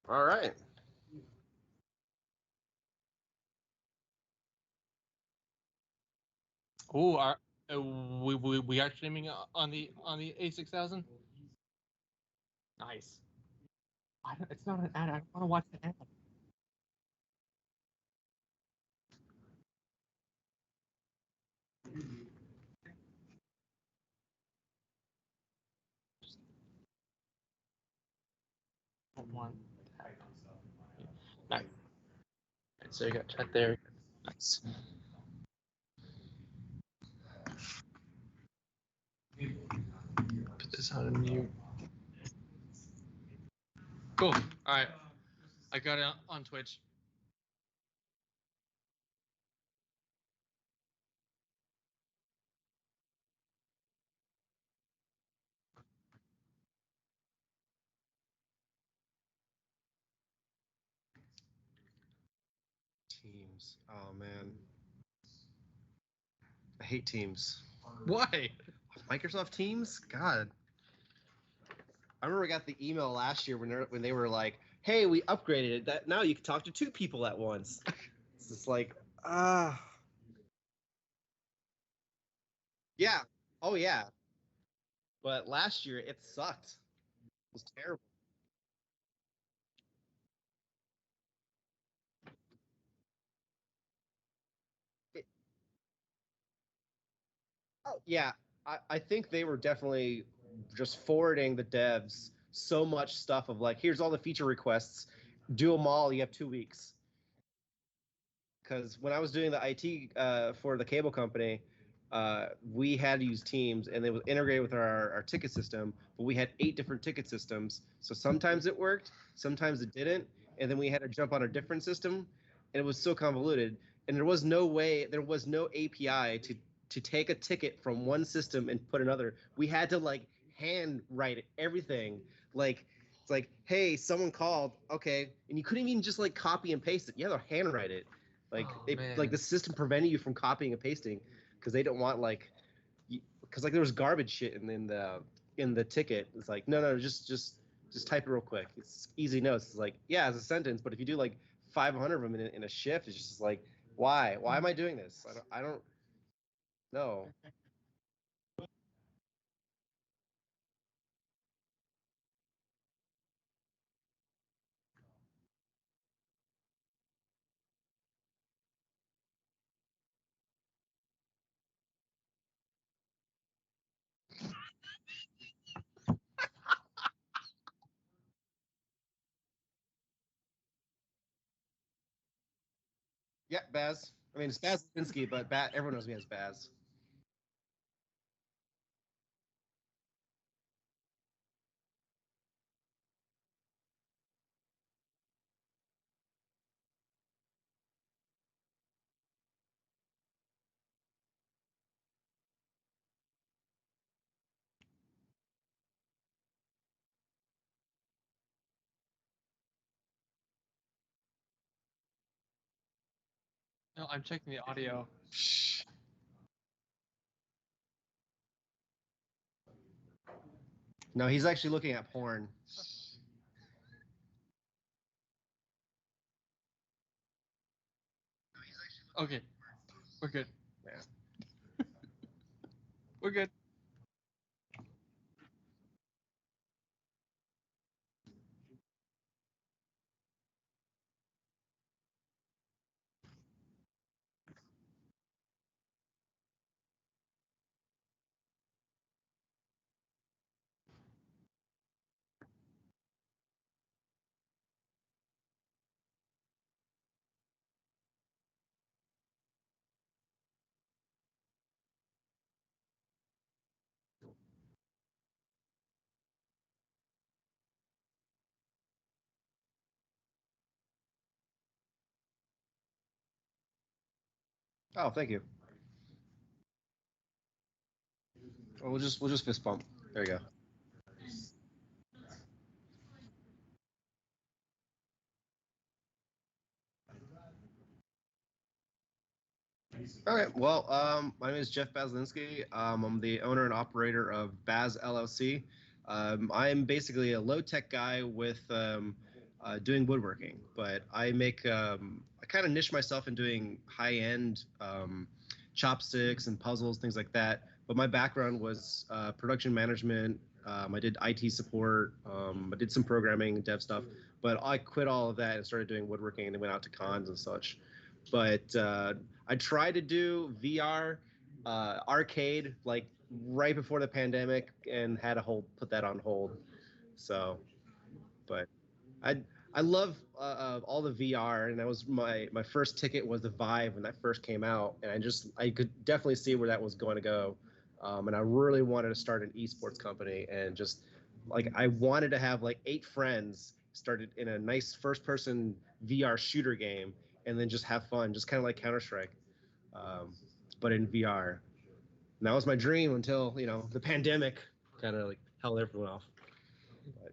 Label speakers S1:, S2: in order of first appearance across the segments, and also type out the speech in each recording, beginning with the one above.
S1: All right.
S2: Ooh, we are streaming on the A6000. Nice. It's not an ad. I don't want to watch the ad. One. Nice. So you got chat there. Nice. Put this on mute. Cool. All right. I got it on Twitch.
S1: Teams. Oh man, I hate Teams.
S2: Why?
S1: Microsoft Teams. God. I remember I got the email last year when they were like, "Hey, we upgraded it. That now you can talk to two people at once." It's just like, yeah, oh yeah. But last year it sucked. It was terrible. It, oh yeah, I think they were definitely just forwarding the devs so much stuff of like, here's all the feature requests, do them all. You have 2 weeks. Because when I was doing the IT for the cable company, we had to use Teams, and it was integrated with our ticket system. But we had 8 different ticket systems, so sometimes it worked, sometimes it didn't, and then we had to jump on a different system, and it was so convoluted. And there was no way, there was no API to take a ticket from one system and put another. We had to like hand write everything, like. It's like, hey, someone called, okay, and you couldn't even just like copy and paste it. You had to handwrite it. Like like the system prevented you from copying and pasting because they don't want like because like there was garbage shit in the ticket. It's like no just type it real quick. It's easy notes. It's like yeah, it's a sentence, but if you do like 500 of them in a shift, it's just like why am I doing this? I don't know. Yeah, Baz. I mean it's Baz Linsky, but everyone knows me as Baz.
S2: No, I'm checking the audio.
S1: No, he's actually looking at porn.
S2: Okay, we're good.
S1: Yeah.
S2: We're good.
S1: Oh, thank you. Well, we'll just fist bump. There you go. Okay. Well, my name is Jeff Bazlinski. I'm the owner and operator of Baz LLC. I'm basically a low tech guy with doing woodworking. But I make I kind of niche myself in doing high-end chopsticks and puzzles, things like that. But my background was production management. I did IT support. I did some programming and dev stuff. But I quit all of that and started doing woodworking and then went out to cons and such. But I tried to do VR arcade like right before the pandemic and had to put that on hold. So, but I I love all the VR, and that was my first ticket was the Vive when that first came out, and I could definitely see where that was going to go, and I really wanted to start an esports company, and just like I wanted to have like 8 friends started in a nice first person VR shooter game, and then just have fun, just kind of like Counter Strike, um, but in VR. And that was my dream until the pandemic kind of like held everyone off. But,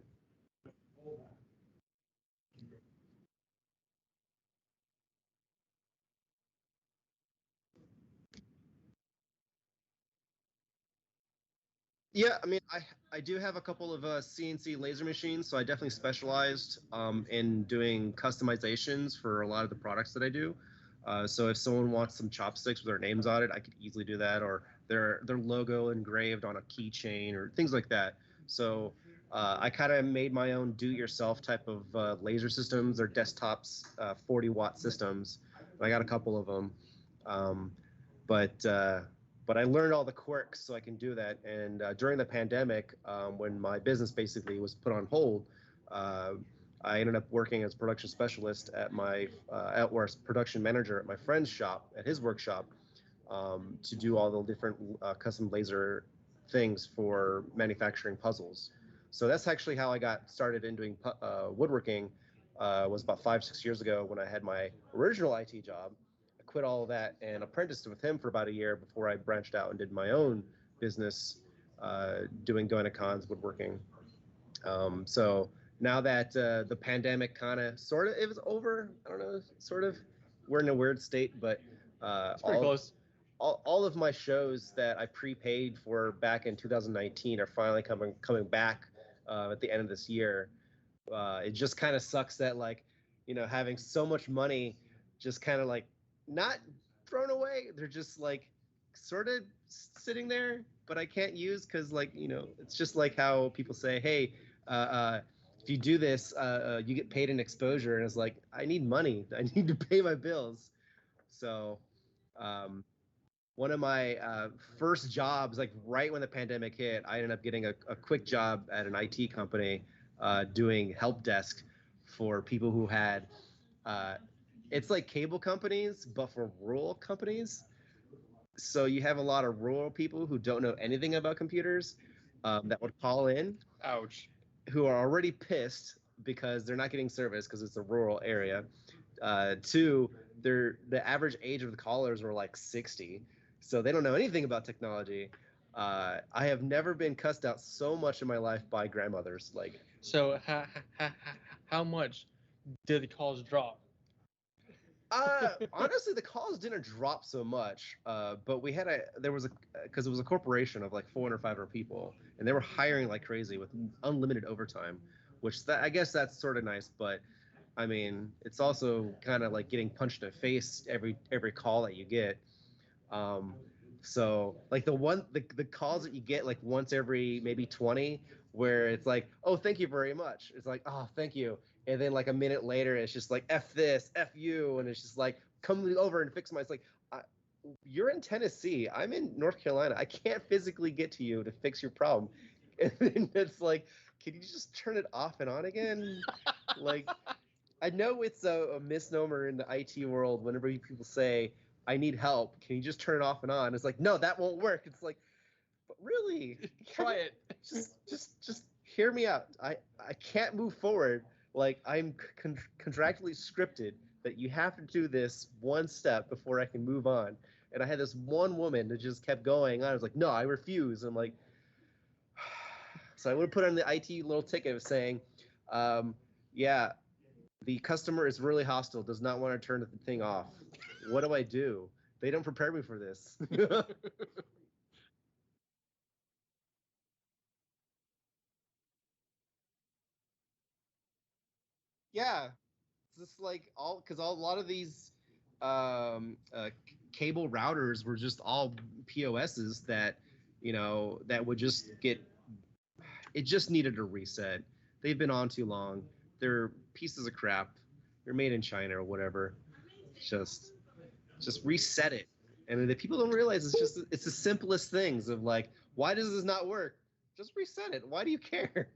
S1: yeah, I mean, I do have a couple of CNC laser machines, so I definitely specialized in doing customizations for a lot of the products that I do. So if someone wants some chopsticks with their names on it, I could easily do that, or their logo engraved on a keychain or things like that. So I kind of made my own do-it-yourself type of laser systems. They're desktops, 40-watt systems. I got a couple of them. Um, but but I learned all the quirks so I can do that. And during the pandemic, when my business basically was put on hold, uh, I ended up working as a production specialist at my or as production manager at my friend's shop, at his workshop, to do all the different custom laser things for manufacturing puzzles. So that's actually how I got started in doing woodworking. Was about 5, 6 years ago when I had my original IT job. I quit all of that and apprenticed with him for about a year before I branched out and did my own business, going to cons, woodworking. So now that the pandemic kind of sort of it was over, I don't know, sort of, we're in a weird state, but
S2: It's pretty close.
S1: All of my shows that I prepaid for back in 2019 are finally coming back at the end of this year. It just kind of sucks that like having so much money just kind of like not thrown away. They're just like sort of sitting there, but I can't use because like it's just like how people say, hey, if you do this, you get paid in exposure, and it's like I need money. I need to pay my bills. So um, one of my first jobs, like right when the pandemic hit, I ended up getting a quick job at an IT company doing help desk for people who had, uh, it's like cable companies, but for rural companies. So you have a lot of rural people who don't know anything about computers that would call in,
S2: Ouch.
S1: who are already pissed because they're not getting service because it's a rural area. Two, the average age of the callers were like 60, so they don't know anything about technology. I have never been cussed out so much in my life by grandmothers. Like,
S2: So how much did the calls drop?
S1: honestly, the calls didn't drop so much, but there was a because it was a corporation of like 400, 500 people, and they were hiring like crazy with unlimited overtime, which I guess that's sort of nice, but I mean, it's also kind of like getting punched in the face every call that you get. Um, so like the calls that you get like once every maybe 20, where it's like, oh, thank you very much. It's like, oh, thank you. And then like a minute later, it's just like F this, F you, and it's just like come over and fix my. It's like, you're in Tennessee. I'm in North Carolina. I can't physically get to you to fix your problem. And then it's like, can you just turn it off and on again? Like, I know it's a misnomer in the IT world whenever people say, I need help. Can you just turn it off and on? It's like, no, that won't work. It's like, but really,
S2: Try it.
S1: just hear me out. I can't move forward. Like I'm contractually scripted that you have to do this one step before I can move on. And I had this one woman that just kept going on. I was like, no, I refuse. And I'm like, so I would have put on the IT little ticket of saying, yeah, the customer is really hostile, does not want to turn the thing off. What do I do? They don't prepare me for this. Yeah, it's just like all because a lot of these cable routers were just all POSs that that would just get it just needed a reset. They've been on too long. They're pieces of crap. They're made in China or whatever. Just just reset it. And the people don't realize it's the simplest things of like, why does this not work? Just reset it. Why do you care?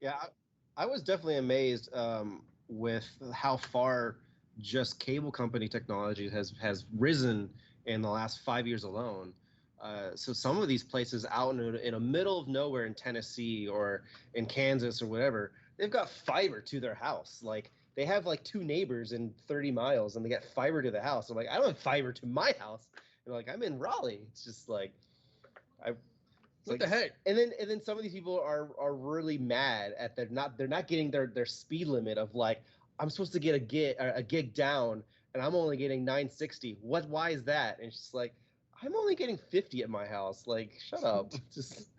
S1: Yeah, I was definitely amazed with how far just cable company technology has risen in the last 5 years alone. So some of these places out in the middle of nowhere in Tennessee or in Kansas or whatever, they've got fiber to their house. Like they have like two neighbors in 30 miles and they get fiber to the house. I'm like, I don't have fiber to my house. And like, I'm in Raleigh. It's just like I it's
S2: What
S1: like,
S2: the heck?
S1: and then some of these people are really mad at they're not getting their speed limit of like I'm supposed to get a gig down and I'm only getting 960. Why is that? And it's just like I'm only getting 50 at my house. Like shut up. Just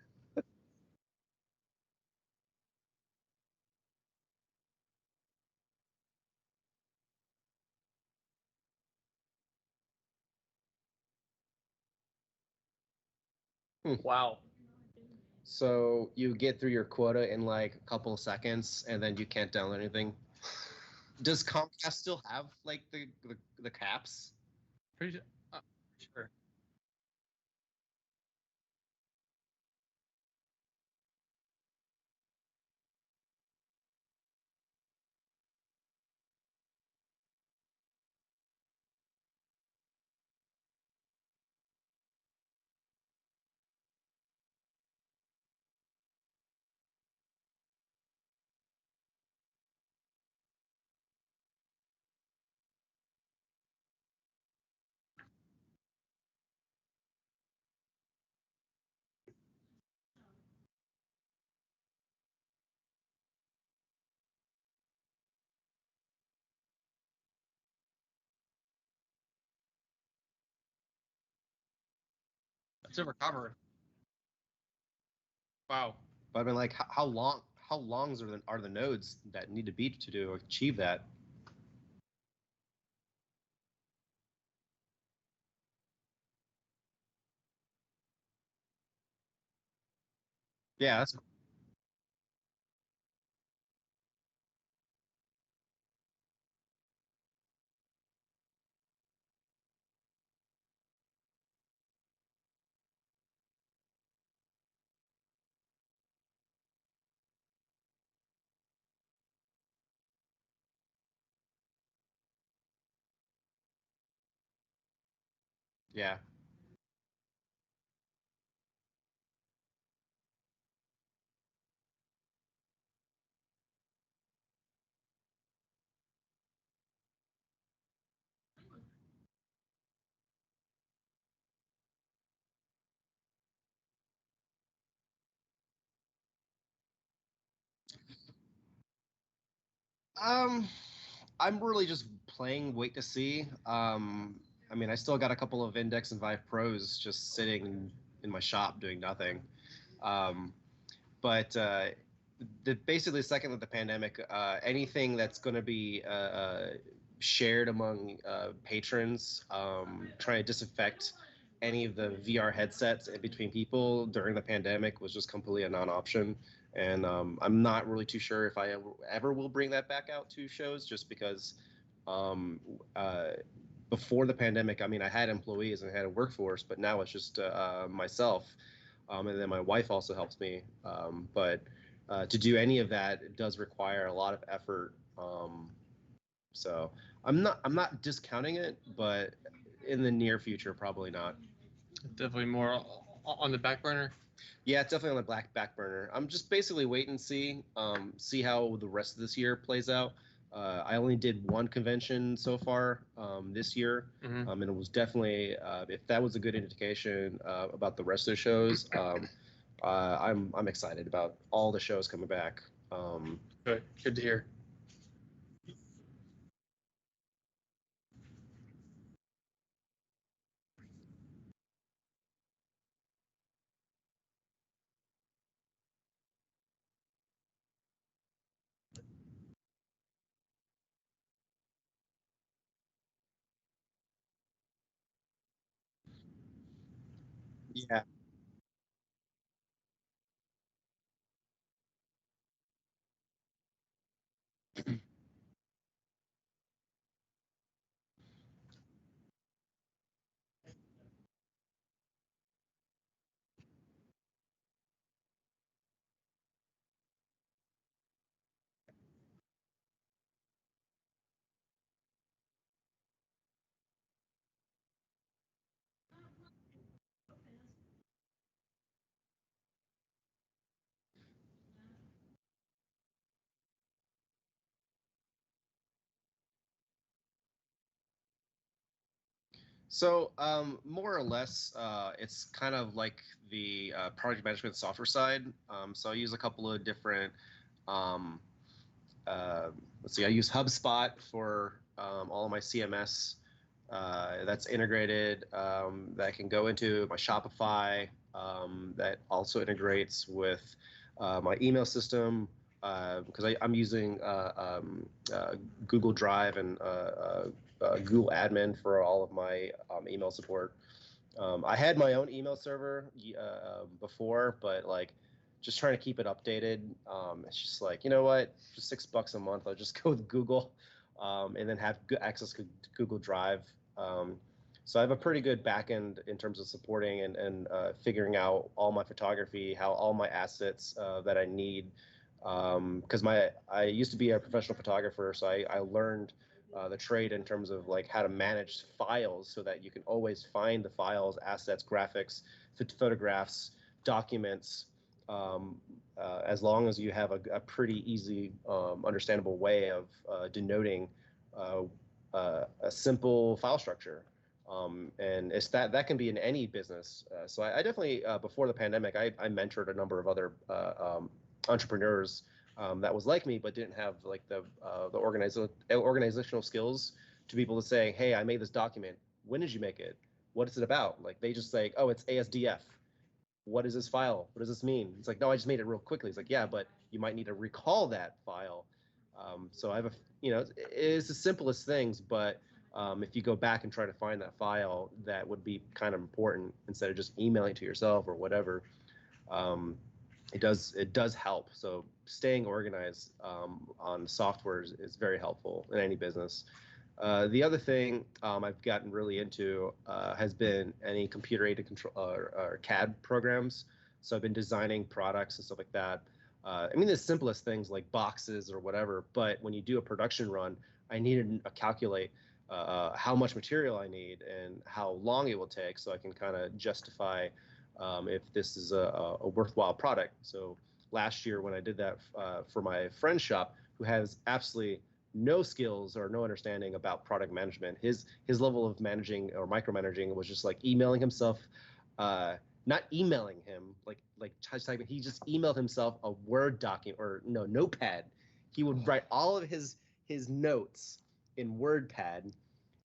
S1: hmm.
S2: Wow.
S1: So you get through your quota in like a couple of seconds and then you can't download anything. Does Comcast still have like the caps?
S2: Pretty sure. Sure. It's recovered. Wow.
S1: But I mean, like, how longs are the nodes that need to be to achieve that? Yeah, that's yeah. Um, I'm really just playing wait to see. I mean, I still got a couple of Index and Vive Pros just sitting in my shop doing nothing. Um, but basically, the second of the pandemic, anything that's going to be shared among patrons, trying to disinfect any of the VR headsets in between people during the pandemic was just completely a non-option. And I'm not really too sure if I ever will bring that back out to shows, just because um, uh, before the pandemic, I mean, I had employees and I had a workforce, but now it's just myself. And then my wife also helps me. But to do any of that, it does require a lot of effort. So I'm not discounting it, but in the near future, probably not.
S2: Definitely more on the back burner.
S1: Yeah, it's definitely on the back burner. I'm just basically wait and see how the rest of this year plays out. I only did one convention so far this year, and it was definitely if that was a good indication about the rest of the shows. I'm excited about all the shows coming back.
S2: Good to hear.
S1: Yeah. So, more or less, it's kind of like the project management software side. So I use a couple of different. Um, let's see. I use HubSpot for all of my CMS. That's integrated. That can go into my Shopify. That also integrates with my email system because I'm using Google Drive and Google Admin for all of my email support. I had my own email server before, but like just trying to keep it updated. It's just like, you know what, for $6 a month, I'll just go with Google and then have good access to Google Drive. Um, so I have a pretty good backend in terms of supporting and figuring out all my photography, how all my assets that I need. Because I used to be a professional photographer, so I learned the trade in terms of like how to manage files so that you can always find the files, assets, graphics, photographs, documents, as long as you have a pretty easy, understandable way of denoting uh, a simple file structure. And it's that can be in any business. So I definitely, before the pandemic, I mentored a number of other entrepreneurs that was like me, but didn't have like the organizational skills to be able to say, hey, I made this document. When did you make it? What is it about? Like they just say, oh, it's ASDF. What is this file? What does this mean? It's like, no, I just made it real quickly. It's like, yeah, but you might need to recall that file. So I have it's the simplest things, but if you go back and try to find that file, that would be kind of important instead of just emailing to yourself or whatever. Um, it does help. So staying organized on software is very helpful in any business. The other thing I've gotten really into has been any computer-aided control or CAD programs. So I've been designing products and stuff like that. I mean, the simplest things like boxes or whatever. But when you do a production run, I needed to calculate how much material I need and how long it will take, so I can kind of justify if this is a worthwhile product. So last year when I did that for my friend's shop, who has absolutely no skills or no understanding about product management. His level of managing or micromanaging was just like emailing himself, not emailing him like typing. He just emailed himself a Word document or no Notepad. He would write all of his notes in WordPad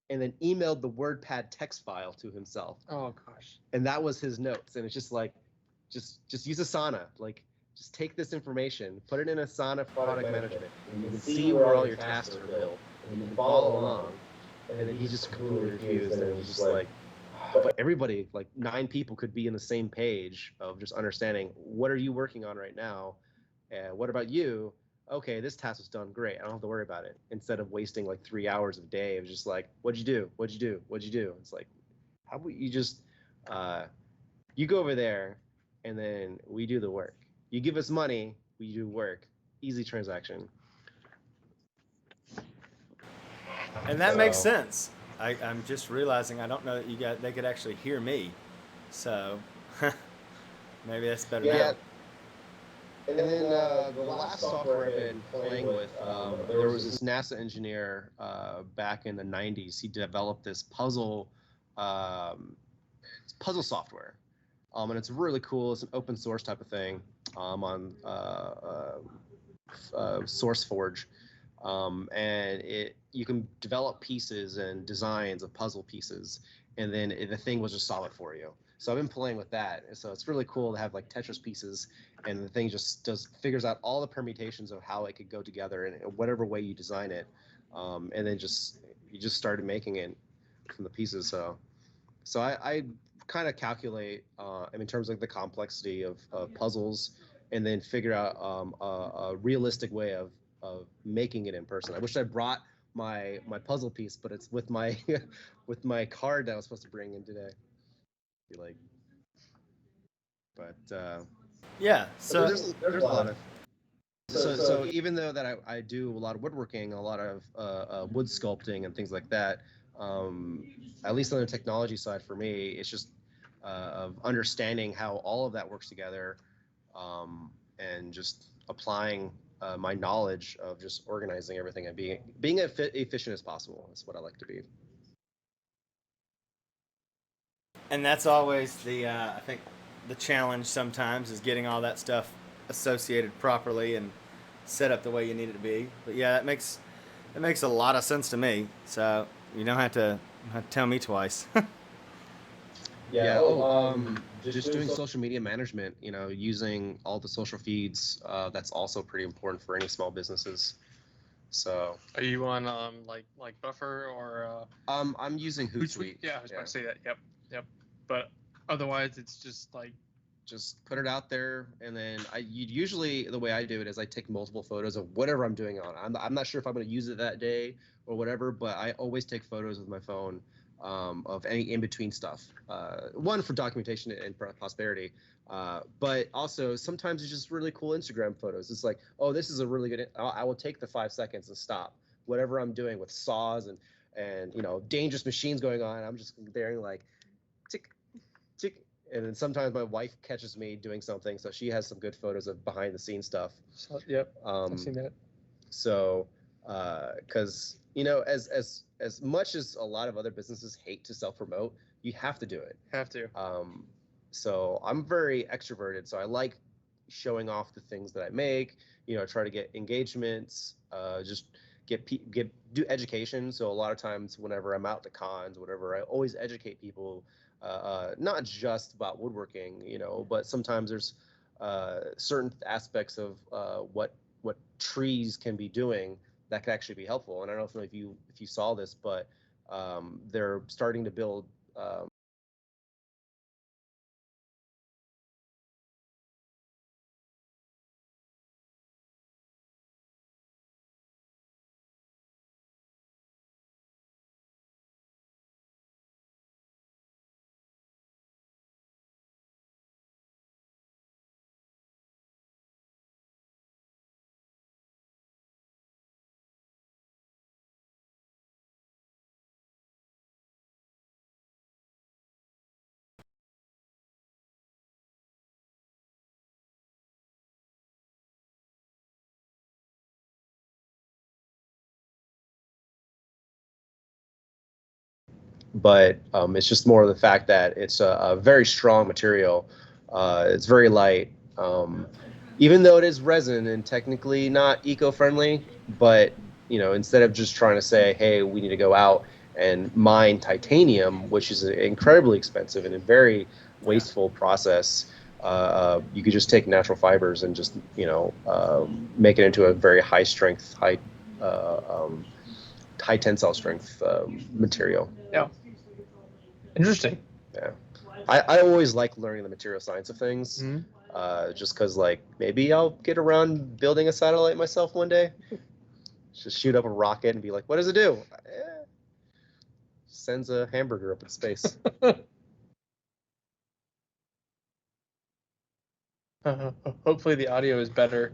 S1: and then emailed the WordPad text file to himself.
S2: Oh gosh.
S1: And that was his notes. And it's just like, just use Asana. Like, just take this information, put it in Asana product management, and you can see where all your tasks are built, and you can follow along. And then he just completely refused, and he's just like, but everybody, like 9 people, could be in the same page of just understanding, what are you working on right now? And what about you? Okay, this task was done. Great. I don't have to worry about it. Instead of wasting like 3 hours of day of just like, what'd you do? What'd you do? What'd you do? It's like, how about you just, you go over there and then we do the work. You give us money, we do work. Easy transaction.
S3: And that makes sense. I'm just realizing I don't know that they could actually hear me. So maybe that's better now.
S1: And then the last software I've been playing with, there was this NASA engineer back in the 90s. He developed this puzzle software. And it's really cool. It's an open source type of thing on SourceForge. And you can develop pieces and designs of puzzle pieces, and then the thing will just solve it for you. So I've been playing with that. So it's really cool to have like Tetris pieces, and the thing just figures out all the permutations of how it could go together in whatever way you design it, and then you just started making it from the pieces. So I kind of calculate in terms of the complexity of puzzles, and then figure out a realistic way of making it in person. I wish I brought my puzzle piece, but it's with my with my card that I was supposed to bring in today.
S3: Yeah. So
S1: there's a lot of so even though that I do a lot of woodworking, a lot of wood sculpting and things like that, at least on the technology side for me, it's just of understanding how all of that works together, and just applying my knowledge of just organizing everything and being efficient as possible. That's what I like to be.
S3: And that's always I think the challenge sometimes is getting all that stuff associated properly and set up the way you need it to be. But yeah, that makes a lot of sense to me. So you don't have to tell me twice.
S1: Yeah. Just doing social media management, using all the social feeds, that's also pretty important for any small businesses. So
S2: are you on like Buffer or
S1: I'm using Hootsuite.
S2: Yeah, I was about to say that. Yep. But otherwise it's just like,
S1: just put it out there, and then usually the way I do it is I take multiple photos of whatever I'm doing on. I'm not sure if I'm going to use it that day or whatever, but I always take photos with my phone of any in-between stuff. One, for documentation and prosperity, but also sometimes it's just really cool Instagram photos. It's like, oh, this is a really good. I will take the 5 seconds and stop whatever I'm doing with saws and dangerous machines going on. I'm just there like, tick, tick. And then sometimes my wife catches me doing something, so she has some good photos of behind-the-scenes stuff.
S2: Yep, I've seen that.
S1: So, because as much as a lot of other businesses hate to self-promote, you have to do it.
S2: Have to.
S1: So I'm very extroverted, so I like showing off the things that I make. Try to get engagements. Just do education. So a lot of times, whenever I'm out to cons, whatever, I always educate people. Not just about woodworking, but sometimes there's certain aspects of what trees can be doing that could actually be helpful. And I don't know if you saw this, but they're starting to build but it's just more of the fact that it's a very strong material. It's very light, even though it is resin and technically not eco-friendly, but instead of just trying to say, hey, we need to go out and mine titanium, which is an incredibly expensive and a very wasteful process. You could just take natural fibers and just make it into a very high strength, high tensile strength material.
S2: Yeah. Interesting.
S1: Yeah, I always like learning the material science of things, just because maybe I'll get around building a satellite myself one day. Just shoot up a rocket and be like, what does it do? Sends a hamburger up in space.
S2: Hopefully the audio is better.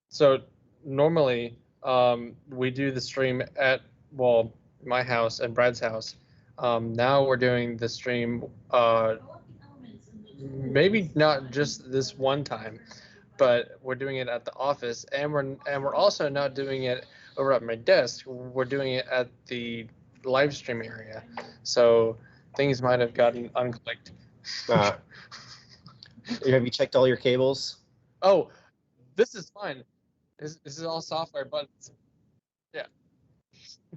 S2: So normally we do the stream at my house and Brad's house. Now we're doing the stream maybe not just this one time, but we're doing it at the office, and we're also not doing it over at my desk. We're doing it at the live stream area, so things might have gotten unclicked.
S1: Have you checked all your cables?
S2: Oh, this is fine. This is all software buttons. Yeah.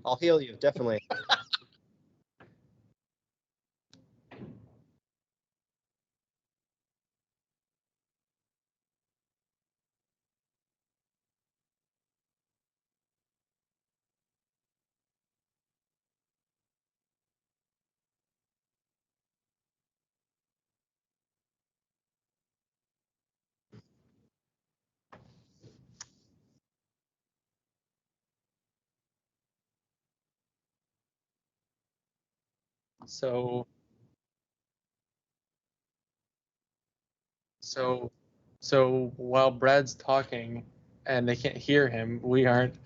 S1: I'll heal you, definitely.
S2: So while Brad's talking and they can't hear him, we aren't.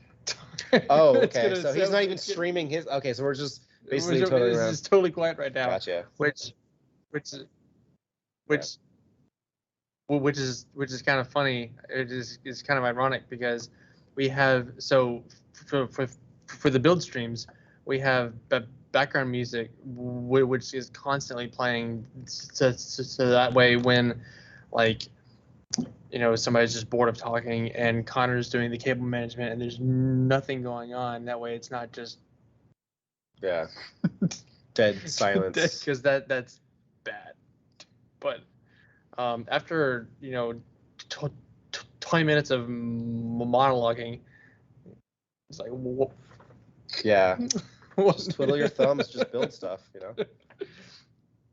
S1: Oh, okay. So he's not even streaming his. Okay, so we're just basically totally around.
S2: This is totally quiet right now.
S1: Gotcha.
S2: Which is kind of funny. It's kind of ironic because we have for the build streams we have background music which is constantly playing so that way when somebody's just bored of talking and Connor's doing the cable management and there's nothing going on, that way it's not just
S1: dead silence,
S2: because that's bad. But after 20 minutes of monologuing, it's like whoa.
S1: Yeah. Just twiddle your thumbs, just build stuff,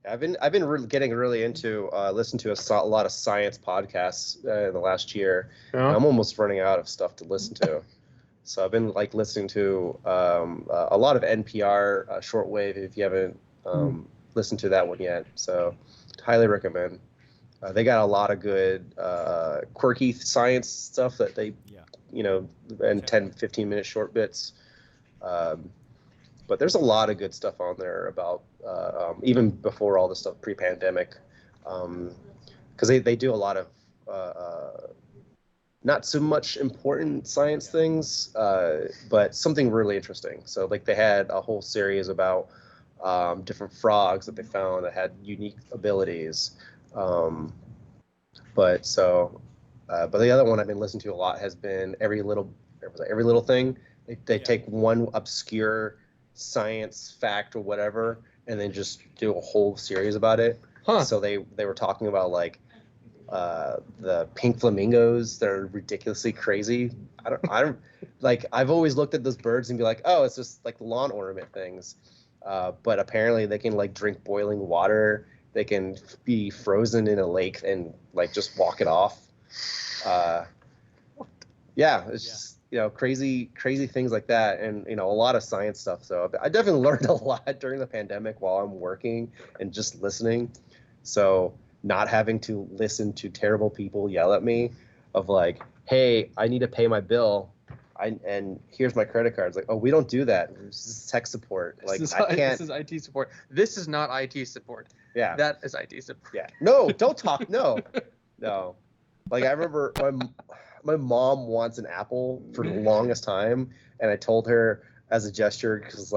S1: I've been getting really into listening to a lot of science podcasts in the last year.
S2: Yeah.
S1: I'm almost running out of stuff to listen to. So I've been listening to a lot of NPR shortwave. If you haven't listened to that one yet, so highly recommend. They got a lot of good quirky science stuff that they, and 10, 15-minute short bits. But there's a lot of good stuff on there about even before all this stuff pre-pandemic, because they do a lot of not so much important science things, but something really interesting. So they had a whole series about different frogs that they found that had unique abilities. But the other one I've been listening to a lot has been Every Little Thing. They take one obscure science fact or whatever and then just do a whole series about it. So they were talking about the pink flamingos. They're ridiculously crazy. I don't I've always looked at those birds and be like, oh, it's just like the lawn ornament things, but apparently they can drink boiling water. They can be frozen in a lake and just walk it off. It's just crazy things like that, and a lot of science stuff. So I definitely learned a lot during the pandemic while I'm working and just listening. So not having to listen to terrible people yell at me of hey, I need to pay my bill, and here's my credit card. It's oh, we don't do that. This is tech support.
S2: This is IT support. This is not IT support.
S1: Yeah,
S2: that is IT support.
S1: Yeah, no, don't talk. No. I remember my mom wants an Apple for the longest time, and I told her as a gesture, because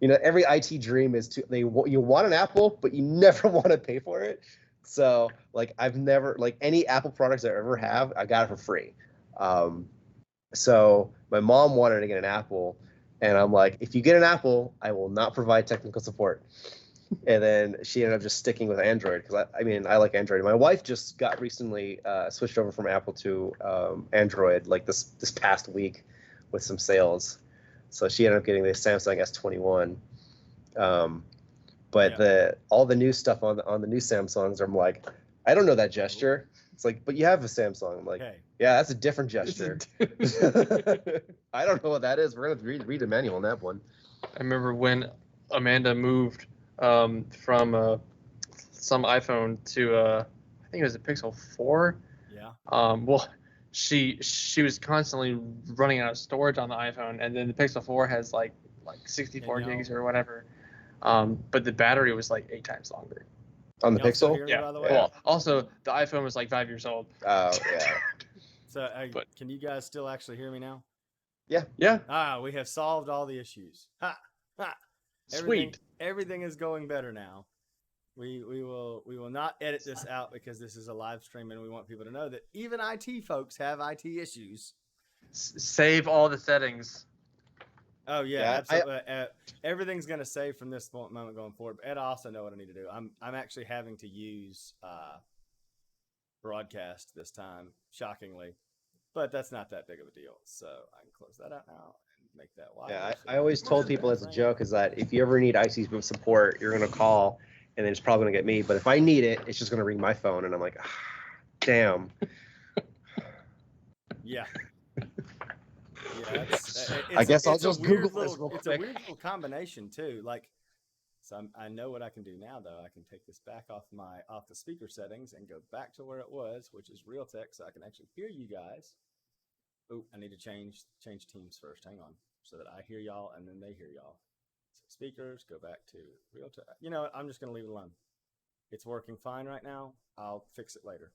S1: every IT dream is you want an Apple, but you never want to pay for it. So I've never any Apple products I ever have, I got it for free. So my mom wanted to get an Apple, and I'm like, if you get an Apple, I will not provide technical support. And then she ended up just sticking with Android because I like Android. My wife just got recently switched over from Apple to Android like this past week with some sales. So she ended up getting the Samsung S21. But all the new stuff on the new Samsungs, I'm like, I don't know that gesture. It's like, but you have a Samsung. I'm like, yeah, that's a different gesture. I don't know what that is. We're gonna have to read the manual on that one.
S2: I remember when Amanda moved from some iPhone to I think it was a Pixel 4.
S3: Yeah.
S2: Well, she was constantly running out of storage on the iPhone, and then the Pixel 4 has like 64 gigs or whatever. But the battery was like 8 times longer.
S1: On the Pixel?
S3: Me, by the way?
S2: Well, also the iPhone was like 5 years old.
S1: Oh, yeah.
S3: So, can you guys still actually hear me now?
S1: Yeah.
S2: Yeah.
S3: We have solved all the issues. Ha!
S2: Sweet.
S3: Everything is going better now. We will not edit this out because this is a live stream and we want people to know that even IT folks have IT issues.
S2: Save all the settings.
S3: Oh yeah, absolutely. Everything's gonna save from this moment going forward. But I also know what I need to do. I'm actually having to use broadcast this time, shockingly, but that's not that big of a deal. So I can close that out now and make that live.
S1: Yeah, I always told people as a joke is that if you ever need IT support, you're gonna call, and then it's probably gonna get me. But if I need it, it's just gonna ring my phone, and I'm like, damn.
S3: Yeah. Yeah,
S1: I guess I'll just Google this real quick.
S3: It's a weird little combination too. Like, so I know what I can do now though. I can take this back off the speaker settings and go back to where it was, which is Realtek, so I can actually hear you guys. Oh, I need to change teams first. Hang on, so that I hear y'all and then they hear y'all. So speakers, go back to Realtek. You know what? I'm just gonna leave it alone. It's working fine right now. I'll fix it later.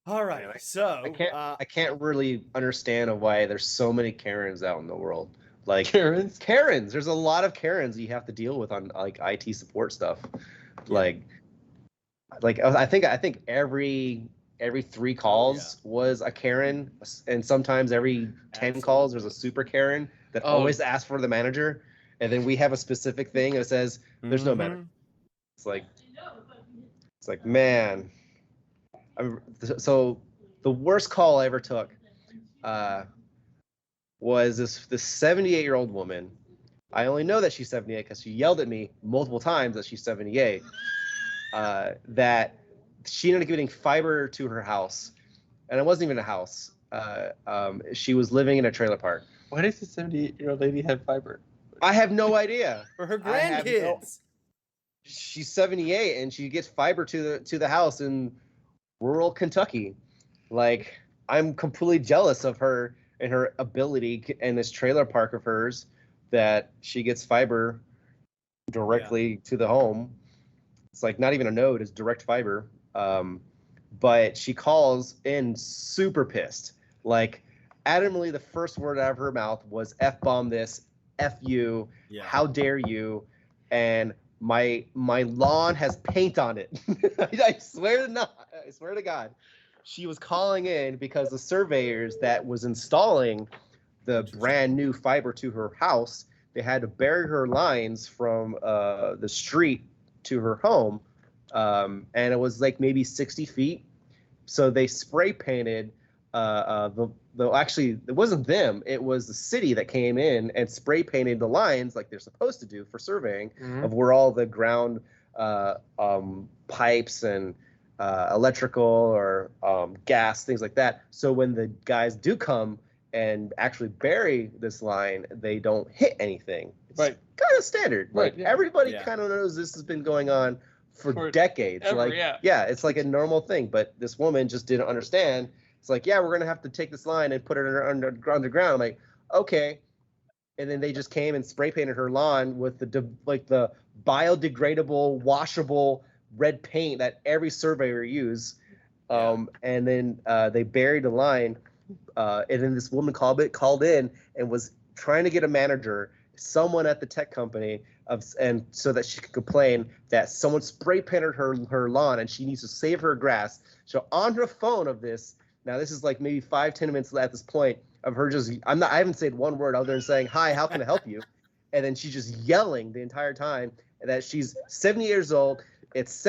S3: All right,
S1: anyway,
S3: so
S1: I can't really understand why there's so many Karens out in the world. Like
S2: Karens.
S1: There's a lot of Karens you have to deal with on like IT support stuff. Yeah. Like I think every 3 calls was a Karen, and sometimes every 10 calls there's a super Karen that always asks for the manager, and then we have a specific thing and it says there's no manager. It's like man. So the worst call I ever took was this 78-year-old woman. I only know that she's 78 because she yelled at me multiple times that she's 78. That she ended up getting fiber to her house, and it wasn't even a house. She was living in a trailer park.
S2: Why does the 78-year-old lady have fiber?
S1: I have no idea.
S3: For her grandkids.
S1: She's 78 and she gets fiber to the house in rural Kentucky. Like, I'm completely jealous of her and her ability in this trailer park of hers that she gets fiber directly to the home. It's like not even a node, it's direct fiber. But she calls in super pissed. Like, adamantly, the first word out of her mouth was F-bomb this, F you, how dare you, and my lawn has paint on it. I swear to God. She was calling in because the surveyors that was installing the brand new fiber to her house, they had to bury her lines from the street to her home, and it was like maybe 60 feet. So they spray painted actually it wasn't them, it was the city that came in and spray painted the lines like they're supposed to do for surveying of where all the ground pipes and electrical or gas, things like that. So when the guys do come and actually bury this line, they don't hit anything. It's kind of standard. Like everybody kind of knows this has been going on for decades. It's like a normal thing. But this woman just didn't understand. It's like, we're going to have to take this line and put it underground. I'm like, okay. And then they just came and spray painted her lawn with the biodegradable, washable red paint that every surveyor use. And then they buried the line. And then this woman called in and was trying to get a manager, someone at the tech company, and so that she could complain that someone spray painted her lawn and she needs to save her grass. So on her phone of this, Now this is like maybe 5-10 minutes at this point of her just I haven't said one word other than saying, "Hi, how can I help you?" And then she's just yelling the entire time that she's 70 years old. It's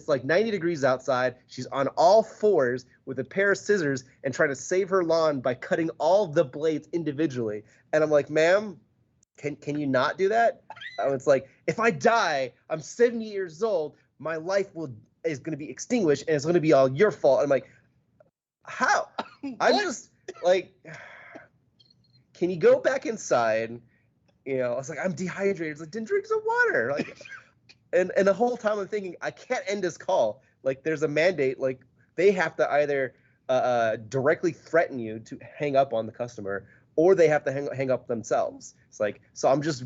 S1: like 90 degrees outside. She's on all fours with a pair of scissors and trying to save her lawn by cutting all the blades individually. And I'm like, "Ma'am, can you not do that?" It's like, if I die, I'm 70 years old. My life is going to be extinguished, and it's going to be all your fault. I'm like, how? I'm just like, can you go back inside? You know, I was like, I'm dehydrated. It's like, then drink some water. Like, and the whole time I'm thinking, I can't end this call. Like, there's a mandate. Like, they have to either directly threaten you to hang up on the customer, or they have to hang up themselves. It's like, so I'm just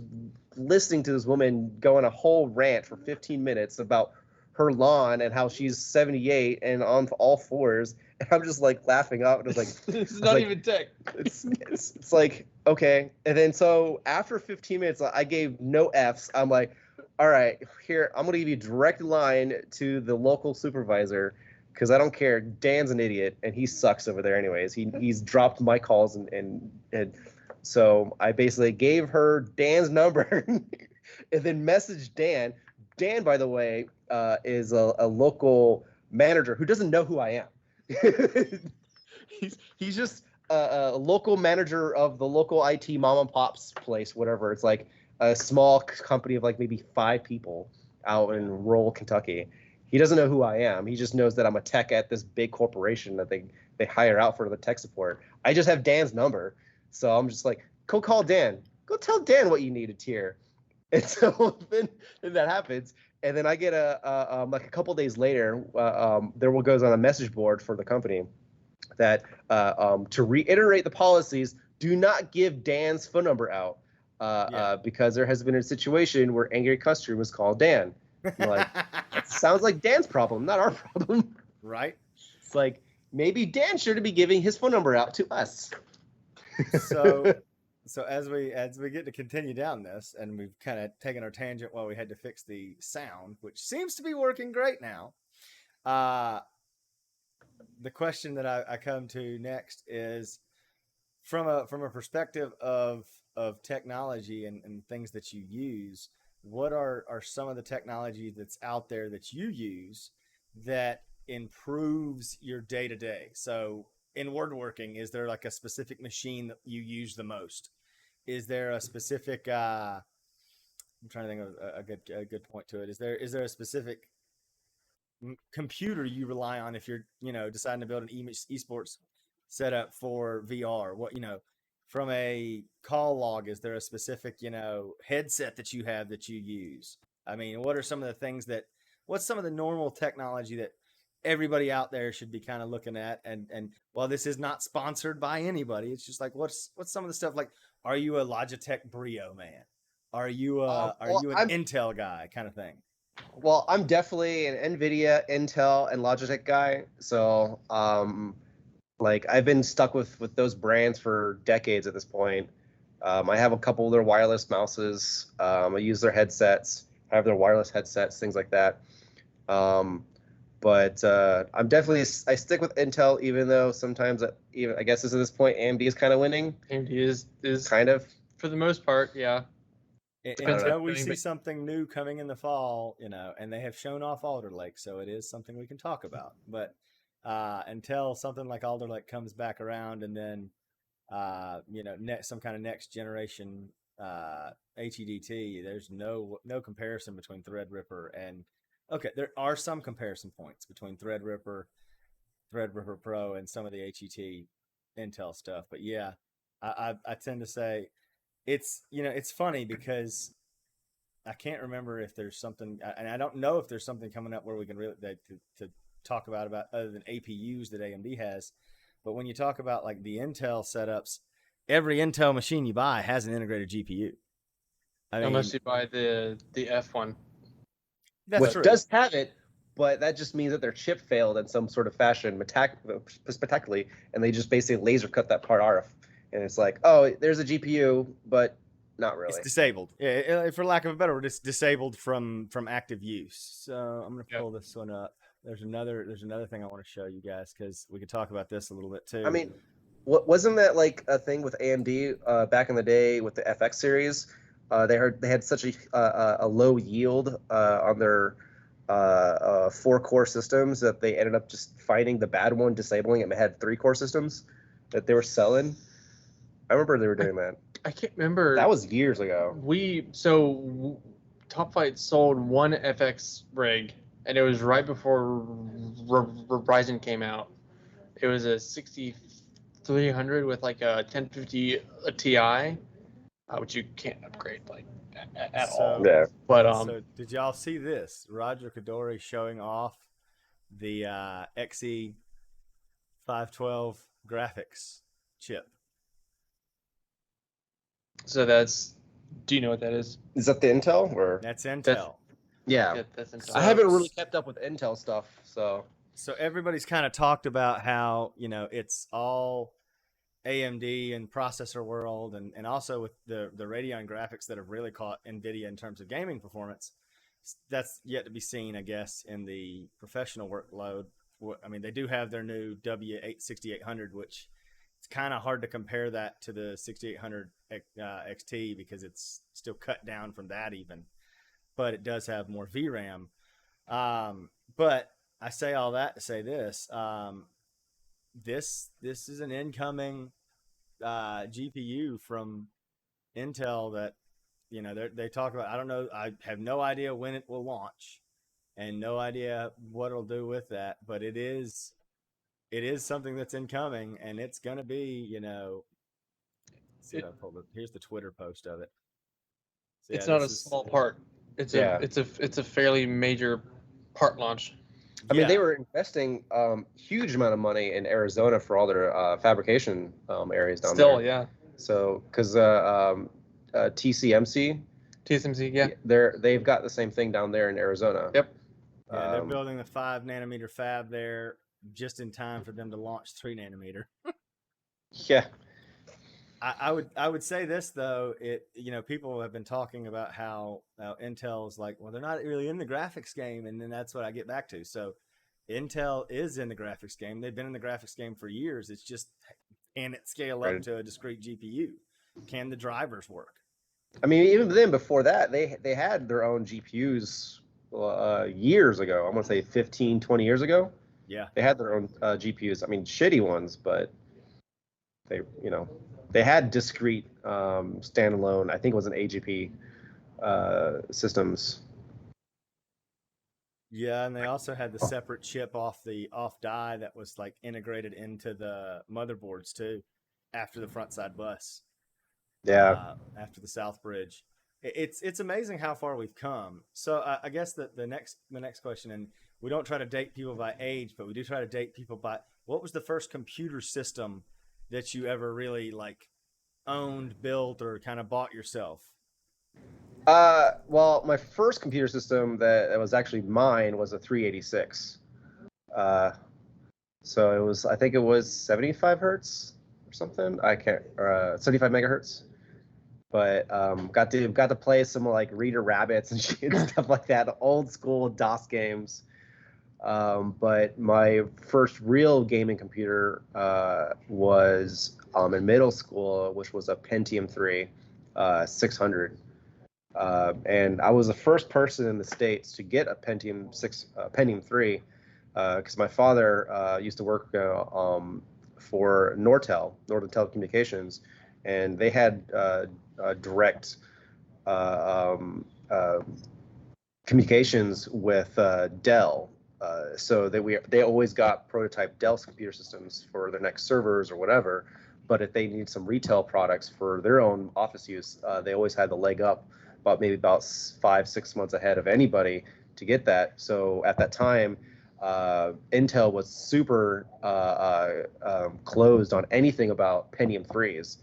S1: listening to this woman go on a whole rant for 15 minutes about her lawn and how she's 78 and on all fours. And I'm just like laughing out. And it's like,
S2: it's not even tech.
S1: It's like, okay. And then so after 15 minutes, I gave no F's. I'm like, all right, here, I'm going to give you a direct line to the local supervisor because I don't care. Dan's an idiot and he sucks over there anyways. He's dropped my calls and so I basically gave her Dan's number and then messaged Dan. Dan, by the way, is a local manager who doesn't know who I am. he's just a local manager of the local IT mom and pop's place, whatever. It's like a small company of like maybe 5 people out in rural Kentucky. He doesn't know who I am. He just knows that I'm a tech at this big corporation that they hire out for the tech support. I just have Dan's number. So I'm just like, go call Dan. Go tell Dan what you need a tier. And so then that happens. And then I get like a couple days later, there goes on a message board for the company that to reiterate the policies, do not give Dan's phone number out because there has been a situation where angry customers call Dan. I'm like, that sounds like Dan's problem, not our problem.
S3: Right.
S1: It's like, maybe Dan should be giving his phone number out to us.
S3: So as we get to continue down this, and we've kind of taken our tangent while we had to fix the sound, which seems to be working great now. The question that I come to next is from a perspective of technology and things that you use. What are some of the technology that's out there that you use that improves your day to day? So in woodworking, is there like a specific machine that you use the most? Is there a specific I'm trying to think of a good point to it. Is there a specific computer you rely on if you're, deciding to build an esports setup for VR? What, from a call log, is there a specific, headset that you have that you use? I mean, what are some of the things what's some of the normal technology that everybody out there should be kind of looking at? And while this is not sponsored by anybody, it's just like, what's some of the stuff? Like, are you a Logitech Brio man? Are you an Intel guy kind of thing?
S1: Well, I'm definitely an NVIDIA, Intel, and Logitech guy. So, like, I've been stuck with those brands for decades at this point. I have a couple of their wireless mouses. I use their headsets. I have their wireless headsets, things like that. But I stick with Intel, even though sometimes, I guess at this point, AMD is kind of winning.
S2: AMD is
S1: kind of,
S2: for the most part, yeah.
S3: Until we see something new coming in the fall, and they have shown off Alder Lake, so it is something we can talk about. But until something like Alder Lake comes back around, and then some kind of next generation HEDT, there's no comparison between Threadripper and. Okay, there are some comparison points between Threadripper Pro, and some of the HET Intel stuff. But yeah, I tend to say it's funny because I can't remember if there's something, and I don't know if there's something coming up where we can really to talk about other than APUs that AMD has. But when you talk about like the Intel setups, every Intel machine you buy has an integrated GPU.
S2: Unless you buy the F1.
S1: Which does have it, but that just means that their chip failed in some sort of fashion, spectacularly, and they just basically laser cut that part off. And it's like, oh, there's a GPU, but not really.
S3: It's disabled. Yeah, for lack of a better word, it's disabled from active use. So I'm going to pull this one up. there's another thing I want to show you guys because we could talk about this a little bit too.
S1: I mean, wasn't that like a thing with AMD back in the day with the FX series? They had such a low yield on their 4-core systems that they ended up just finding the bad one, disabling it, and had 3-core systems that they were selling. I remember they were doing that.
S2: I can't remember.
S1: That was years ago.
S2: Top Flight sold one FX rig, and it was right before Ryzen came out. It was a 6300 with like a 1050 Ti, which you can't upgrade like at all.
S1: Yeah.
S2: But
S3: so did y'all see this? Roger Kadori showing off the XE 512 graphics chip.
S2: So that's. Do you know what that is?
S1: Is that the Intel or?
S3: That's Intel.
S1: Yeah.
S2: That's Intel.
S1: I haven't really kept up with Intel stuff, so.
S3: So everybody's kind of talked about how, it's all AMD and processor world, and also with the Radeon graphics that have really caught NVIDIA in terms of gaming performance. That's yet to be seen, I guess, in the professional workload. I mean, they do have their new W6800, which it's kind of hard to compare that to the 6800 XT because it's still cut down from that even, but it does have more VRAM. But I say all that to say this: this is an incoming GPU from Intel that they talk about. I don't know. I have no idea when it will launch, and no idea what it'll do with that. But it is something that's incoming, and it's gonna be See if I pulled it. Here's the Twitter post of it. So,
S2: it's not a small part. It's a fairly major part launch.
S1: I mean, they were investing huge amount of money in Arizona for all their fabrication areas down there.
S2: Still, yeah.
S1: So, because TSMC,
S2: yeah,
S1: they've got the same thing down there in Arizona.
S2: Yep.
S3: Yeah, they're building the 5 nanometer fab there just in time for them to launch 3 nanometer.
S1: Yeah.
S3: I would say this though, people have been talking about how Intel's like, well, they're not really in the graphics game, and then that's what I get back to. So Intel is in the graphics game. They've been in the graphics game for years. It's just, can it scale up to a discrete GPU? Can the drivers work?
S1: I mean, even then, before that, they had their own GPUs years ago. I'm gonna say 15, 20 years ago.
S3: Yeah,
S1: they had their own GPUs. I mean, shitty ones, but they had discrete standalone. I think it was an AGP systems.
S3: Yeah, and they also had the separate chip off die that was like integrated into the motherboards too, after the front side bus.
S1: Yeah.
S3: After the South Bridge, it's amazing how far we've come. So I guess the next question, and we don't try to date people by age, but we do try to date people by what was the first computer system that you ever really like owned, built, or kind of bought yourself?
S1: Well, my first computer system that was actually mine was a 386. So I think it was 75 hertz or something. 75 megahertz. But got to play some like Reader Rabbits and shit and stuff like that, old school DOS games. But my first real gaming computer was in middle school, which was a Pentium 3 600. And I was the first person in the States to get a Pentium 3 because my father used to work for Northern Telecommunications, and they had direct communications with Dell. So they always got prototype Dell computer systems for their next servers or whatever. But if they need some retail products for their own office use, they always had the leg up about 5-6 months ahead of anybody to get that. So at that time, Intel was super closed on anything about Pentium 3s.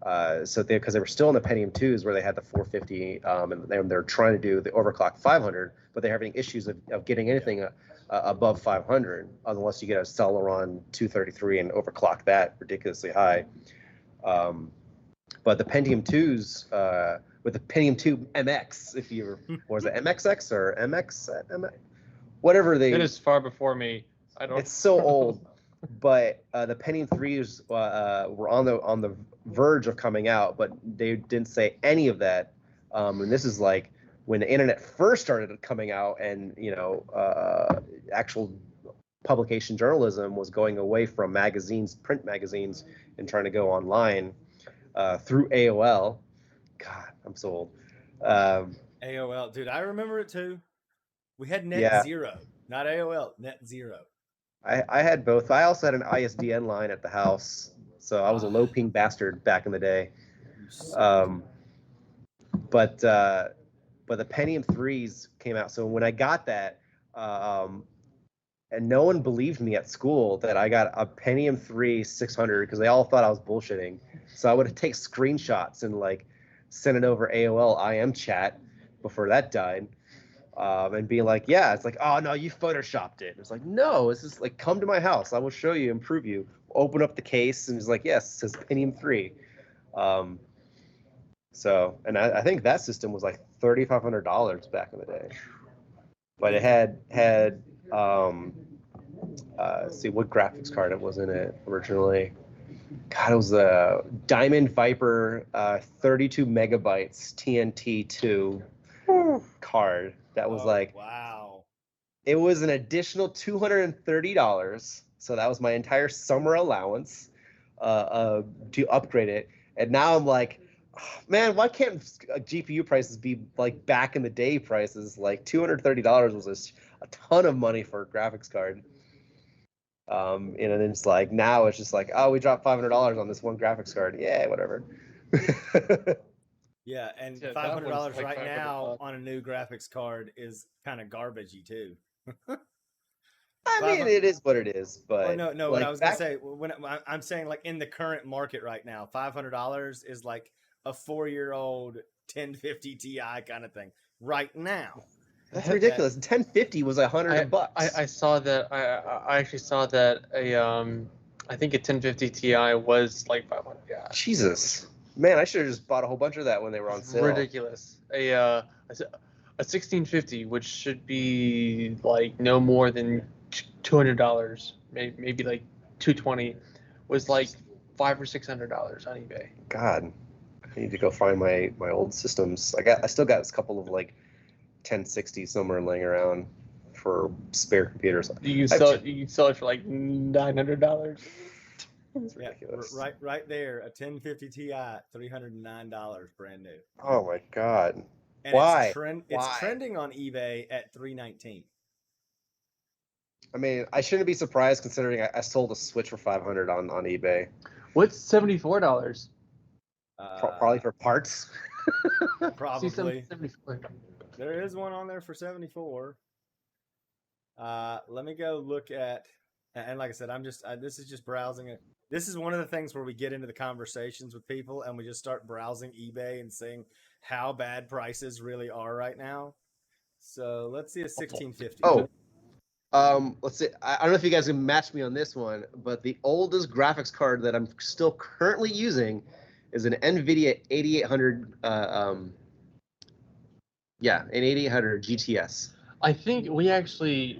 S1: Because they were still in the Pentium 2s where they had the 450, and they're trying to do the overclock 500, but they're having issues of getting anything above 500 unless you get a Celeron 233 and overclock that ridiculously high. But the Pentium 2s with the Pentium 2 MX, or was it MXX or MX? whatever they.
S2: It is far before me. I don't.
S1: It's so old, but the Pentium 3s were on the verge of coming out, but they didn't say any of that. And this is like when the internet first started coming out, and actual publication journalism was going away from magazines, print magazines, and trying to go online through AOL. God, I'm so old.
S3: AOL, dude, I remember it too. We had Net
S1: Yeah.
S3: Zero, not AOL, Net Zero.
S1: I had both. I also had an ISDN line at the house, so I was a low ping bastard back in the day. But the Pentium 3s came out. So when I got that, and no one believed me at school that I got a Pentium 3 600 because they all thought I was bullshitting. So I would take screenshots and like send it over AOL IM chat before that died. And being like, yeah, it's like, oh no, you photoshopped it. It's like, no, it's just like, come to my house. I will show you, improve you. Open up the case, and it's like, yes, it says Pentium 3. So, and I think that system was like $3,500 back in the day. But it had see what graphics card it was in it originally. God, it was a Diamond Viper 32 megabytes TNT2 card. That was
S3: wow.
S1: It was an additional $230. So that was my entire summer allowance to upgrade it. And now I'm like, man, why can't GPU prices be like back in the day prices? Like $230 was a ton of money for a graphics card. And then it's like now it's just like, oh, we dropped $500 on this one graphics card. Yeah, whatever.
S3: Yeah, and
S2: Yeah,
S3: $500
S2: like
S3: right now
S2: $500.
S3: on a new graphics card is kind of garbagey too.
S1: I mean, it is what it is, but
S3: well, no.
S1: like
S3: What I was gonna say, when I'm saying like in the current market right now, $500 is like a 4-year-old 1050 Ti kind of thing right now.
S1: that's ridiculous. 1050 was $100.
S2: I saw that. I actually saw that I think a 1050 Ti was like 500. Yeah.
S1: Jesus, man, I should have just bought a whole bunch of that when they were on sale.
S2: Ridiculous. A 1650, which should be like no more than $200, maybe like $220, was like $500 or $600 on eBay.
S1: God, I need to go find my old systems. I still got a couple of like 1060 somewhere laying around for spare computers.
S2: You can sell it for like $900.
S1: It's ridiculous.
S3: Right there, a 1050 Ti, $309 brand new.
S1: Oh my God.
S3: And
S1: Why?
S3: It's trending on eBay at $319.
S1: I mean, I shouldn't be surprised considering I sold a Switch for $500 on eBay.
S2: What's $74?
S1: Probably for parts.
S3: Probably.
S2: 74.
S3: There is one on there for 74. Let me go look at, and like I said, this is just browsing it. This is one of the things where we get into the conversations with people and we just start browsing eBay and seeing how bad prices really are right now. So let's see a 1650.
S1: Oh, let's see. I don't know if you guys can match me on this one, but the oldest graphics card that I'm still currently using is an NVIDIA 8800. An 8800 GTS.
S2: I think we actually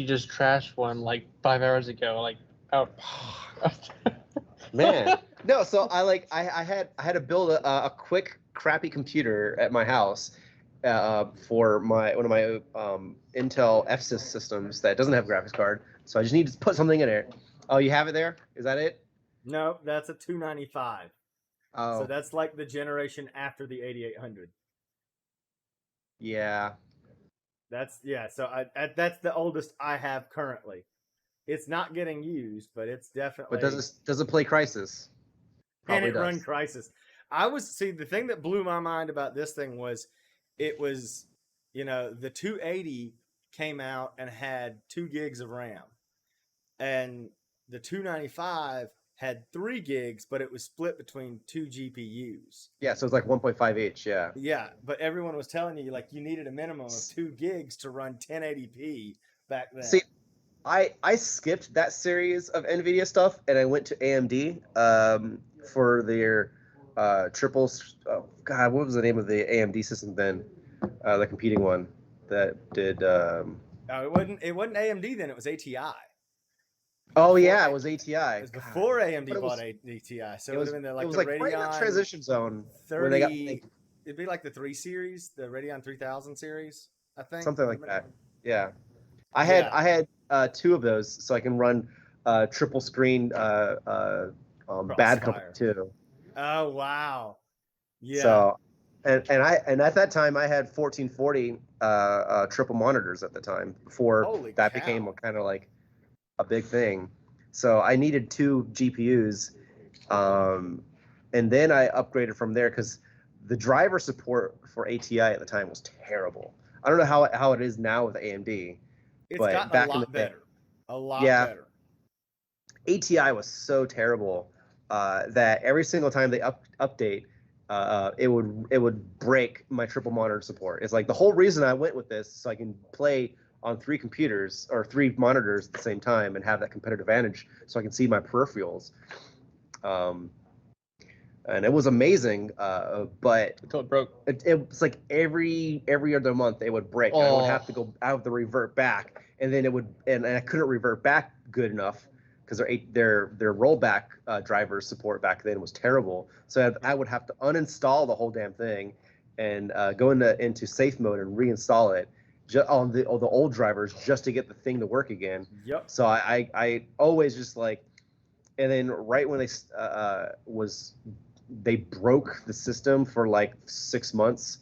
S2: just trashed one like 5 hours ago. Like out.
S1: Man, no. So I had to build a quick crappy computer at my house for one of my Intel FSys systems that doesn't have a graphics card. So I just need to put something in it. Oh, you have it there? Is that it?
S3: No, that's a 295.
S1: Oh.
S3: So that's like the generation after the 8800.
S1: Yeah.
S3: That's So that's the oldest I have currently. It's not getting used, but it's definitely.
S1: But does it play Crysis?
S3: Probably and it run Crysis. The thing that blew my mind about this thing was, it was, the 280 came out and had 2 gigs of RAM, and the 295 had 3 gigs, but it was split between 2 GPUs.
S1: Yeah, so it's like 1.5 each, yeah.
S3: Yeah, but everyone was telling you, like, you needed a minimum of 2 gigs to run 1080p back then.
S1: See, I skipped that series of NVIDIA stuff, and I went to AMD for their triples. Oh, God, what was the name of the AMD system then? The competing one that did
S3: Oh, it wasn't AMD then. It was ATI.
S1: Oh
S3: Before
S1: yeah,
S3: A-
S1: it was ATI.
S3: It was
S1: God.
S3: before AMD
S1: But
S3: bought ATI. So
S1: it
S3: it would
S1: was
S3: have been
S1: it
S3: like
S1: was
S3: the
S1: like right in that
S3: Radeon
S1: transition zone when they got
S3: 30. It'd be like the 3 series, the Radeon 3000 series, I think.
S1: something
S3: Would
S1: like
S3: have
S1: that.
S3: been.
S1: Yeah. I had
S3: Yeah.
S1: I had two of those, so I can run triple screen Bad Company
S3: Crossfire.
S1: too.
S3: Oh wow. Yeah.
S1: So, and at that time I had 1440 triple monitors at the time before
S3: Holy
S1: that became
S3: cow.
S1: kind of like a big thing. So I needed two GPUs, and then I upgraded from there because the driver support for ATI at the time was terrible. I don't know how it is now with AMD,
S3: It's
S1: but
S3: gotten a
S1: back in the
S3: lot
S1: day,
S3: better. A lot
S1: yeah,
S3: better.
S1: ATI was so terrible that every single time they update, it would break my triple monitor support. It's like the whole reason I went with this so I can play on three computers or three monitors at the same time and have that competitive advantage, so I can see my peripherals. Um, and it was amazing, but
S2: Until it broke.
S1: it was like every other month it would break. I would have to go, I have to revert back, and then it would, and I couldn't revert back good enough because their rollback driver support back then was terrible. So I would have to uninstall the whole damn thing and go into safe mode and reinstall it on the old drivers just to get the thing to work again.
S3: Yep.
S1: So I always just like, and then right when they broke the system for like 6 months,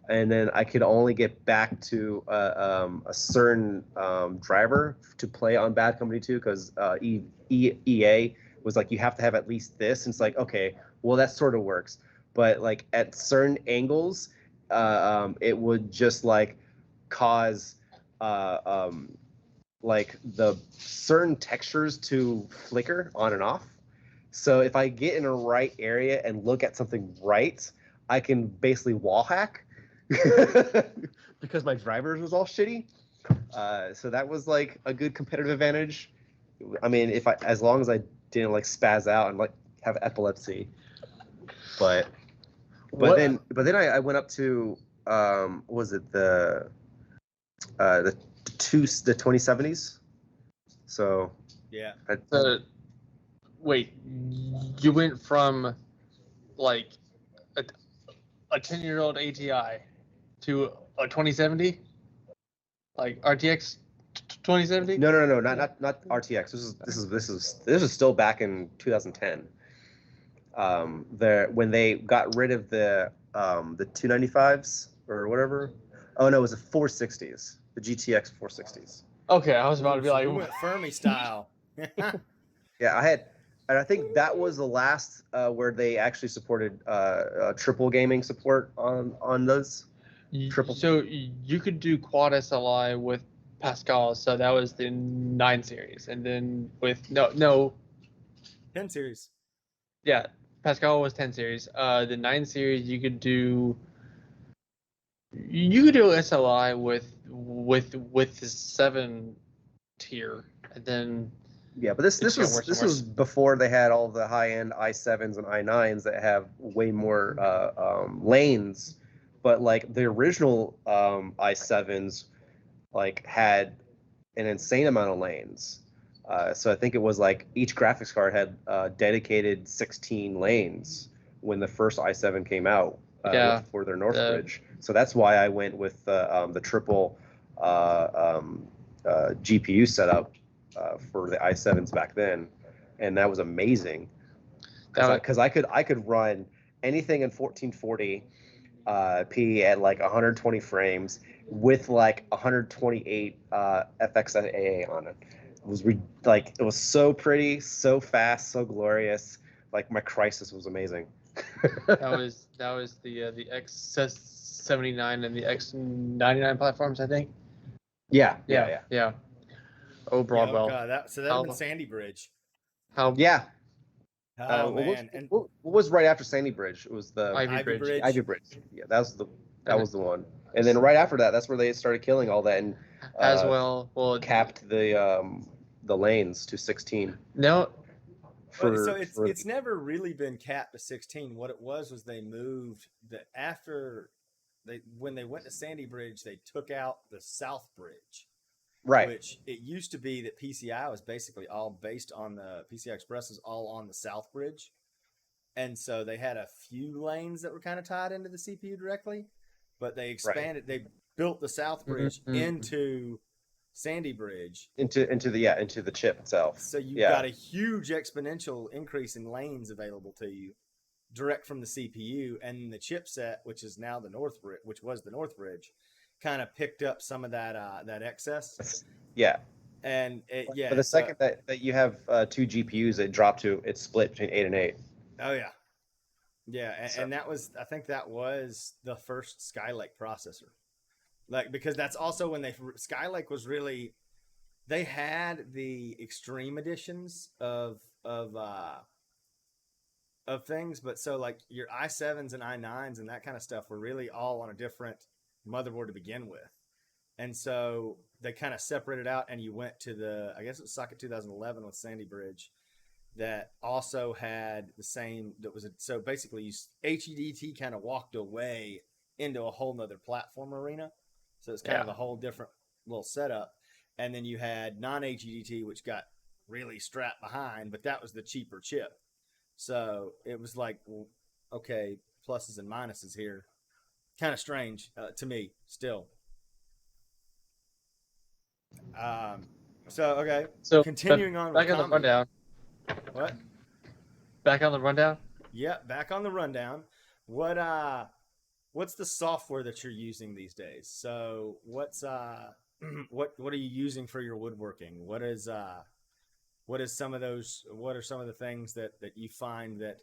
S1: and then I could only get back to a certain driver to play on Bad Company 2 because EA was like, you have to have at least this. And it's like, okay, well, that sort of works. But like at certain angles, it would just like cause like the certain textures to flicker on and off. So if I get in a right area and look at something right, I can basically wall hack because my drivers was all shitty. So that was like a good competitive advantage. I mean, as long as I didn't like spaz out and like have epilepsy. But
S2: What?
S1: then I went up to was it the 2070s? So
S3: Yeah.
S2: Wait, you went from like a 10-year-old ATI to a 2070, like RTX 2070.
S1: no, not RTX. This is still back in 2010. When they got rid of the 295s or whatever. Oh no, it was the 460s, the GTX 460s.
S2: Okay, I was about to be
S3: So
S2: like,
S3: you went Fermi style.
S1: Yeah, and I think that was the last where they actually supported triple gaming support on those. Triple.
S2: So you could do quad SLI with Pascal, so that was the 9 series, and then with no
S3: 10 series.
S2: yeah, Pascal was 10 series. The 9 series you could do SLI with the 7 tier, and then
S1: Yeah, but this was before they had all the high end i7s and i9s that have way more lanes. But like the original i7s like had an insane amount of lanes. So I think it was like each graphics card had dedicated 16 lanes when the first i7 came out for their Northbridge. So that's why I went with the triple GPU setup for the i7s back then, and that was amazing because I could run anything in 1440 p at like 120 frames with like 128 FXAA on it. It was so pretty, so fast, so glorious. Like my Crisis was amazing.
S2: that was the X79 and the X99 platforms, I think.
S1: Yeah.
S2: Oh, Broadwell.
S3: Yeah, God, so that would have been Sandy Bridge.
S1: Yeah.
S3: Oh man.
S1: What was right after Sandy Bridge? It was the
S2: Ivy Bridge.
S1: Ivy Bridge. Yeah, that was the one. And then right after that, that's where they started killing all that and
S2: as well
S1: capped the lanes to 16.
S2: No.
S3: It's never really been capped to 16. What it was they moved when they went to Sandy Bridge, they took out the South Bridge.
S1: Right.
S3: Which it used to be that PCI was basically all based on the PCI Express is all on the South Bridge. And so they had a few lanes that were kind of tied into the CPU directly, but they expanded, they built the South Bridge into Sandy Bridge.
S1: Into the chip itself.
S3: So you've got a huge exponential increase in lanes available to you direct from the CPU, and the chipset, which is now the North Bridge, which was the North Bridge, kind of picked up some of that excess.
S1: Yeah.
S3: And
S1: but the second that you have 2 GPUs, it's split between 8 and 8.
S3: Oh yeah, and that was, I think that was the first Skylake processor, like, because that's also when Skylake was really, they had the extreme editions of things, but so like your i7s and i9s and that kind of stuff were really all on a different motherboard to begin with. And so they kind of separated out, and you went to the, I guess it was Socket 2011 with Sandy Bridge, that also had the same, so basically HEDT kind of walked away into a whole nother platform arena. So it's kind of a whole different little setup. And then you had non-HEDT, which got really strapped behind, but that was the cheaper chip. So it was like, well, okay, pluses and minuses here. Kind of strange to me still. So continuing on
S2: back
S3: with
S2: on the rundown.
S3: What?
S2: Back on the rundown?
S3: Yeah, back on the rundown. What's the software that you're using these days? So what's what are you using for your woodworking? What are some of the things that you find that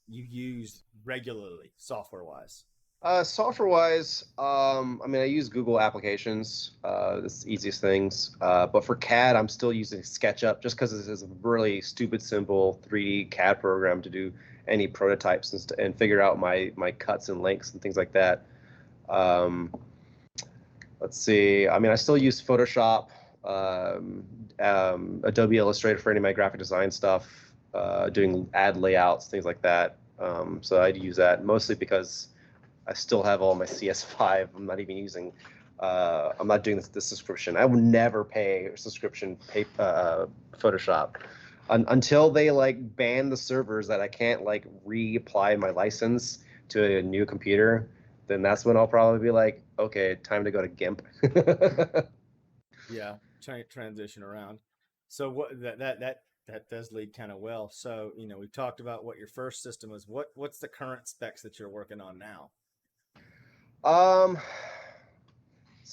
S3: you use regularly software wise?
S1: Software wise, I mean, I use Google applications. It's the easiest things. But for CAD, I'm still using SketchUp just because it's a really stupid, simple 3D CAD program to do any prototypes and figure out my cuts and lengths and things like that. Let's see. I mean, I still use Photoshop, Adobe Illustrator for any of my graphic design stuff, doing ad layouts, things like that. So I use that mostly because I still have all my CS5. I'm not even using. I'm not doing the subscription. I will never pay a subscription Photoshop until they like ban the servers that I can't like reapply my license to a new computer. Then that's when I'll probably be like, okay, time to go to GIMP.
S3: Yeah, transition around. So what that does lead kind of well. So we talked about what your first system was. What's the current specs that you're working on now?
S1: So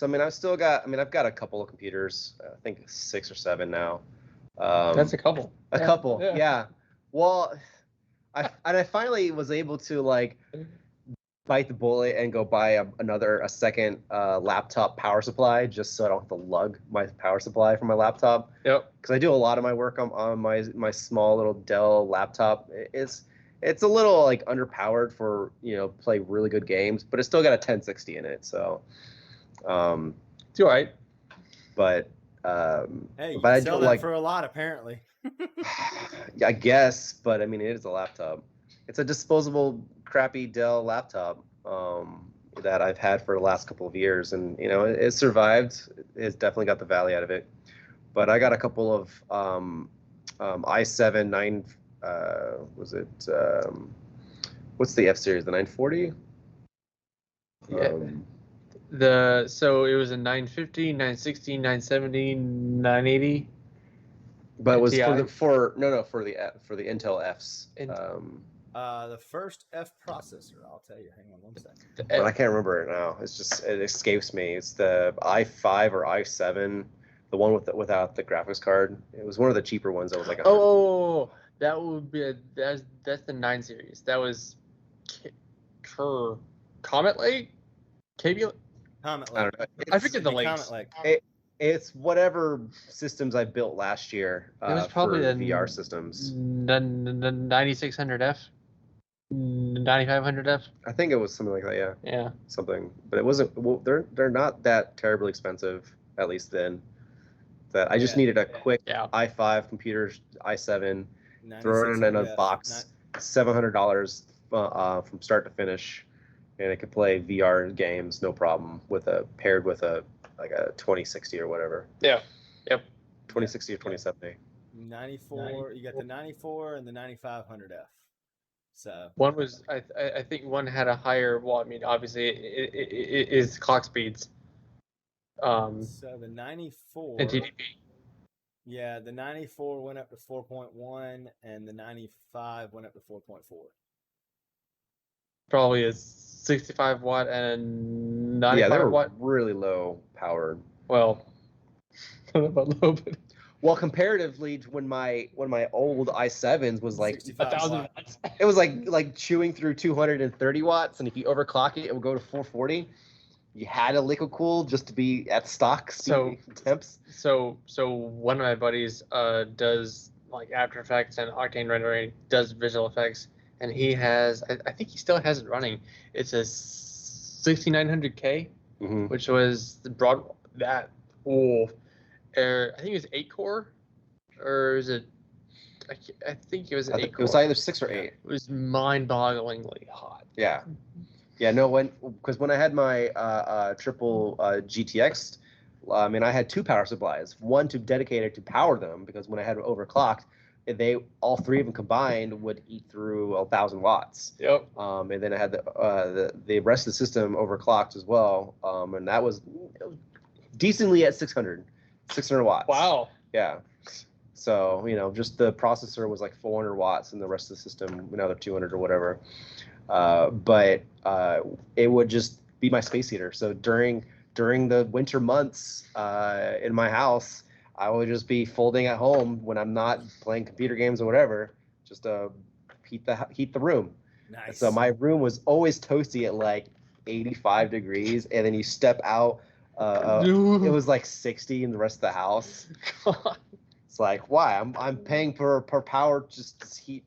S1: I mean, I've got a couple of computers. I think 6 or 7 now.
S2: That's a couple.
S1: A couple, yeah. Well, I finally was able to like bite the bullet and go buy a second laptop power supply just so I don't have to lug my power supply from my laptop.
S2: Yep.
S1: Because I do a lot of my work on my small little Dell laptop. It's a little like underpowered for play really good games, but it's still got a 1060 in it, so
S2: it's all right.
S1: But
S3: hey, you
S1: but
S3: can sell that for a lot apparently.
S1: I guess, but I mean, it is a laptop. It's a disposable crappy Dell laptop that I've had for the last couple of years, and it survived. It's definitely got the value out of it. But I got a couple of i7 9. Was it what's the F series? The 940?
S2: Yeah. So it was a 950, 960, 970, 980.
S1: But it was for the Intel Fs.
S3: The first F processor, I'll tell you. Hang on one second.
S1: But I can't remember it now. It escapes me. It's the i5 or i7, the one without the graphics card. It was one of the cheaper ones that was like
S2: that would be that's the 9 series. That was Comet Lake?
S3: Comet Lake.
S1: I don't know.
S2: I forget the lakes.
S3: Comet Lake.
S1: It's whatever systems I built last year.
S2: It was probably
S1: for
S2: the
S1: VR systems.
S2: The 9600F, 9500F.
S1: I think it was something like that. Yeah.
S2: Yeah.
S1: Something, but it wasn't. Well, they're not that terribly expensive, at least then. That I just needed a quick i5 computer, i7, throw it in a box, $700 from start to finish, and it could play VR games no problem paired with a like a 2060 or whatever.
S2: Yeah. Yep.
S1: 2060 or 2070.
S3: 94. You got the 94 and the 9500F. So
S2: one was I think one had a higher watt meter. Obviously, it is clock speeds.
S3: So the 94.
S2: And TDP.
S3: Yeah, the 94 went up to 4.1, and the 95 went up to 4.4.
S2: Probably a 65 watt and a 95
S1: Yeah, they were
S2: watt.
S1: really low powered.
S2: Well, I don't know about low, but
S1: Well, comparatively, when my old i7s was like
S3: 65
S2: 1,000
S3: watt.
S2: watts.
S1: it was like chewing through 230 watts, and if you overclock it, it would go to 440. You had to liquid cool just to be at stock temps.
S2: So one of my buddies does like After Effects and Octane rendering, does visual effects, and he has I think he still has it running. It's a 6900K,
S1: Mm-hmm.
S2: which was the broad that I think it was 8-core, or is it? I think it was 8-core.
S1: It was either 6 or 8.
S2: It was mind-bogglingly hot.
S1: Yeah. Yeah, no, because when I had my triple GTX, I mean, I had 2 power supplies, one to dedicated to power them, because when I had it overclocked, all 3 of them combined would eat through 1,000 watts.
S2: Yep.
S1: And then I had the rest of the system overclocked as well, and that was decently at 600 watts.
S2: Wow.
S1: Yeah. So, just the processor was like 400 watts, and the rest of the system, another 200 or whatever. But it would just be my space heater. So during the winter months in my house, I would just be folding at home when I'm not playing computer games or whatever, just to heat the room.
S3: Nice.
S1: So my room was always toasty at like 85 degrees, and then you step out, it was like 60 in the rest of the house. It's like, why? I'm paying per power just to heat.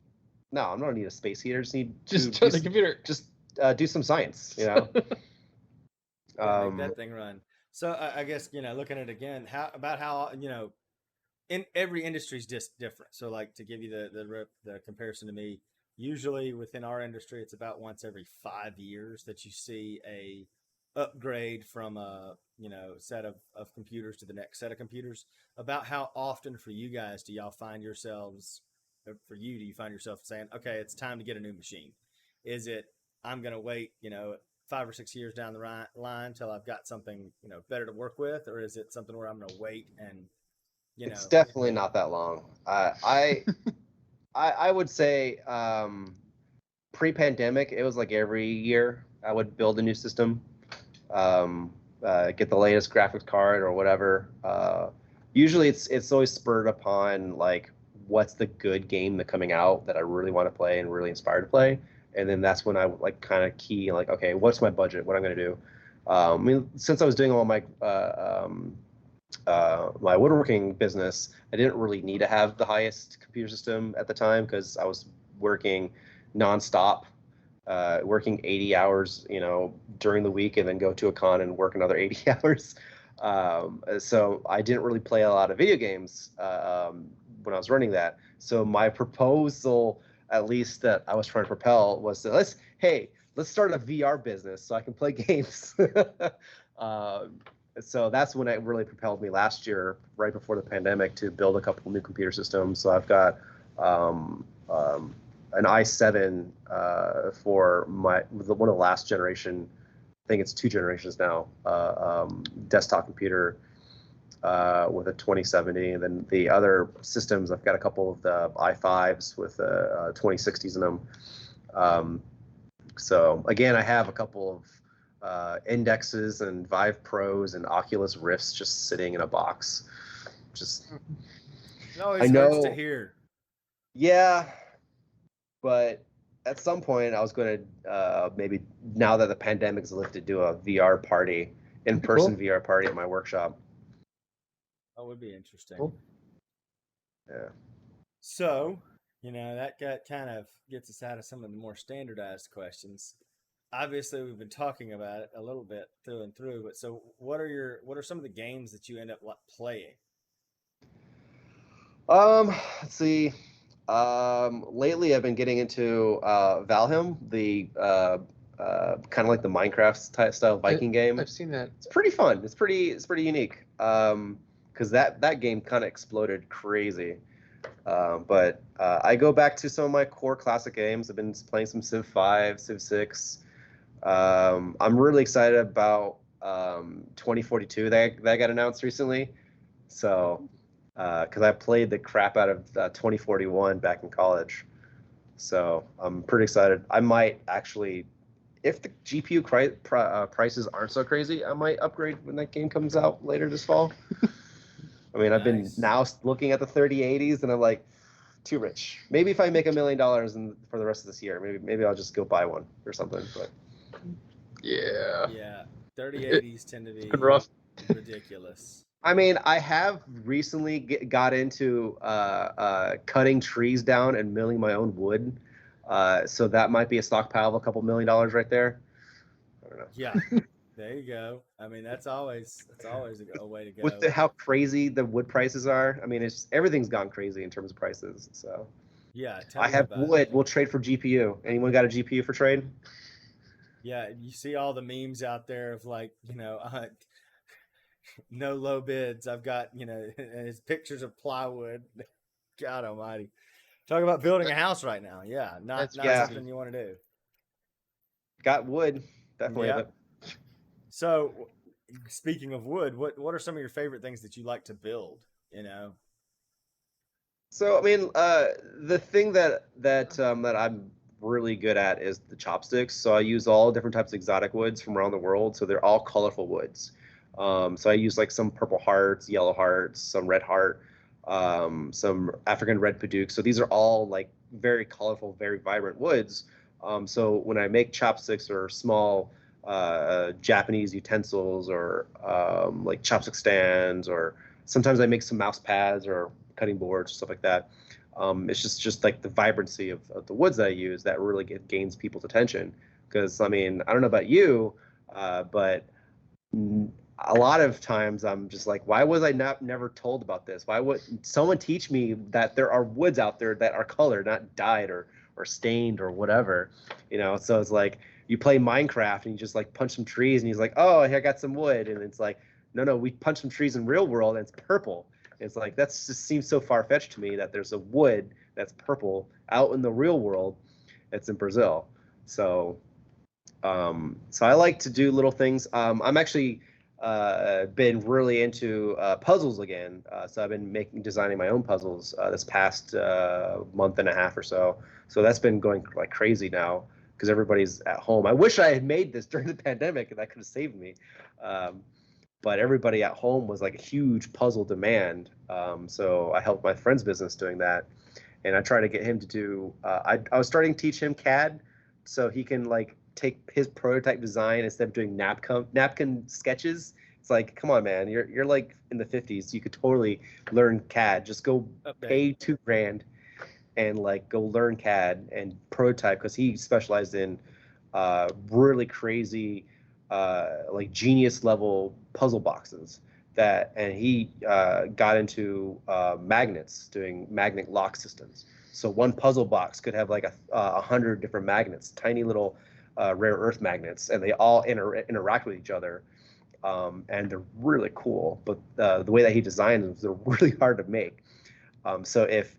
S1: No, I don't need a space heater. Just need
S2: Just turn the computer.
S1: Just do some science,
S3: Make that thing run. So I guess looking at it again, how in every industry is just different. So like to give you the comparison to me, usually within our industry, it's about once every 5 years that you see a upgrade from a set of computers to the next set of computers. About how often for you guys do y'all find yourselves? For you, do you find yourself saying, okay, it's time to get a new machine? Is it, I'm going to wait, 5 or 6 years down the line till I've got something, better to work with? Or is it something where I'm going to wait and,
S1: It's definitely not that long. I would say pre-pandemic, it was like every year I would build a new system, get the latest graphics card or whatever. Usually it's always spurred upon like, what's the good game that's coming out that I really want to play and really inspired to play, and then that's when I like kind of key like, okay, what's my budget? What I'm going to do? I mean, since I was doing all my my woodworking business, I didn't really need to have the highest computer system at the time because I was working nonstop, working 80 hours, during the week, and then go to a con and work another 80 hours. So I didn't really play a lot of video games when I was running that. So my proposal, at least that I was trying to propel, was to let's start a VR business so I can play games. So that's when it really propelled me last year, right before the pandemic, to build a couple new computer systems. So I've got an i7 for one of the last generation. I think it's 2 generations now. Desktop computer with a 2070, and then the other systems, I've got a couple of the i5s with 2060s in them. So again, I have a couple of Indexes and Vive Pros and Oculus Rifts just sitting in a box. Just
S3: it always hurts to hear.
S1: Yeah, but at some point I was going to maybe, now that the pandemic is lifted, do a VR party, in-person VR party at my workshop.
S3: That would be interesting.
S2: Cool.
S1: Yeah.
S3: So, that kind of gets us out of some of the more standardized questions. Obviously, we've been talking about it a little bit through and through, but so what are some of the games that you end up playing?
S1: Let's see. Lately I've been getting into Valheim, the kind of like the Minecraft type style Viking game.
S2: I've seen that.
S1: It's pretty fun. It's pretty unique. Because that game kind of exploded crazy. But I go back to some of my core classic games. I've been playing some Civ 5, Civ 6. I'm really excited about 2042 that got announced recently. So, because I played the crap out of 2041 back in college. So I'm pretty excited. I might actually, if the GPU prices aren't so crazy, I might upgrade when that game comes out later this fall. I mean, I've been now looking at the 3080s, and I'm like, too rich. Maybe if I make $1 million for the rest of this year, maybe I'll just go buy one or something. But
S3: yeah, 3080s tend to be
S2: rough.
S3: ridiculous.
S1: I mean, I have recently got into cutting trees down and milling my own wood. So that might be a stockpile of a couple $1 million right there. I don't know.
S3: Yeah, there you go. I mean, that's always a way to go.
S1: With how crazy the wood prices are, I mean, everything's gone crazy in terms of prices. So
S3: yeah,
S1: I have wood. We'll trade for GPU. Anyone got a GPU for trade?
S3: Yeah, you see all the memes out there of like, no low bids. I've got, and it's pictures of plywood. God almighty. Talk about building a house right now. Yeah, not something you want to do.
S1: Got wood. Definitely.
S3: Yep. So, speaking of wood, what are some of your favorite things that you like to build,
S1: So, I mean, the thing that I'm really good at is the chopsticks. So I use all different types of exotic woods from around the world. So they're all colorful woods. So I use like some purple hearts, yellow hearts, some red heart, some African red padauk. So these are all like very colorful, very vibrant woods. So when I make chopsticks or small Japanese utensils or like chopstick stands, or sometimes I make some mouse pads or cutting boards, stuff like that. It's just like the vibrancy of the woods that I use that really gains people's attention. Because I mean, I don't know about you, but a lot of times I'm just like, why was I never told about this? Why would someone teach me that there are woods out there that are colored, not dyed or stained or whatever, So it's like you play Minecraft and you just like punch some trees and he's like, oh, I got some wood, and it's like, no, we punch some trees in real world and it's purple. It's like that's just seems so far-fetched to me that there's a wood that's purple out in the real world that's in Brazil. So so I like to do little things. I'm actually been really into puzzles again. So I've been designing my own puzzles this past month and a half or so. So that's been going like crazy now because everybody's at home. I wish I had made this during the pandemic and that could have saved me. But everybody at home was like a huge puzzle demand. So I helped my friend's business doing that. And I try to get him to do, I was starting to teach him CAD so he can like take his prototype design instead of doing napkin sketches. It's like, come on, man, you're like in the 50s. You could totally learn CAD. Just go pay $2,000 and like go learn CAD and prototype, because he specialized in really crazy like genius level puzzle boxes and he got into magnets, doing magnet lock systems. So one puzzle box could have like 100 different magnets, tiny little rare earth magnets, and they all interact with each other, and they're really cool. But the way that he designed them, they're really hard to make. So if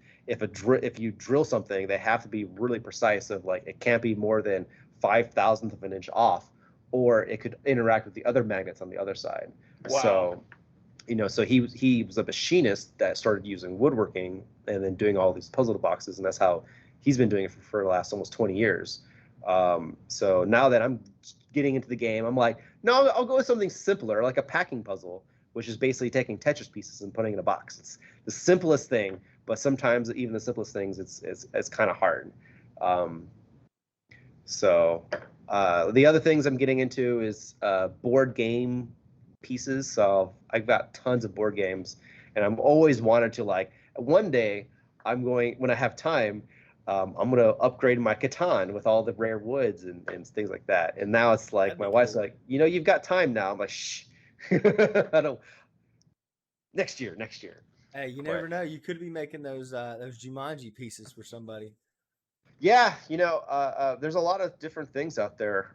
S1: you drill something, they have to be really precise. Of like, it can't be more than 5,000th of an inch off, or it could interact with the other magnets on the other side.
S2: Wow.
S1: So, so he was a machinist that started using woodworking and then doing all these puzzle boxes, and that's how he's been doing it for the last almost 20 years. So now that I'm getting into the game, I'm like, no, I'll go with something simpler, like a packing puzzle, which is basically taking Tetris pieces and putting in a box. It's the simplest thing, but sometimes even the simplest things, it's kind of hard. So the other things I'm getting into is board game pieces. So I've got tons of board games, and I'm always wanted to, like, one day when I have time, I'm going to upgrade my Catan with all the rare woods and things like that. And now it's like, my wife's like, you've got time now. I'm like, shh. I don't. Next year.
S3: Hey, you never know. You could be making those Jumanji pieces for somebody.
S1: Yeah, there's a lot of different things out there.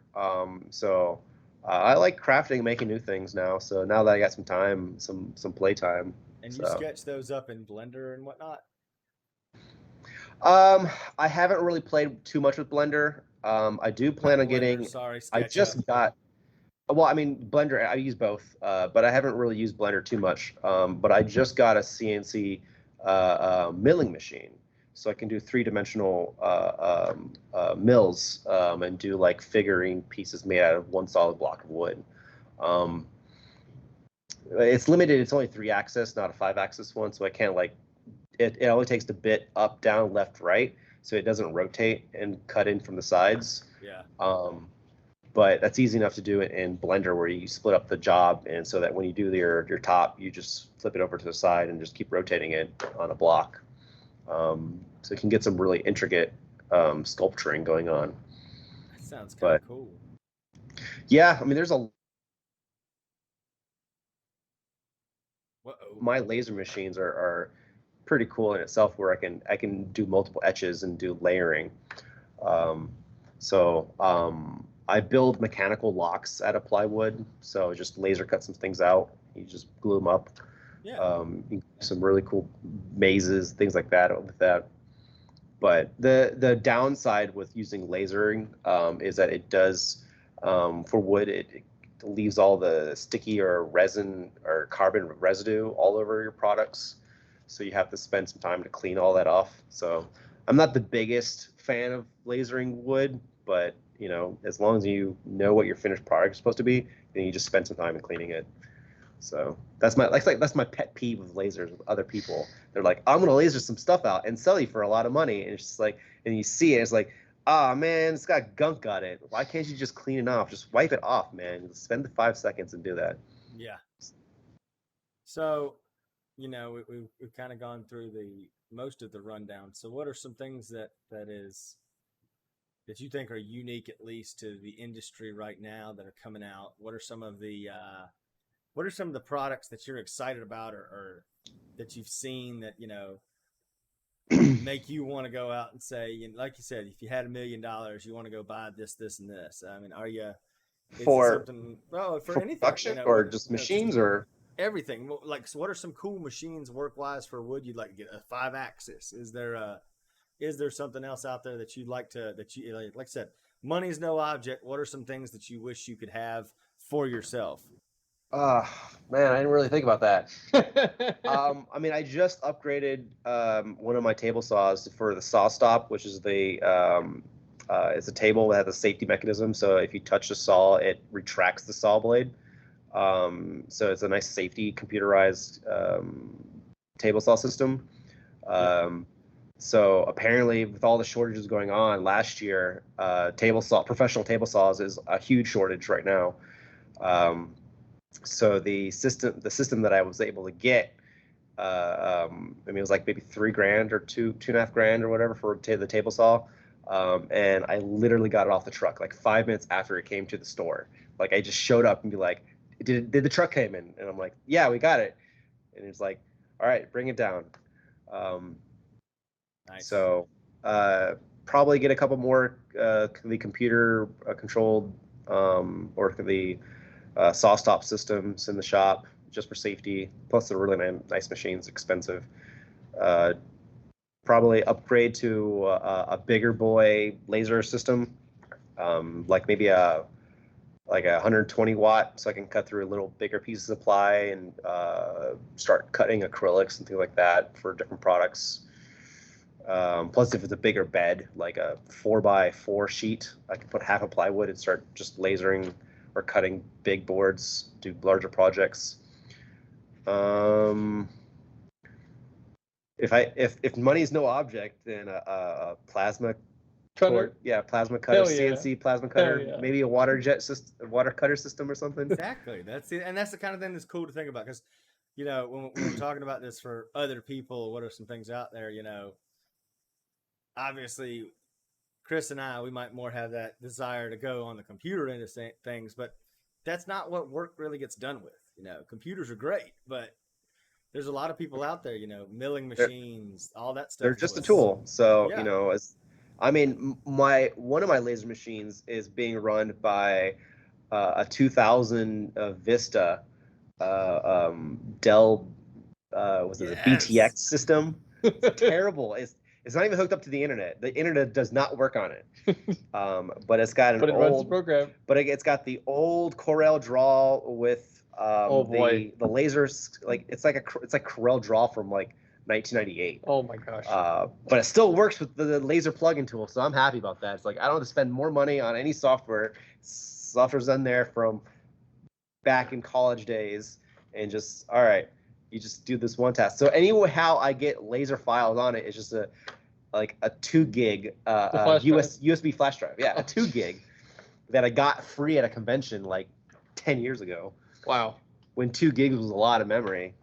S1: So I like crafting, making new things now. So now that I got some time, some playtime.
S3: And you
S1: So
S3: sketch those up in Blender and whatnot.
S1: um, I haven't really played too much with Blender. I do plan
S3: Not
S1: on
S3: Blender,
S1: getting.
S3: sorry,
S1: I
S3: SketchUp.
S1: just got. Well, I mean Blender. I use both, but I haven't really used Blender too much. But I just got a CNC milling machine, so I can do three-dimensional mills and do like figurine pieces made out of one solid block of wood. Um, it's limited. It's only 3-axis, not a 5-axis one, so I can't like. It only takes the bit up, down, left, right, so it doesn't rotate and cut in from the sides.
S3: Yeah.
S1: But that's easy enough to do it in Blender, where you split up the job, and so that when you do your top, you just flip it over to the side and just keep rotating it on a block. So you can get some really intricate sculpturing going on.
S3: That sounds kind
S1: But
S3: of cool.
S1: yeah, I mean, there's a
S3: Uh-oh.
S1: my laser machines are pretty cool in itself, where I can do multiple etches and do layering. Um, I build mechanical locks out of plywood, so just laser cut some things out. You just glue them up.
S3: Yeah.
S1: You can do some really cool mazes, things like that with that. But the downside with using lasering is that it does for wood it leaves all the sticky or resin or carbon residue all over your products. So you have to spend some time to clean all that off. So I'm not the biggest fan of lasering wood, but as long as you know what your finished product is supposed to be, then you just spend some time in cleaning it. So that's my pet peeve with lasers with other people. They're like, I'm gonna laser some stuff out and sell you for a lot of money, and it's just like, and you see it, it's like, ah man, it's got gunk on it. Why can't you just clean it off? Just wipe it off, man. Spend the 5 seconds and do that.
S3: Yeah. So, we've kind of gone through the most of the rundown. So, what are some things that you think are unique, at least to the industry right now, that are coming out? What are some of the products that you're excited about, or that you've seen that make you want to go out and say, like you said, if you had $1 million, you want to go buy this, this, and this? I mean, is it
S1: For
S3: something? Well, for
S1: for
S3: anything,
S1: production or just machines or
S3: everything. Like, so what are some cool machines work wise for wood you'd like to get? A 5-axis? Is there something else out there that you'd like to like I said, money's no object. What are some things that you wish you could have for yourself?
S1: uh man, I didn't really think about that. I mean, I just upgraded one of my table saws for the saw stop, which is it's a table that has a safety mechanism. So if you touch the saw, it retracts the saw blade. So it's a nice safety computerized table saw system.
S3: Yeah.
S1: So apparently, with all the shortages going on last year, professional table saws is a huge shortage right now. So the system that I was able to get, I mean, it was like maybe $3,000 or 2.5 grand or whatever for the table saw. And I literally got it off the truck like 5 minutes after it came to the store. Like I just showed up and be like, did the truck came in? And I'm like, yeah, we got it. And it's like, all right, bring it down.
S3: Nice.
S1: So probably get a couple more the computer controlled or the saw stop systems in the shop just for safety. Plus, they're really nice machines, expensive. Probably upgrade to a bigger boy laser system, like maybe a 120 watt, so I can cut through a little bigger pieces of ply and start cutting acrylics and things like that for different products. Plus, if it's a bigger bed, like a 4x4 sheet, I can put half a plywood and start just lasering or cutting big boards, do larger projects. If money is no object, then a plasma
S2: Cutter?
S1: plasma cutter,
S2: Hell yeah.
S1: CNC plasma cutter,
S2: Hell yeah.
S1: maybe a water jet system, water cutter system or something.
S3: Exactly. That's it, and that's the kind of thing that's cool to think about, because when we're talking about this for other people, what are some things out there? Obviously, Chris and I, we might more have that desire to go on the computer into things, but that's not what work really gets done with. Computers are great, but there's a lot of people out there, milling machines, all that stuff.
S1: They're just a tool. So
S3: Yeah.
S1: I mean, my one of my laser machines is being run by a 2000 Vista Dell was it a
S3: Yes.
S1: BTX system? It's terrible. It's not even hooked up to the internet. The internet does not work on it. But it's got an
S2: But it runs the
S1: old
S2: program.
S1: but it's got the old Corel Draw with
S2: Oh, boy.
S1: the lasers, like it's like Corel Draw from like 1998.
S2: Oh my gosh.
S1: But it still works with the laser plugin tool, so I'm happy about that. It's like I don't have to spend more money on any software. Software's done there from back in college days, and just all right, you just do this one task. So anyhow, I get laser files on it. It's just a 2 gig
S2: flash
S1: USB flash drive. Yeah, a 2 gig that I got free at a convention like 10 years ago.
S2: Wow.
S1: When 2 gigs was a lot of memory.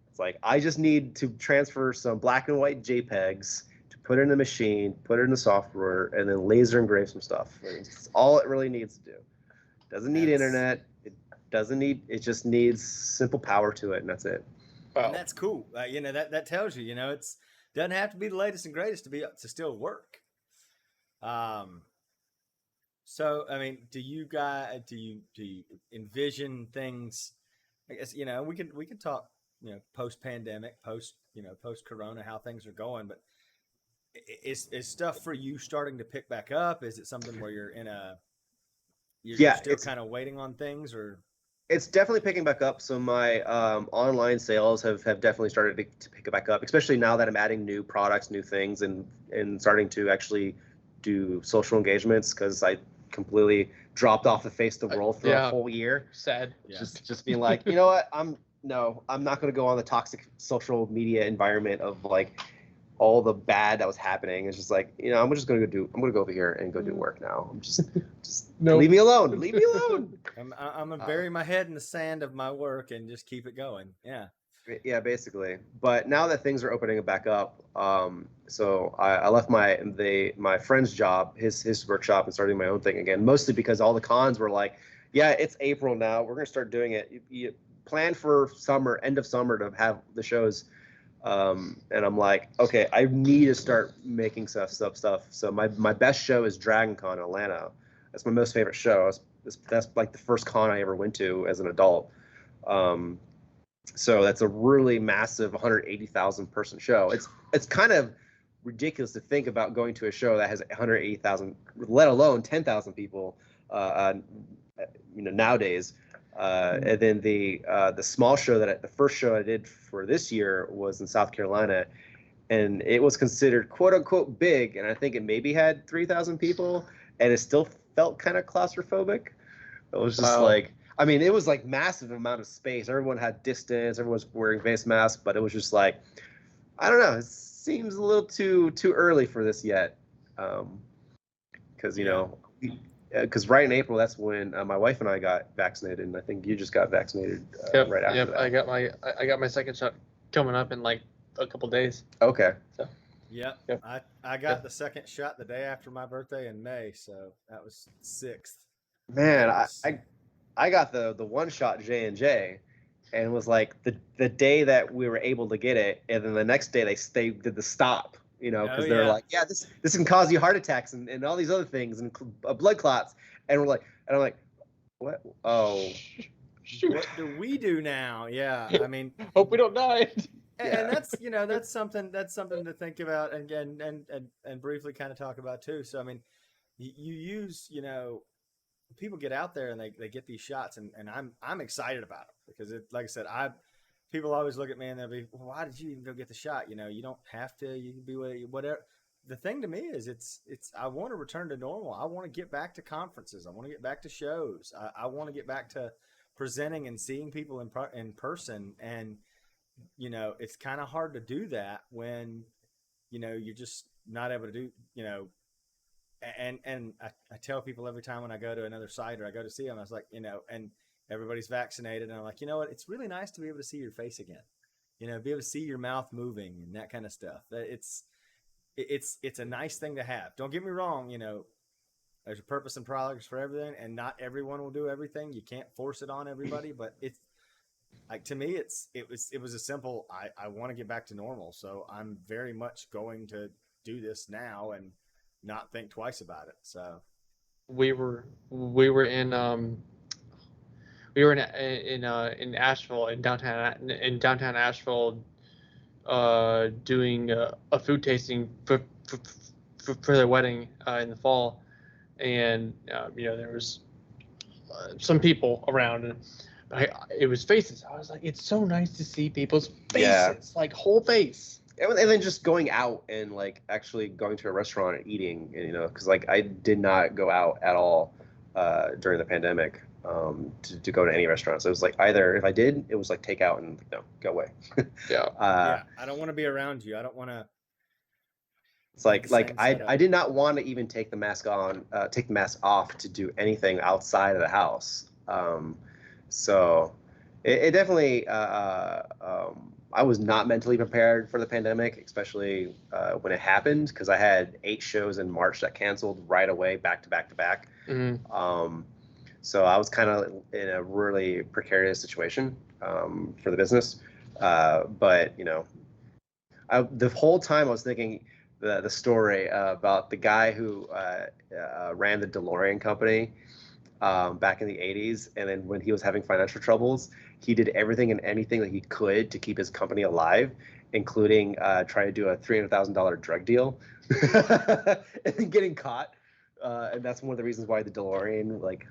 S1: It's like I just need to transfer some black and white JPEGs to put it in the machine, put it in the software, and then laser engrave some stuff. It's all it really needs to do. Doesn't need internet. It just needs simple power to it, and that's it.
S2: Wow.
S3: And that's cool. That tells you, it's doesn't have to be the latest and greatest to still work. So I mean, do you envision things? I guess we can talk post pandemic, post Corona, how things are going. But is stuff for you starting to pick back up? Is it something where you're still kind of waiting on things, or?
S1: It's definitely picking back up. So my online sales have definitely started to pick it back up, especially now that I'm adding new products, new things, and starting to actually do social engagements, because I completely dropped off the face of the world for a whole year.
S2: Sad.
S1: Just being like, you know what? I'm not going to go on the toxic social media environment of like all the bad that was happening. It's just like, I'm going to go over here and go do work now. I'm just
S2: Nope.
S1: Leave me alone. Leave me alone.
S3: I'm gonna bury my head in the sand of my work and just keep it going. Yeah,
S1: basically. But now that things are opening back up, so I left my friend's job, his workshop, and starting my own thing again. Mostly because all the cons were like, yeah, it's April now. We're gonna start doing it. You plan for summer, end of summer, to have the shows. And I'm like, okay, I need to start making stuff. So my best show is Dragon Con in Atlanta. That's my most favorite show. That's like the first con I ever went to as an adult. So that's a really massive 180,000 person show. It's kind of ridiculous to think about going to a show that has 180,000, let alone 10,000 people, nowadays. And then the small show the first show I did for this year was in South Carolina, and it was considered quote unquote big, and I think it maybe had 3,000 people, and it still felt kind of claustrophobic. It was just like, I mean, it was like massive amount of space. Everyone had distance. Everyone was wearing face masks, but it was just like, I don't know. It seems a little too early for this yet, because because right in April, that's when my wife and I got vaccinated, and I think you just got vaccinated right after that.
S2: I got my second shot coming up in like a couple days.
S1: Okay.
S2: So.
S3: Yep. I got the second shot the day after my birthday in May, so that was 6th.
S1: Man, I got the one shot J&J, and it was like the day that we were able to get it, and then the next day they did the stop, because they're like, yeah, this can cause you heart attacks and all these other things and blood clots, and we're like, and I'm like, what? Oh,
S3: what do we do now? Yeah, I mean,
S2: hope we don't die.
S3: And that's something to think about and briefly kind of talk about too. So I mean, you use people get out there and they get these shots, and I'm excited about it because like I said, people always look at me and they'll be, well, why did you even go get the shot? You don't have to. You can be whatever. The thing to me is it's I want to return to normal. I want to get back to conferences. I want to get back to shows. I want to get back to presenting and seeing people in person, and it's kind of hard to do that when you're just not able to do and I tell people every time when I go to another site or I go to see them, I was like, and everybody's vaccinated, and I'm like, what, it's really nice to be able to see your face again, be able to see your mouth moving and that kind of stuff. It's a nice thing to have. Don't get me wrong, there's a purpose and progress for everything, and not everyone will do everything. You can't force it on everybody, but it's like, to me, it was a simple, I want to get back to normal. So I'm very much going to do this now. And not think twice about it. So
S2: we were in Asheville, in downtown Asheville, doing a food tasting for their wedding in the fall, and there was some people around, and it was faces. I was like, it's so nice to see people's faces, like whole face.
S1: And then just going out and like actually going to a restaurant and eating, because like I did not go out at all during the pandemic to go to any restaurants. So it was like either if I did, it was like take out and no, go away.
S2: Yeah.
S3: I don't want to be around you. I don't want to.
S1: It's like I did not want to even take the mask off to do anything outside of the house. So it definitely I was not mentally prepared for the pandemic, especially when it happened, because I had 8 shows in March that canceled right away, back to back to back.
S2: Mm-hmm.
S1: So I was kind of in a really precarious situation for the business. But the whole time I was thinking the story about the guy who ran the DeLorean company back in the 80s, and then when he was having financial troubles, he did everything and anything that he could to keep his company alive, including try to do a $300,000 drug deal and then getting caught. And that's one of the reasons why the DeLorean like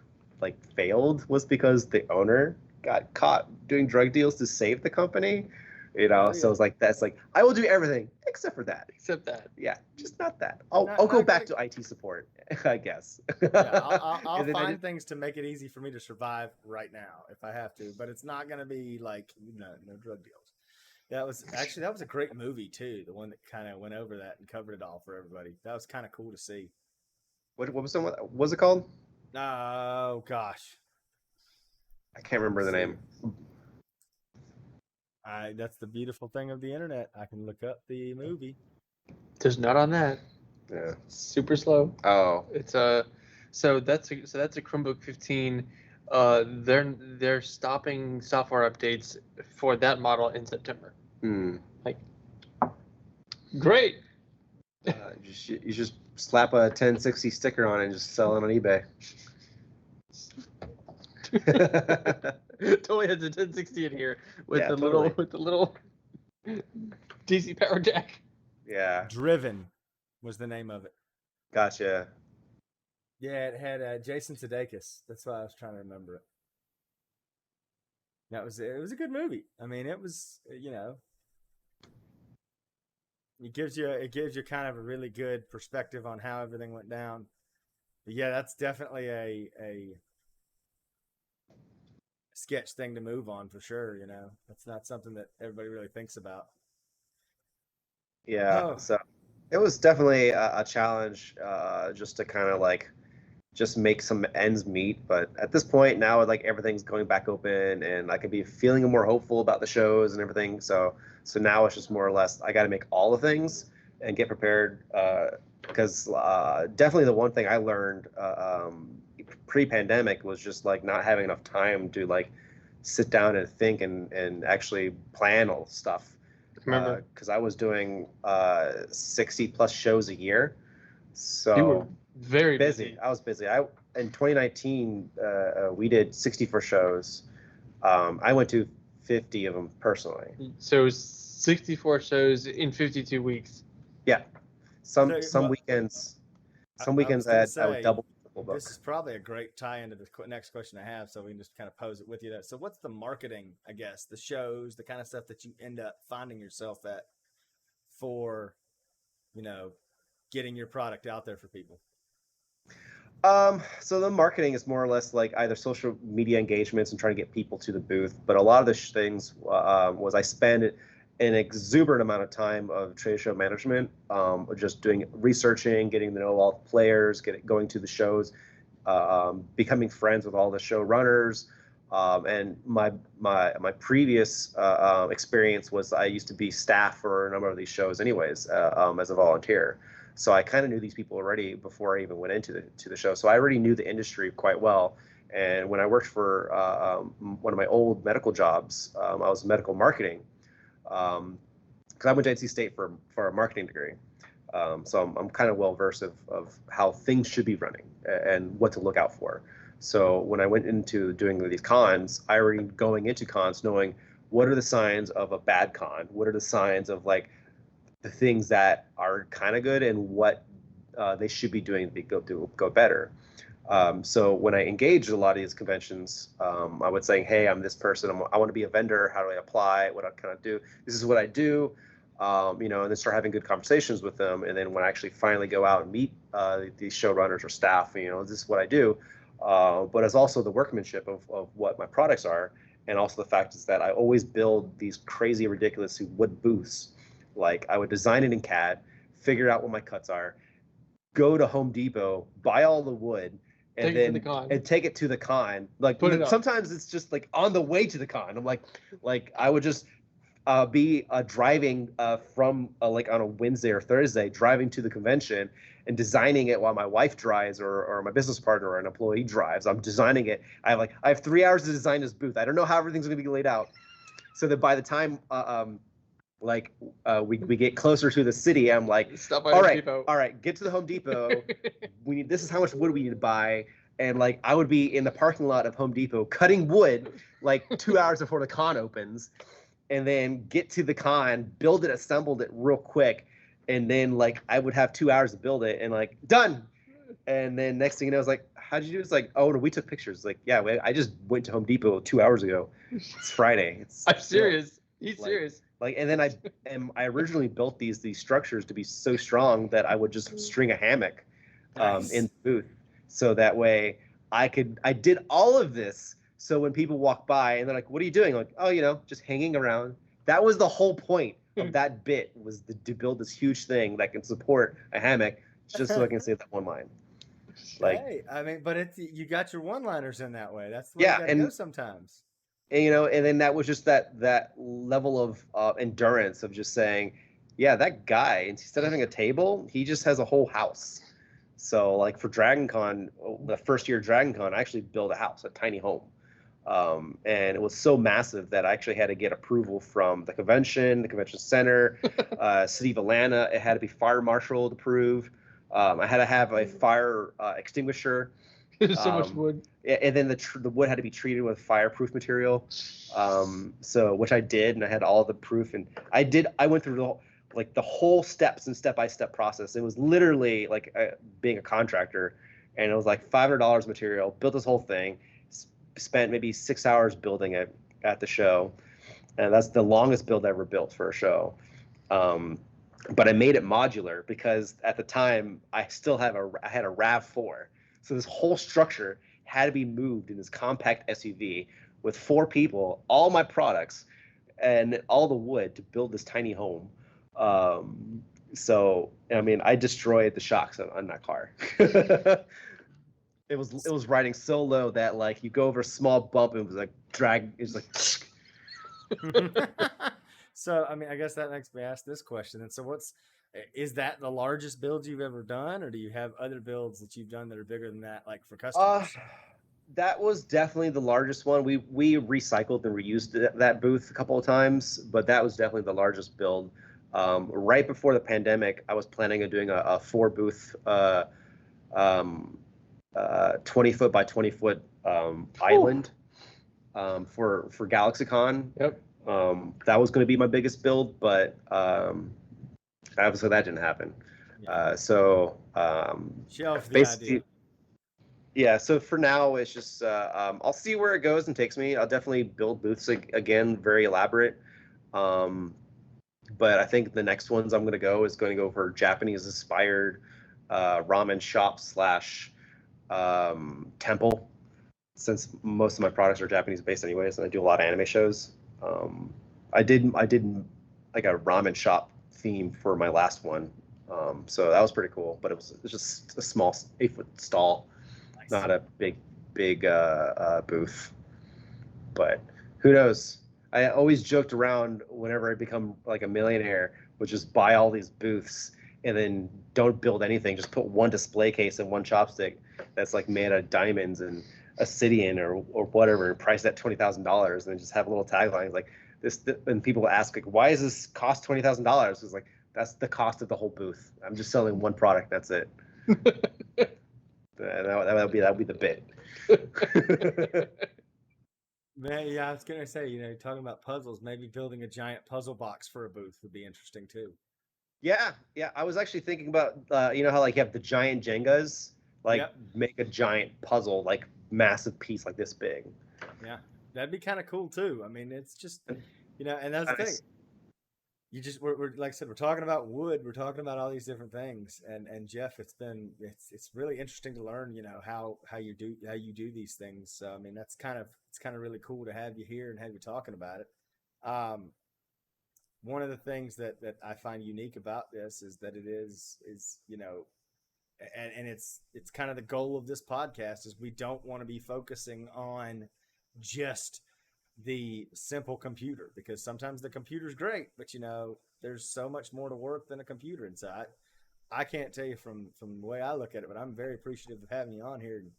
S1: failed, was because the owner got caught doing drug deals to save the company. So it's like, that's like, I will do everything except for that.
S2: Except that.
S1: Yeah, just not that. I'll go back to IT support, I guess.
S3: I'll find things to make it easy for me to survive right now if I have to, but it's not going to be like, no drug deals. That was a great movie too. The one that kind of went over that and covered it all for everybody. That was kind of cool to see.
S1: What was it called?
S3: Oh gosh,
S1: I can't remember the name.
S3: That's the beautiful thing of the internet. I can look up the movie.
S2: There's not on that.
S1: Yeah.
S2: Super slow.
S1: Oh.
S2: It's so that's a Chromebook 15. They're stopping software updates for that model in September. Like, great.
S1: You just slap a 1060 sticker on it and just sell it on eBay.
S2: Totally has a 1060 in here with the little DC power jack.
S1: Yeah.
S3: Driven was the name of it.
S1: Gotcha.
S3: Yeah, it had Jason Sudeikis. That's why I was trying to remember it. It was a good movie. I mean, it was, it gives you kind of a really good perspective on how everything went down. But yeah, that's definitely a sketch thing to move on for sure. That's not something that everybody really thinks about.
S1: Yeah. So it was definitely a challenge just to kind of like just make some ends meet. But at this point now, like everything's going back open and I could be feeling more hopeful about the shows and everything. So now it's just more or less, I got to make all the things and get prepared. Because definitely the one thing I learned pre-pandemic was just like not having enough time to like sit down and think and actually plan all stuff.
S2: Remember,
S1: because I was doing 60 plus shows a year, so
S2: you were very busy.
S1: I was busy. In 2019 we did 64 shows. I went to 50 of them personally.
S2: So 64 shows in 52 weeks.
S1: Yeah. Some weekends. Some weekends I would double book.
S3: This is probably a great tie into the next question I have, so we can just kind of pose it with you there. So what's the marketing, I guess, the shows, the kind of stuff that you end up finding yourself at for, getting your product out there for people?
S1: So the marketing is more or less like either social media engagements and trying to get people to the booth. But a lot of the things was I spend an exuberant amount of time of trade show management, just doing researching, getting to know all the players, going to the shows, becoming friends with all the show runners. And my previous experience was I used to be staff for a number of these shows anyways, as a volunteer. So I kind of knew these people already before I even went into the show. So I already knew the industry quite well. And when I worked for one of my old medical jobs, I was medical marketing, because I went to NC State for a marketing degree. So I'm kind of well versed of how things should be running and what to look out for. So when I went into doing these cons, I already going into cons knowing what are the signs of a bad con, what are the signs of like the things that are kind of good and what they should be doing to go better. So when I engaged a lot of these conventions, I would say, hey, I'm this person. I want to be a vendor. How do I apply? What can I do? This is what I do. And then start having good conversations with them. And then when I actually finally go out and meet these showrunners or staff, this is what I do. But it's also the workmanship of what my products are. And also the fact is that I always build these crazy, ridiculous wood booths. Like I would design it in CAD, figure out what my cuts are, go to Home Depot, buy all the wood, and take it to the con. Like sometimes it's just like on the way to the con. I'm like I would just be driving from like on a Wednesday or Thursday, driving to the convention and designing it while my wife drives or my business partner or an employee drives. I'm designing it. I have 3 hours to design this booth. I don't know how everything's going to be laid out. So that by the time we get closer to the city, I'm like, all right, get to the Home Depot. This is how much wood we need to buy. And like I would be in the parking lot of Home Depot cutting wood like 2 hours before the con opens, and then get to the con, build it, assembled it real quick, and then like I would have 2 hours to build it and like done. And then next thing you know, it's like, how'd you do? It's like, oh no, we took pictures. Like, yeah, I just went to Home Depot 2 hours ago. It's Friday.
S2: I'm serious. He's serious.
S1: Like, and then I originally built these structures to be so strong that I would just string a hammock in the booth, so that way I did all of this. So when people walk by and they're like, "What are you doing?" I'm like, "Oh, just hanging around." That was the whole point of that bit, was to build this huge thing that can support a hammock, just so I can say that one line. Like,
S3: hey, I mean, but you got your one-liners in that way. That's the way you gotta go sometimes.
S1: And, and then that was just that level of endurance of just saying, yeah, that guy, instead of having a table, he just has a whole house. So like for Dragon Con, the first year of Dragon Con, I actually built a house, a tiny home. And it was so massive that I actually had to get approval from the convention center, City of Atlanta. It had to be fire marshal approved. I had to have a fire extinguisher.
S2: So much wood.
S1: And then the wood had to be treated with fireproof material. So which I did, and I had all the proof, and I went through the whole steps and step-by-step process. It was literally like being a contractor, and it was like $500 material, built this whole thing, spent maybe 6 hours building it at the show. And that's the longest build I ever built for a show. But I made it modular because at the time I had a RAV4. So this whole structure had to be moved in this compact SUV with 4 people, all my products, and all the wood to build this tiny home. So I mean, I destroyed the shocks on that car. It was riding so low that like you go over a small bump and it was like drag. It was like.
S3: So I mean, I guess that makes me ask this question. And so, is that the largest build you've ever done, or do you have other builds that you've done that are bigger than that, like for customers?
S1: That was definitely the largest one. We recycled and reused that booth a couple of times, but that was definitely the largest build. Right before the pandemic, I was planning on doing a 4 booth, 20 foot by 20 foot island for GalaxyCon.
S2: Yep.
S1: That was going to be my biggest build, but obviously that didn't happen.
S3: Yeah.
S1: Shelf the idea. Yeah, so for now it's just I'll see where it goes and takes me. I'll definitely build booths again, very elaborate. But I think the next ones I'm going to go for Japanese inspired ramen shop / temple, since most of my products are Japanese based anyways, and I do a lot of anime shows. I did like a ramen shop theme for my last one, so that was pretty cool. But it was just a small 8-foot stall, nice. Not a big booth. But who knows? I always joked around whenever I become like a millionaire, would just buy all these booths and then don't build anything. Just put one display case and one chopstick that's like made out of diamonds and obsidian or whatever, and price at $20,000, and then just have a little tagline like this. And people ask like, why does this cost $20,000? It's like, That's the cost of the whole booth. I'm just selling one product. That's it. That'll be the bit.
S3: Man, yeah, I was gonna say, talking about puzzles, maybe building a giant puzzle box for a booth would be interesting too.
S1: Yeah. I was actually thinking about, you know how like you have the giant Jengas, like
S3: Yep.
S1: make a giant puzzle, like massive piece, like this big.
S3: Yeah, that'd be kind of cool too. I mean, it's just, and that's the thing.
S1: Nice.
S3: We're like I said, we're talking about wood, we're talking about all these different things, and Jeff, it's really interesting to learn, how you do these things. So I mean, it's kind of really cool to have you here and have you talking about it. One of the things that I find unique about this is that it is and it's kind of the goal of this podcast is we don't want to be focusing on just the simple computer, because sometimes the computer's great, but there's so much more to work than a computer inside. I can't tell you from the way I look at it, but I'm very appreciative of having you on here and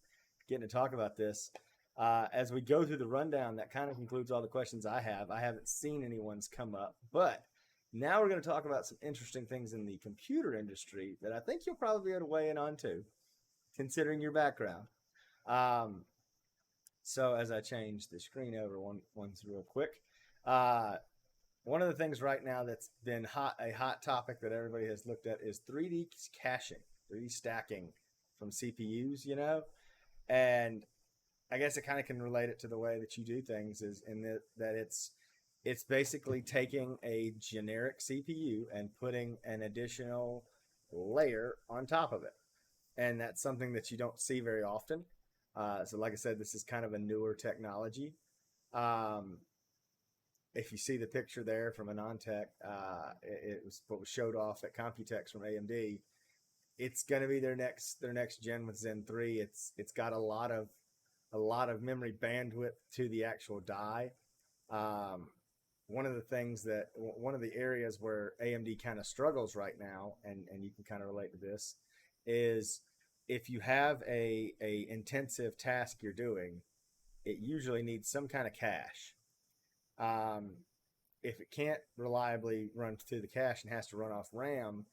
S3: getting to talk about this. As we go through the rundown, that kind of concludes all the questions I have. I haven't seen anyone's come up, but now we're going to talk about some interesting things in the computer industry that I think you'll probably be able to weigh in on too, considering your background. So as I change the screen over once real quick, one of the things right now that's been a hot topic that everybody has looked at is 3D caching, 3D stacking from CPUs, and I guess it kind of can relate it to the way that you do things is in that it's basically taking a generic CPU and putting an additional layer on top of it. And that's something that you don't see very often. So like I said, this is kind of a newer technology. If you see the picture there from AnandTech, it was what was showed off at Computex from AMD. It's going to be their next gen with Zen 3. It's got a lot of memory bandwidth to the actual die. One of the areas where AMD kind of struggles right now, and you can kind of relate to this, is if you have a intensive task you're doing, it usually needs some kind of cache. If it can't reliably run through the cache and has to run off RAM,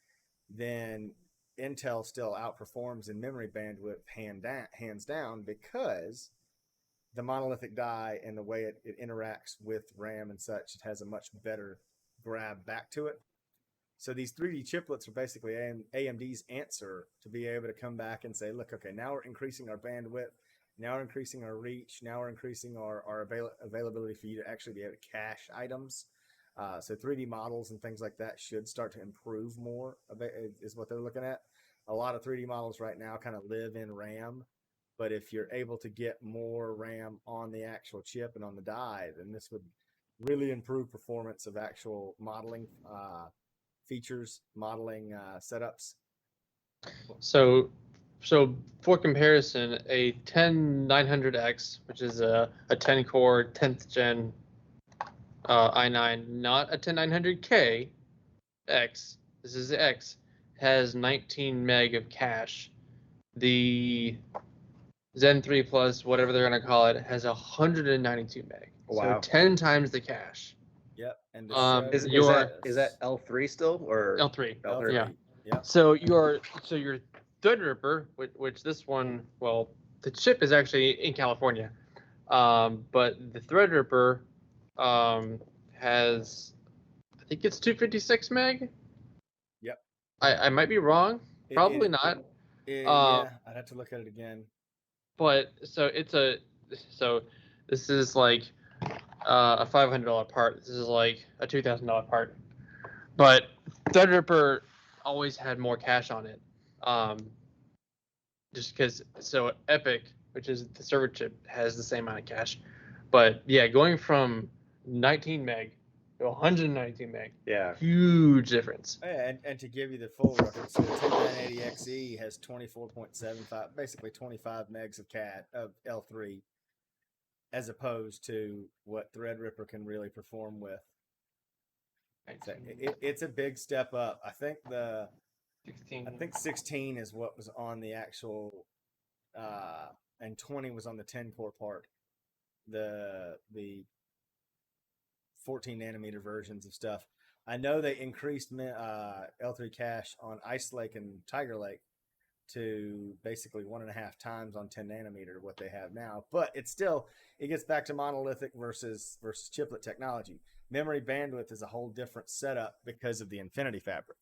S3: then Intel still outperforms in memory bandwidth hands down, because the monolithic die and the way it interacts with RAM and such, it has a much better grab back to it. So these 3D chiplets are basically AMD's answer to be able to come back and say, look, okay, now we're increasing our bandwidth, now we're increasing our reach, now we're increasing our availability for you to actually be able to cache items. So 3D models and things like that should start to improve more, is what they're looking at. A lot of 3D models right now kind of live in RAM, but if you're able to get more RAM on the actual chip and on the die, then this would really improve performance of actual modeling features, modeling setups.
S2: So for comparison, a 10900X, which is a 10 core 10th gen i9, not a 10900K X, this is the X, has 19 meg of cache. The Zen 3 Plus, whatever they're going to call it, has 192 meg.
S1: Wow.
S2: So 10 times the cache.
S3: Yep. And
S1: is that L3 still or
S2: L3?
S1: L3.
S2: Yeah.
S3: Yep.
S2: So your Threadripper, which this one, well, the chip is actually in California, but the Threadripper has, I think it's 256 meg.
S3: Yep.
S2: I might be wrong. Probably not.
S3: Yeah, I'd have to look at it again.
S2: But so this is like a $500 part. This is like a $2,000 part. But Threadripper always had more cache on it. Just because, so Epic, which is the server chip, has the same amount of cache. But yeah, going from 19 meg to 119 meg,
S1: Yeah,
S2: huge difference.
S3: Yeah, and to give you the full reference, the 10980XE has 24.75, basically 25 megs of L3, as opposed to what Threadripper can really perform with. So it's a big step up. I think 16 is what was on the actual, and 20 was on the 10 core part. The 14 nanometer versions of stuff. I know they increased L3 cache on Ice Lake and Tiger Lake to basically 1.5 times on 10 nanometer what they have now, but it gets back to monolithic versus chiplet technology. Memory bandwidth is a whole different setup because of the Infinity Fabric.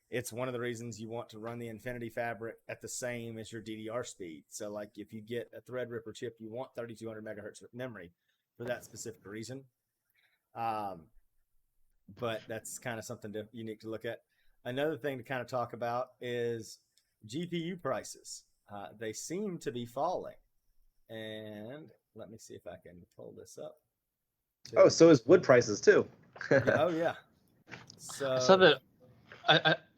S3: It's one of the reasons you want to run the Infinity Fabric at the same as your DDR speed. So like if you get a Threadripper chip, you want 3200 megahertz of memory for that specific reason. But that's kind of something unique to look at. Another thing to kind of talk about is GPU prices. They seem to be falling. And let me see if I can pull this up.
S1: Oh, so is wood prices too.
S3: Oh yeah. So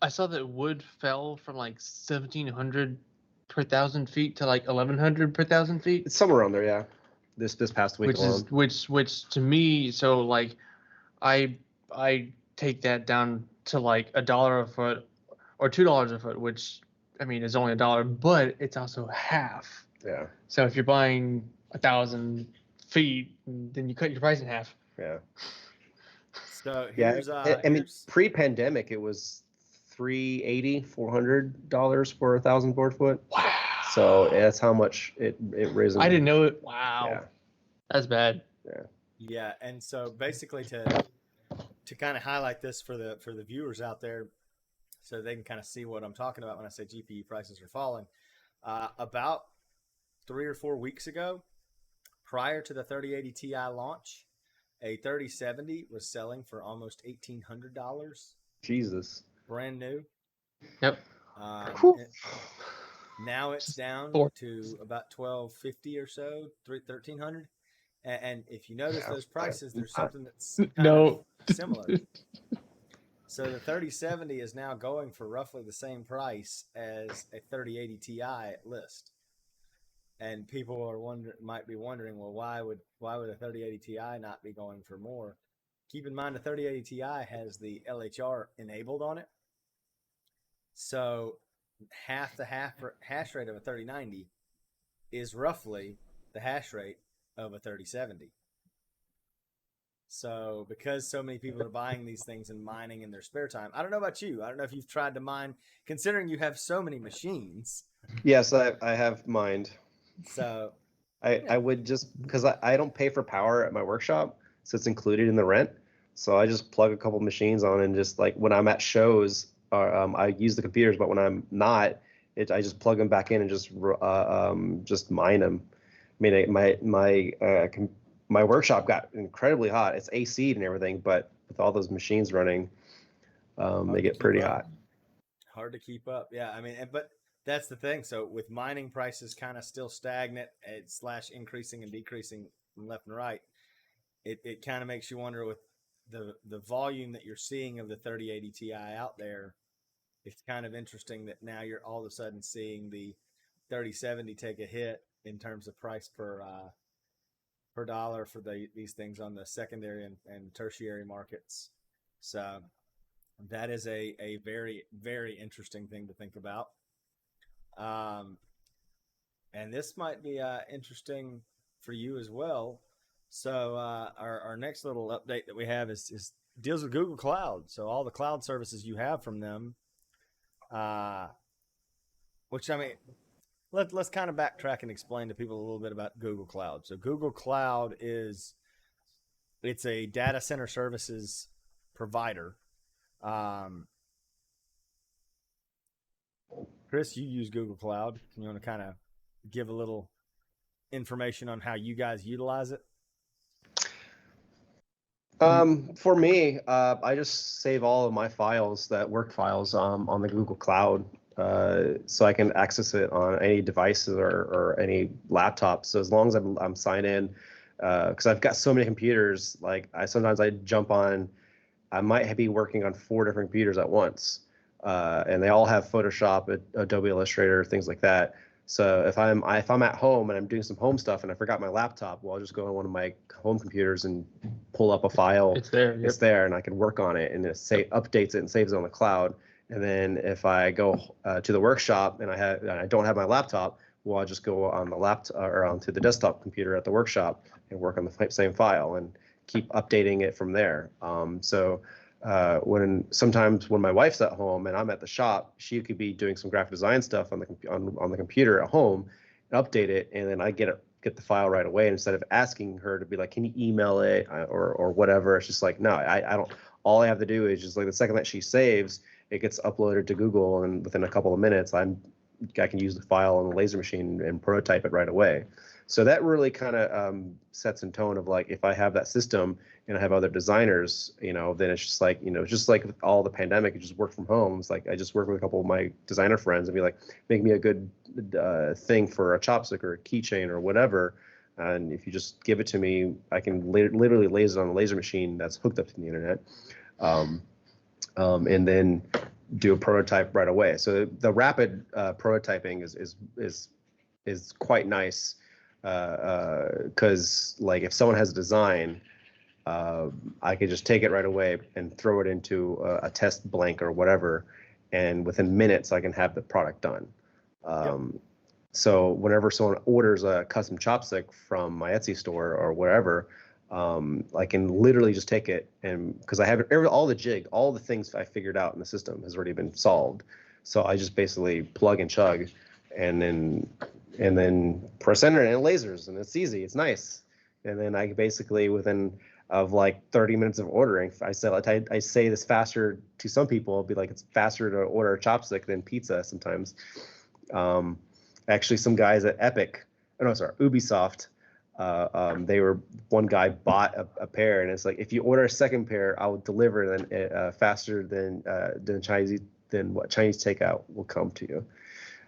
S2: I saw that wood fell from like 1,700 per 1,000 feet to like 1,100 per 1,000 feet.
S1: It's somewhere around there, yeah. This past week alone.
S2: Which to me, so like I take that down to like $1 a foot or $2 a foot, which I mean is only $1, but it's also half.
S1: Yeah.
S2: So if you're buying 1,000 feet, then you cut your price in half.
S1: Yeah.
S3: So here's
S1: I mean, pre-pandemic it was $400 for 1,000 board foot.
S2: Wow.
S1: So that's how much it risen.
S2: I didn't know it. Wow.
S1: Yeah.
S2: That's bad.
S1: Yeah.
S3: Yeah, and so basically to kind of highlight this for the viewers out there, so they can kind of see what I'm talking about when I say GPU prices are falling. About 3 or 4 weeks ago, prior to the 3080 Ti launch, a 3070 was selling for almost $1,800.
S1: Jesus.
S3: Brand new.
S2: Yep.
S3: Now it's down to about $1,250 or so, $1,300. And if you notice those prices, there's something that's kind of similar. So the 3070 is now going for roughly the same price as a 3080 Ti at list. And people might be wondering, well, why would a 3080 Ti not be going for more? Keep in mind the 3080 Ti has the LHR enabled on it. So half the hash rate of a 3090 is roughly the hash rate of a 3070. So because so many people are buying these things and mining in their spare time, I don't know about you. I don't know if you've tried to mine, considering you have so many machines.
S1: Yes, I have mined.
S3: So
S1: I would just, because I don't pay for power at my workshop, so it's included in the rent. So I just plug a couple machines on and just like when I'm at shows, I use the computers, but when I'm not, I just plug them back in and just mine them. I mean, my workshop got incredibly hot. It's AC'd and everything, but with all those machines running, they get pretty hot.
S3: Hard to keep up. Yeah, I mean, but that's the thing. So with mining prices kind of still stagnant / increasing and decreasing from left and right, it kind of makes you wonder with the volume that you're seeing of the 3080 Ti out there. It's kind of interesting that now you're all of a sudden seeing the 3070 take a hit in terms of price per dollar for these things on the secondary and tertiary markets. So that is a very, very interesting thing to think about. And this might be interesting for you as well. So our next little update that we have is deals with Google Cloud. So all the cloud services you have from them, which I mean, let's kind of backtrack and explain to people a little bit about Google Cloud. So Google Cloud it's a data center services provider. Chris, you use Google Cloud. You want to kind of give a little information on how you guys utilize it?
S1: For me, I just save all of my files, work files, on the Google Cloud, so I can access it on any devices or any laptop. So as long as I'm signed in, because I've got so many computers, like sometimes I jump on, I might be working on 4 different computers at once, and they all have Photoshop, Adobe Illustrator, things like that. So if I'm at home and I'm doing some home stuff and I forgot my laptop, well, I'll just go on one of my home computers and pull up a file.
S2: It's there. Yep.
S1: It's there, and I can work on it, and it updates it and saves it on the cloud. And then if I go to the workshop and I don't have my laptop, well, I'll just go on the laptop or onto the desktop computer at the workshop and work on the same file and keep updating it from there. So sometimes when my wife's at home and I'm at the shop, she could be doing some graphic design stuff on the computer at home, and update it, and then I get the file right away. Instead of asking her to be like, can you email it or whatever, it's just like, no, I don't. All I have to do is just like the second that she saves, it gets uploaded to Google, and within a couple of minutes, I can use the file on the laser machine and prototype it right away. So that really kind of sets in tone of like, if I have that system and I have other designers, then it's just like, just like with all the pandemic, it just work from home. It's like I just work with a couple of my designer friends and be like, make me a good thing for a chopstick or a keychain or whatever. And if you just give it to me, I can literally laser it on a laser machine that's hooked up to the internet, and then do a prototype right away. So the rapid prototyping is quite nice. Because like if someone has a design, I could just take it right away and throw it into a test blank or whatever, and within minutes I can have the product done. So whenever someone orders a custom chopstick from my Etsy store or wherever, I can literally just take it, and because I have all the things I figured out in the system has already been solved. So I just basically plug and chug, and then press enter, and it lasers, and it's easy, it's nice. And then I basically within of like 30 minutes of ordering, I say this faster to some people, I'll be like, it's faster to order a chopstick than pizza sometimes. Actually, some guys at Ubisoft, one guy bought a pair, and it's like, if you order a second pair, I will deliver them faster than what Chinese takeout will come to you.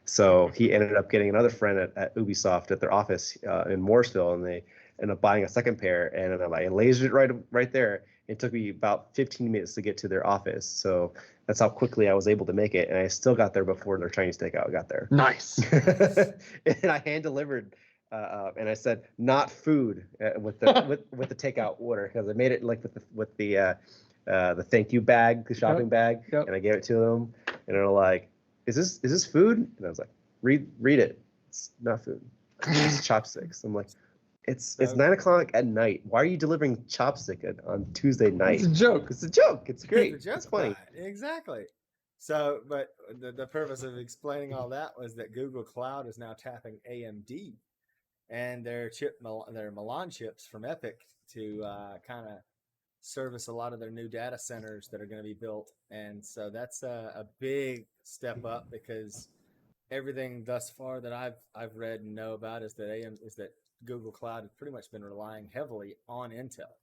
S1: So he ended up getting another friend at Ubisoft at their office in Mooresville, and they ended up buying a second pair, and I lasered it right there. It took me about 15 minutes to get to their office. So that's how quickly I was able to make it, and I still got there before their Chinese takeout got there.
S2: Nice.
S1: And I hand delivered, and I said not food with the takeout order, because I made it like with the thank you bag, the shopping bag, and I gave it to them, and they're like, Is this food? And I was like, read it. It's not food. It's chopsticks. I'm like, it's 9:00 at night. Why are you delivering chopstick on Tuesday night?
S2: It's a joke.
S1: It's a joke. It's great.
S3: It's
S1: funny.
S3: Exactly. So, but the purpose of explaining all that was that Google Cloud is now tapping AMD and their Milan chips from Epic to kind of service a lot of their new data centers that are going to be built. And so that's a big step up, because everything thus far that I've read and know about is that Google Cloud has pretty much been relying heavily on Intel.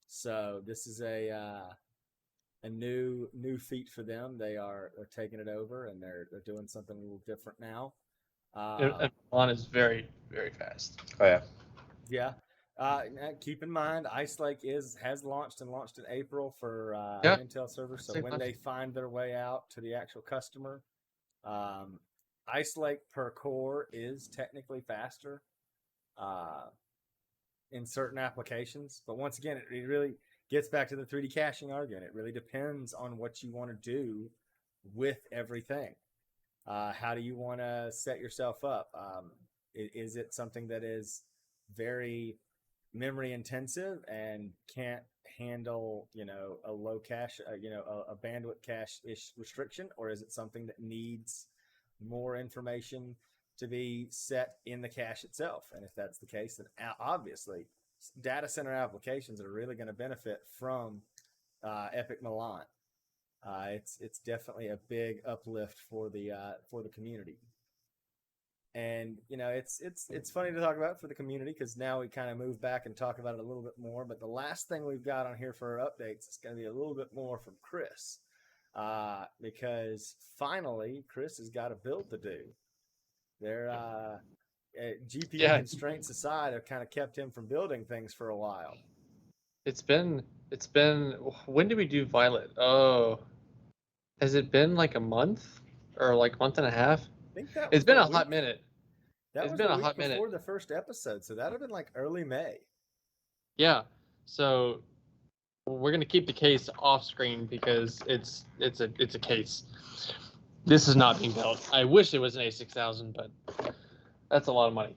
S3: So this is a new feat for them. They're taking it over, and they're doing something a little different now.
S2: And Milan is very, very fast.
S1: Oh yeah.
S3: Yeah. Keep in mind, Ice Lake has launched in April for Intel servers. So when they find their way out to the actual customer, Ice Lake per core is technically faster in certain applications. But once again, it really gets back to the 3D caching argument. It really depends on what you want to do with everything. How do you want to set yourself up? Is it something that is very memory intensive and can't handle, a low cache, a bandwidth cache restriction, or is it something that needs more information to be set in the cache itself? And if that's the case, then obviously data center applications are really going to benefit from Epic Milan. It's definitely a big uplift for the community. And it's funny to talk about for the community, because now we kind of move back and talk about it a little bit more. But the last thing we've got on here for our updates is going to be a little bit more from Chris, because finally Chris has got a build to do. Their GPU constraints aside have kind of kept him from building things for a while.
S2: It's been. When did we do Violet? Oh, has it been like a month or like a month and a half?
S3: I think that
S2: it's been a hot minute.
S3: It's been a hot minute before the first episode, so that would have been like early May.
S2: Yeah, so we're gonna keep the case off screen because it's a case. This is not being built. I wish it was an A6000, but that's a lot of money.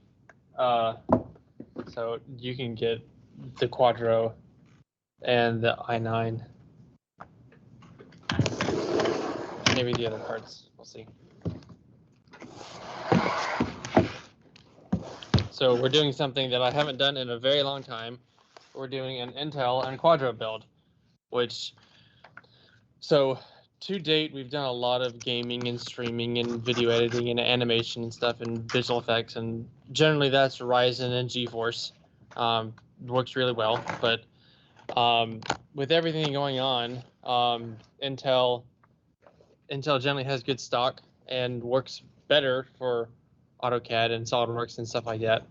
S2: So you can get the Quadro and the i9 maybe the other parts. We'll see. So we're doing something that I haven't done in a very long time. We're doing an Intel and Quadro build, which, so to date, we've done a lot of gaming and streaming and video editing and animation and stuff and visual effects. And generally that's Ryzen and GeForce. Works really well. But with everything going on, Intel generally has good stock and works better for AutoCAD and SolidWorks and stuff like that.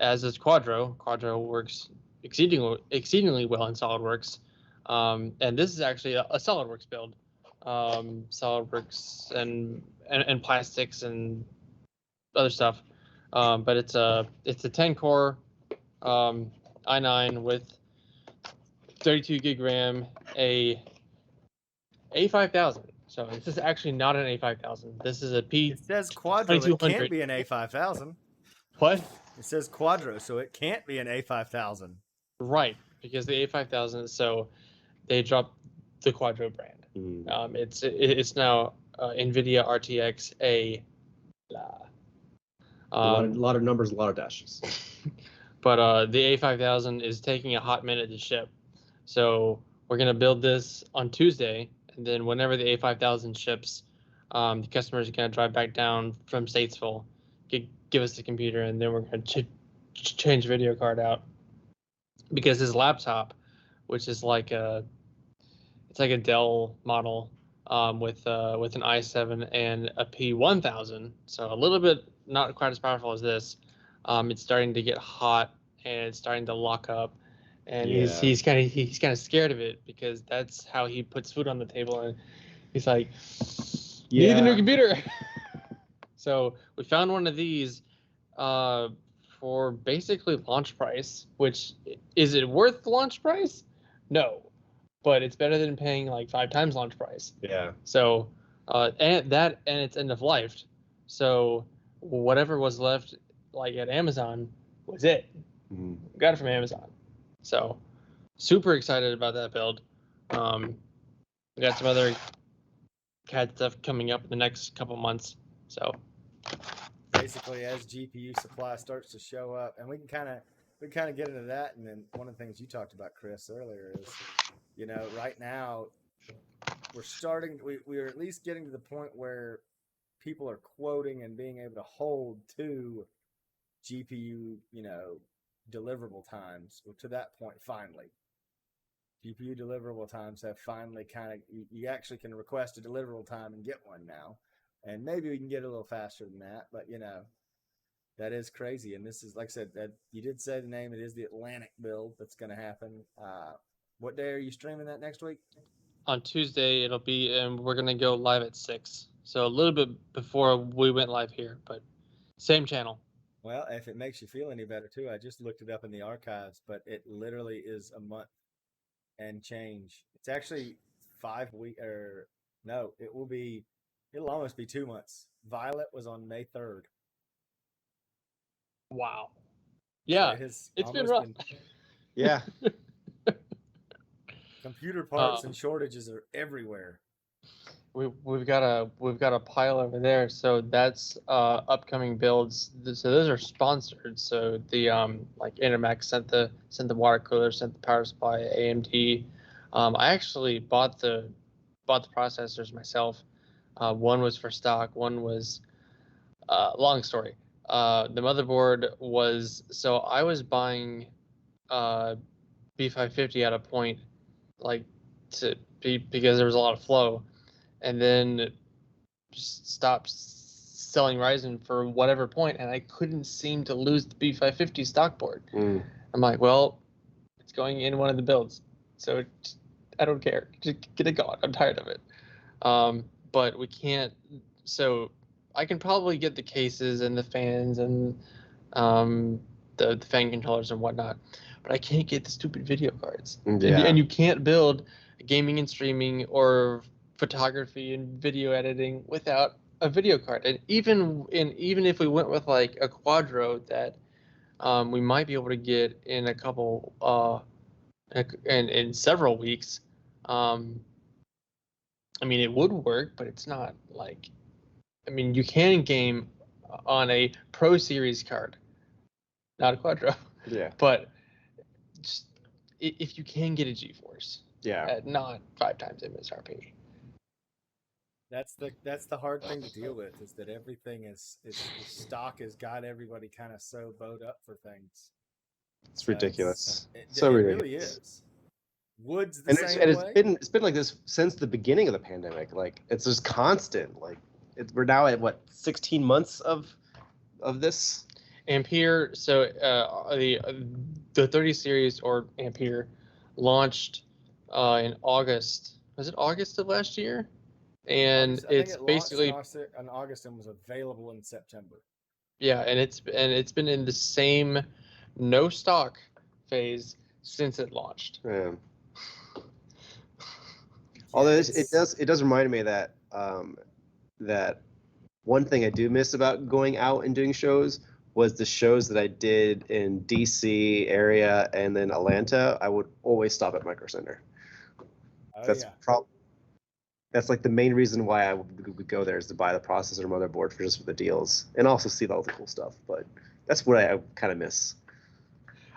S2: As is Quadro. Quadro works exceedingly well in SolidWorks. And this is actually a SolidWorks build. SolidWorks and plastics and other stuff. But it's a 10-core i9 with 32 gig RAM, a A5000. So this is actually not an A5000. This is a P.
S3: It says Quadro. It can't be an A5000.
S2: What?
S3: It says Quadro, so it can't be an A5000.
S2: Right, because the A5000. So they dropped the Quadro brand. It's now NVIDIA RTX A.
S1: A lot of numbers, a lot of dashes.
S2: But the A5000 is taking a hot minute to ship. So we're going to build this on Tuesday. And then whenever the A5000 ships, the customers are going to drive back down from Statesville, give us the computer, and then we're going to change the video card out. Because his laptop, which is like a Dell model with an i7 and a P1000, so a little bit not quite as powerful as this. It's starting to get hot and it's starting to lock up, and he's kind of scared of it because that's how he puts food on the table, and he's like, "Need a new computer." So we found one of these for basically launch price. Which, is it worth the launch price? No, but it's better than paying like 5 times launch price.
S1: Yeah.
S2: So and it's end of life. So whatever was left, like at Amazon, was it. Got it from Amazon. So super excited about that build. We got some other CAD stuff coming up in the next couple months. So
S3: basically, as GPU supply starts to show up, and we can kind of get into that. And then one of the things you talked about, Chris, earlier is, right now we're at least getting to the point where people are quoting and being able to hold to GPU, deliverable times. Well, to that point, finally, GPU deliverable times have finally you actually can request a deliverable time and get one now. And maybe we can get a little faster than that, but that is crazy. And this is, like I said, that you did say the name. It is the Atlantic build that's going to happen. What day are you streaming that next week?
S2: On Tuesday it'll be, and we're going to go live at 6. So a little bit before we went live here, but same channel.
S3: Well, if it makes you feel any better too, I just looked it up in the archives, but it literally is a month and change. It's actually 5 weeks, or no, it'll almost be 2 months. Violet was on May 3rd.
S2: Wow. Yeah,
S3: So
S2: it's been rough.
S1: Yeah.
S3: Computer parts and shortages are everywhere.
S2: We've got a pile over there. So that's upcoming builds. So those are sponsored. So the like Intermax sent the water cooler, sent the power supply. AMD. I actually bought the processors myself. One was for stock. One was long story. The motherboard was, so I was buying B550 at a point, because there was a lot of flow, and then just stopped selling Ryzen for whatever point, and I couldn't seem to lose the B550 stock board. I'm like, well, it's going in one of the builds, so I don't care. Just get it going. I'm tired of it. But we can't. So I can probably get the cases and the fans and the fan controllers and whatnot, but I can't get the stupid video cards.
S1: Yeah.
S2: And you can't build gaming and streaming or photography and video editing without a video card. And even if we went with like a Quadro that we might be able to get in a couple in several weeks, I mean, it would work, but it's not like. I mean, you can game on a Pro Series card, not a Quadro,
S1: Yeah.
S2: but just if you can get a GeForce
S1: Yeah.
S2: at not 5 times MSRP.
S3: That's the hard thing to deal with, is that everything is stock has got everybody kind of so bowed up for things.
S1: It's ridiculous.
S3: It
S1: ridiculous.
S3: really is. Wood's the
S1: And
S3: same way.
S1: it's been like this since the beginning of the pandemic. Like it's just constant. Like we're now at what 16 months of this.
S2: Ampere, so the 30 series or Ampere launched in August. Was it August of last year? And
S3: I think
S2: it's
S3: it
S2: basically
S3: launched in August and was available in September.
S2: yeah, and it's been in the same no stock phase since it launched.
S1: Yeah. Although it does remind me that that one thing I do miss about going out and doing shows was the shows that I did in DC area and then Atlanta. I would always stop at Micro Center. That's like the main reason why I would go there, is to buy the processor motherboard for the deals and also see all the cool stuff. But that's what I kind of miss.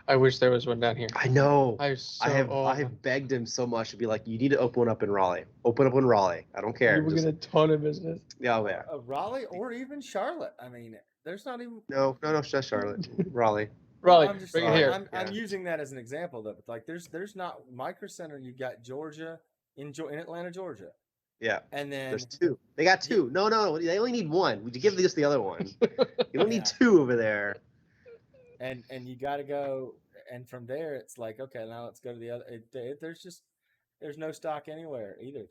S2: I wish there was one down here.
S1: I know.
S2: I
S1: have begged him so much to be like, you need to open one up in Raleigh. Open up in Raleigh. I don't care.
S2: You will get a ton of business.
S1: Yeah, yeah.
S3: Raleigh or even Charlotte. I mean, there's not even.
S1: No, just Charlotte. Raleigh.
S2: Raleigh.
S3: I'm just
S2: bring it here.
S3: I'm using that as an example though. Like there's not Micro Center. You got Georgia in Atlanta, Georgia.
S1: Yeah.
S3: And then
S1: there's 2. They got 2. No. They only need 1. Would you give us the other one? You don't need 2 over there.
S3: And you got to go. And from there, it's like, okay, now let's go to the other. There's no stock anywhere either.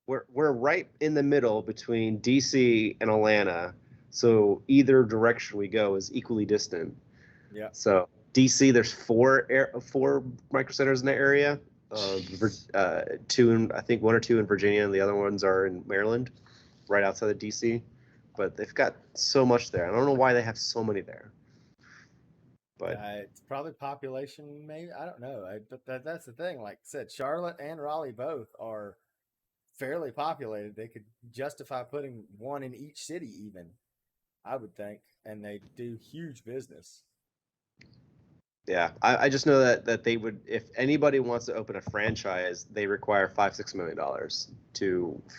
S1: We're right in the middle between DC and Atlanta, so either direction we go is equally distant.
S3: Yeah.
S1: So DC, there's 4 Micro Centers in the area. 2 I think 1 or 2 in Virginia, and the other ones are in Maryland, right outside of DC. But they've got so much there. I don't know why they have so many there. But
S3: it's probably population, maybe. I don't know. But that's the thing. Like I said, Charlotte and Raleigh both are fairly populated. They could justify putting 1 in each city, even, I would think, and they do huge business.
S1: Yeah, I just know that they would, if anybody wants to open a franchise, they require $5-6 million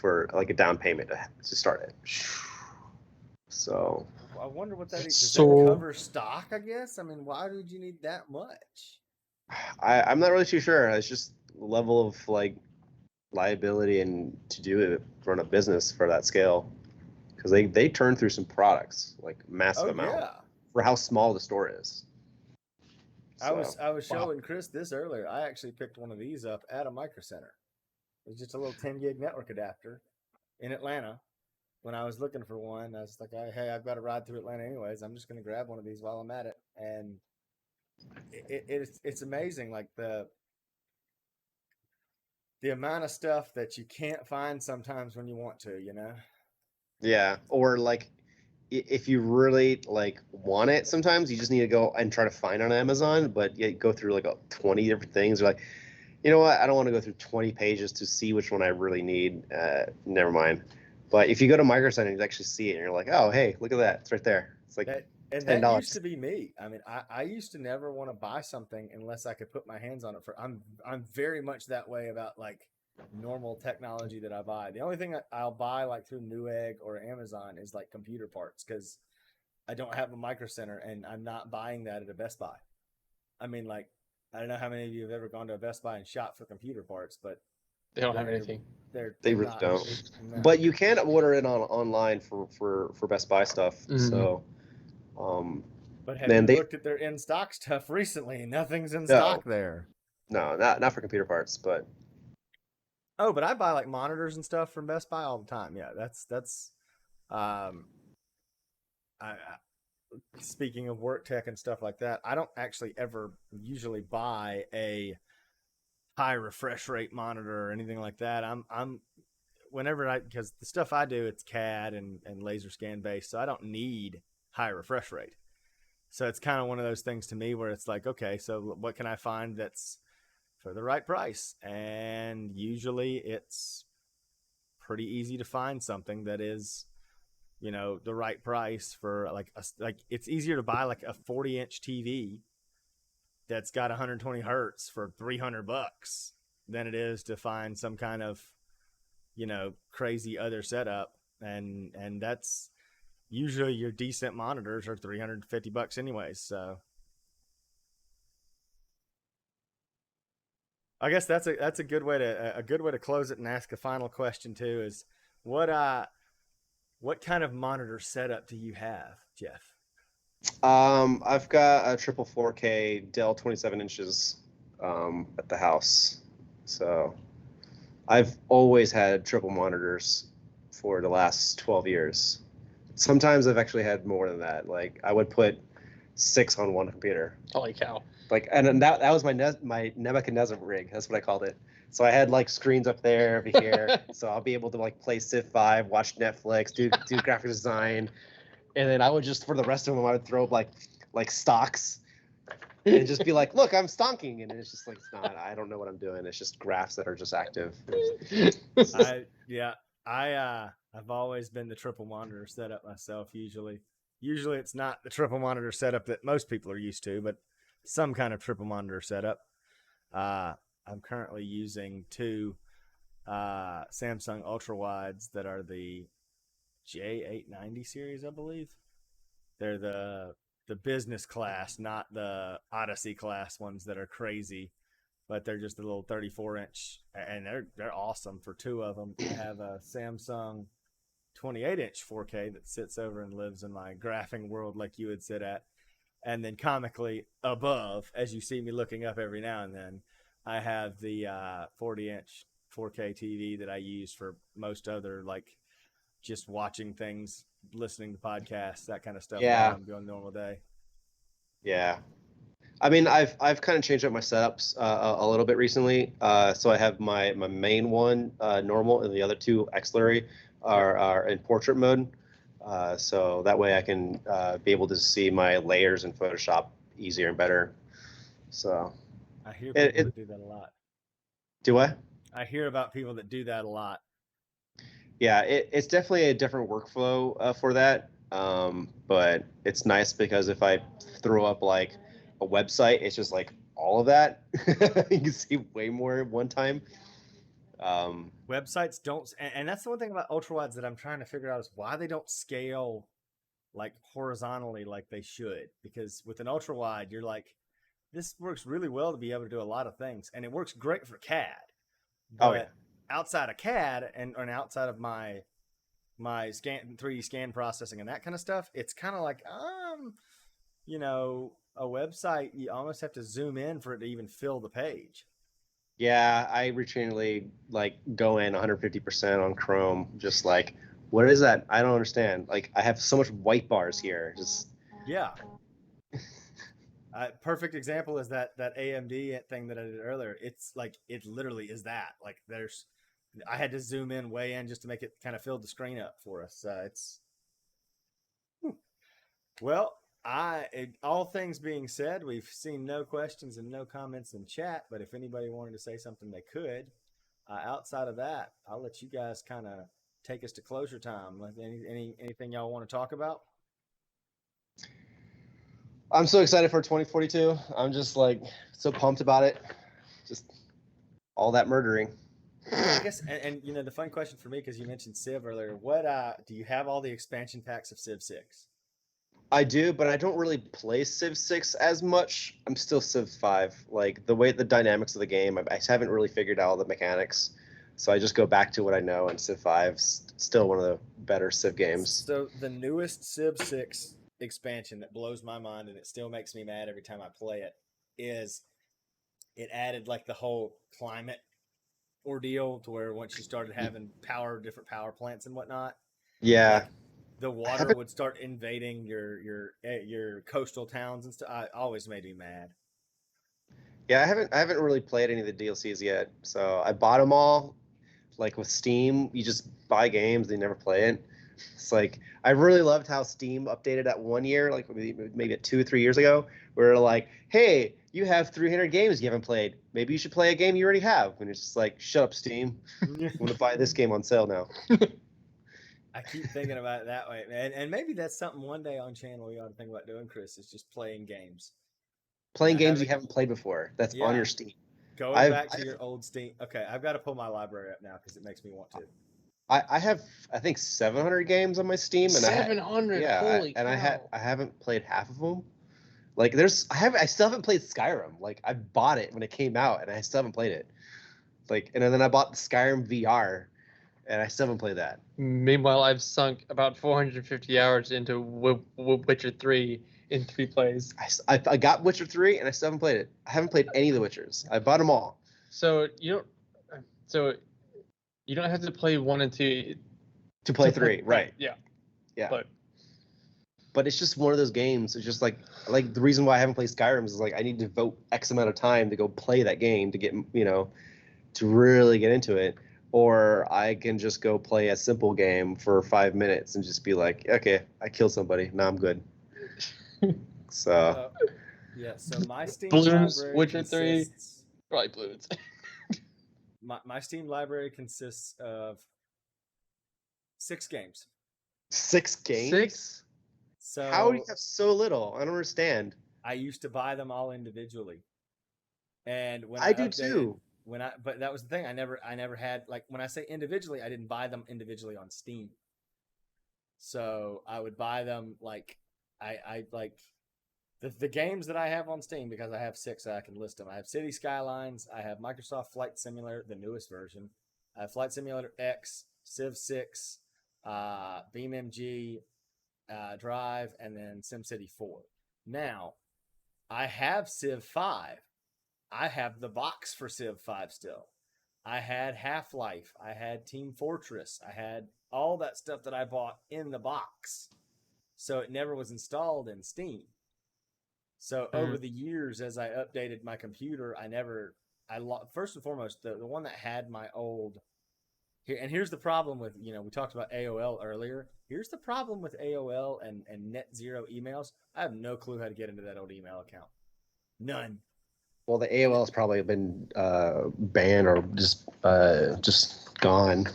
S1: for like a down payment to start it. So
S3: I wonder what that is. Does that cover stock, I guess? I mean, why would you need that much?
S1: I'm not really too sure. It's just level of like liability and to do it, run a business for that scale, because they turn through some products, like massive amount for how small the store is. So,
S3: I was showing Chris this earlier. I actually picked one of these up at a Micro Center. It was just a little 10 gig network adapter in Atlanta. When I was looking for one, I was like, hey, I've got to ride through Atlanta anyways. I'm just going to grab one of these while I'm at it. And it's amazing, like the amount of stuff that you can't find sometimes when you want to, you know?
S1: Yeah, or like if you really like want it, sometimes you just need to go and try to find on Amazon, but you go through like 20 different things. You're like, you know what? I don't want to go through 20 pages to see which one I really need. Never mind. But if you go to Micro Center, you actually see it, and you're like, oh, hey, look at that. It's right there. It's like $10.
S3: That used to be me. I mean, I used to never want to buy something unless I could put my hands on it. I'm very much that way about like normal technology that I buy. The only thing I'll buy like through Newegg or Amazon is like computer parts, because I don't have a Micro Center and I'm not buying that at a Best Buy. I mean, like, I don't know how many of you have ever gone to a Best Buy and shop for computer parts, but
S2: they don't have anything.
S1: They really don't. No. But you can order it online for Best Buy stuff. Mm-hmm. So,
S3: but have you looked at their in stock stuff recently? Nothing's in stock there.
S1: No, not for computer parts, but.
S3: Oh, but I buy like monitors and stuff from Best Buy all the time. Yeah, that's. Speaking of work tech and stuff like that, I don't actually ever usually buy a high refresh rate monitor or anything like that. I'm whenever because the stuff I do, it's CAD and laser scan based, so I don't need high refresh rate. So it's kind of one of those things to me where it's like, okay, so what can I find that's for the right price? And usually it's pretty easy to find something that is, you know, the right price for like it's easier to buy like a 40-inch TV that's got 120 hertz for $300 than it is to find some kind of, you know, crazy other setup. And that's usually your decent monitors are $350 anyways. So I guess that's a good way to close it and ask a final question too. Is what kind of monitor setup do you have, Jeff?
S1: I've got a triple 4K Dell 27 inches at the house. So I've always had triple monitors for the last 12 years. Sometimes I've actually had more than that. Like I would put 6 on one computer.
S2: Holy cow.
S1: Like, and that was my Nebuchadnezzar rig. That's what I called it. So I had like screens up there, over here. So I'll be able to like play Civ 5, watch Netflix, do graphic design, and then I would just for the rest of them I would throw up like stocks, and just be like, look, I'm stonking, and it's just like it's not. I don't know what I'm doing. It's just graphs that are just active.
S3: I've always been the triple monitor setup myself. Usually it's not the triple monitor setup that most people are used to, but some kind of triple monitor setup. I'm currently using 2 Samsung ultra wides that are the J890 series, I believe. They're the business class, not the Odyssey class ones that are crazy, but they're just a little 34-inch, and they're awesome for 2 of them. I have a Samsung 28-inch 4K that sits over and lives in my graphing world like you would sit at. And then comically above, as you see me looking up every now and then, I have the 40-inch 4K TV that I use for most other, like, just watching things, listening to podcasts, that kind of stuff.
S1: Yeah.
S3: While I'm doing a normal day.
S1: Yeah. I mean, I've kind of changed up my setups a little bit recently. So I have my main one normal, and the other 2 auxiliary are in portrait mode. So that way I can be able to see my layers in Photoshop easier and better. So
S3: I hear people that do that a lot.
S1: Do I?
S3: I hear about people that do that a lot.
S1: Yeah, it's definitely a different workflow for that. But it's nice because if I throw up like a website, it's just like all of that. You can see way more at one time.
S3: Websites don't, and that's the one thing about ultrawides that I'm trying to figure out is why they don't scale like horizontally like they should. Because with an ultrawide, you're like, this works really well to be able to do a lot of things, and it works great for CAD. But outside of CAD and outside of my 3D scan processing and that kind of stuff, it's kind of like you know, a website, you almost have to zoom in for it to even fill the page.
S1: Yeah, I routinely like go in 150% on Chrome, just like, what is that? I don't understand. Like, I have so much white bars here. Just
S3: yeah. Perfect example is that AMD thing that I did earlier. It's like it literally is that. Like, I had to zoom in way in just to make it kind of fill the screen up for us. Well. All things being said, we've seen no questions and no comments in chat, but if anybody wanted to say something, they could. Outside of that, I'll let you guys kind of take us to closure time. Anything y'all want to talk about?
S1: I'm so excited for 2042. I'm just like so pumped about it. Just all that murdering.
S3: I guess, and you know, the fun question for me, because you mentioned Civ earlier, what do you have all the expansion packs of Civ 6?
S1: I do, but I don't really play Civ 6 as much. I'm still Civ 5. Like, the dynamics of the game, I just haven't really figured out all the mechanics. So I just go back to what I know, and Civ 5's still one of the better Civ games.
S3: So the newest Civ 6 expansion that blows my mind, and it still makes me mad every time I play it, is it added like the whole climate ordeal to where once you started having different power plants and whatnot.
S1: Yeah.
S3: Like, the water would start invading your coastal towns and stuff. It always made me mad.
S1: Yeah, I haven't really played any of the DLCs yet. So I bought them all. Like with Steam, you just buy games, they never play it. It's like I really loved how Steam updated that one year, like maybe 2 or 3 years ago, where they're like, "Hey, you have 300 games you haven't played. Maybe you should play a game you already have." And it's just like, "Shut up, Steam. I'm gonna buy this game on sale now."
S3: I keep thinking about it that way, man. And maybe that's something one day on channel we ought to think about doing, Chris, is just playing games.
S1: Playing games
S3: Have
S1: you
S3: it,
S1: haven't played before. That's on
S3: yeah,
S1: your Steam.
S3: going back to your old Steam. Okay, I've got to pull my library up now because it makes me want to.
S1: I have I think 700 games on my Steam, and
S2: 700. Holy cow.
S1: I haven't played half of them. Like I still haven't played Skyrim. Like I bought it when it came out, and I still haven't played it. Like and then I bought the Skyrim VR, and I still haven't played that.
S2: Meanwhile, I've sunk about 450 hours into Witcher 3 in 3 plays.
S1: I got Witcher 3, and I still haven't played it. I haven't played any of the Witchers. I bought them all.
S2: So you don't have to play 1 and 2
S1: to play 3, right?
S2: Yeah.
S1: But it's just one of those games. It's just like the reason why I haven't played Skyrim is like I need to devote X amount of time to go play that game to get to really get into it, or I can just go play a simple game for 5 minutes and just be like, okay, I killed somebody, now I'm good. So
S3: yeah. So my Steam
S2: Bloons,
S3: library
S2: Witcher 3,
S3: consists,
S2: probably Bloons.
S3: my Steam library consists of 6 games.
S1: 6 games?
S2: 6?
S3: So
S1: how do you have so little? I don't understand.
S3: I used to buy them all individually, and when
S1: I do too.
S3: But that was the thing. I never had, like, when I say individually, I didn't buy them individually on Steam. So I would buy them like I like the games that I have on Steam, because I have 6. I can list them. I have City Skylines. I have Microsoft Flight Simulator, the newest version. I have Flight Simulator X, Civ 6, BeamNG, Drive, and then SimCity 4. Now, I have Civ 5. I have the box for Civ 5 still. I had Half-Life. I had Team Fortress. I had all that stuff that I bought in the box. So it never was installed in Steam. So over the years, as I updated my computer, first and foremost, the one that had my old here, and here's the problem with, we talked about AOL earlier. Here's the problem with AOL and net zero emails. I have no clue how to get into that old email account. None.
S1: Well, the AOL has probably been banned or just gone.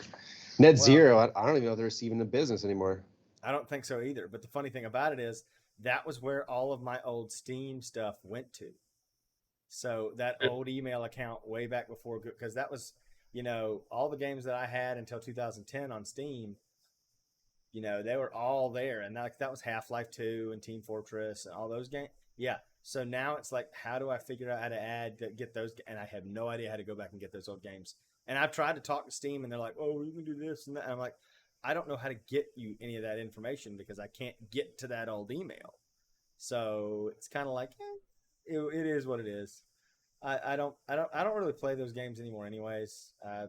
S1: Net zero, I don't even know if they're even in business anymore.
S3: I don't think so either. But the funny thing about it is that was where all of my old Steam stuff went to. So that old email account way back before, because that was, all the games that I had until 2010 on Steam, they were all there. And that was Half-Life 2 and Team Fortress and all those games. Yeah. So now it's like, how do I figure out how to get those? And I have no idea how to go back and get those old games. And I've tried to talk to Steam, and they're like, "Oh, you can do this and that." And I'm like, I don't know how to get you any of that information because I can't get to that old email. So it's kind of like, it is what it is. I don't really play those games anymore, anyways. I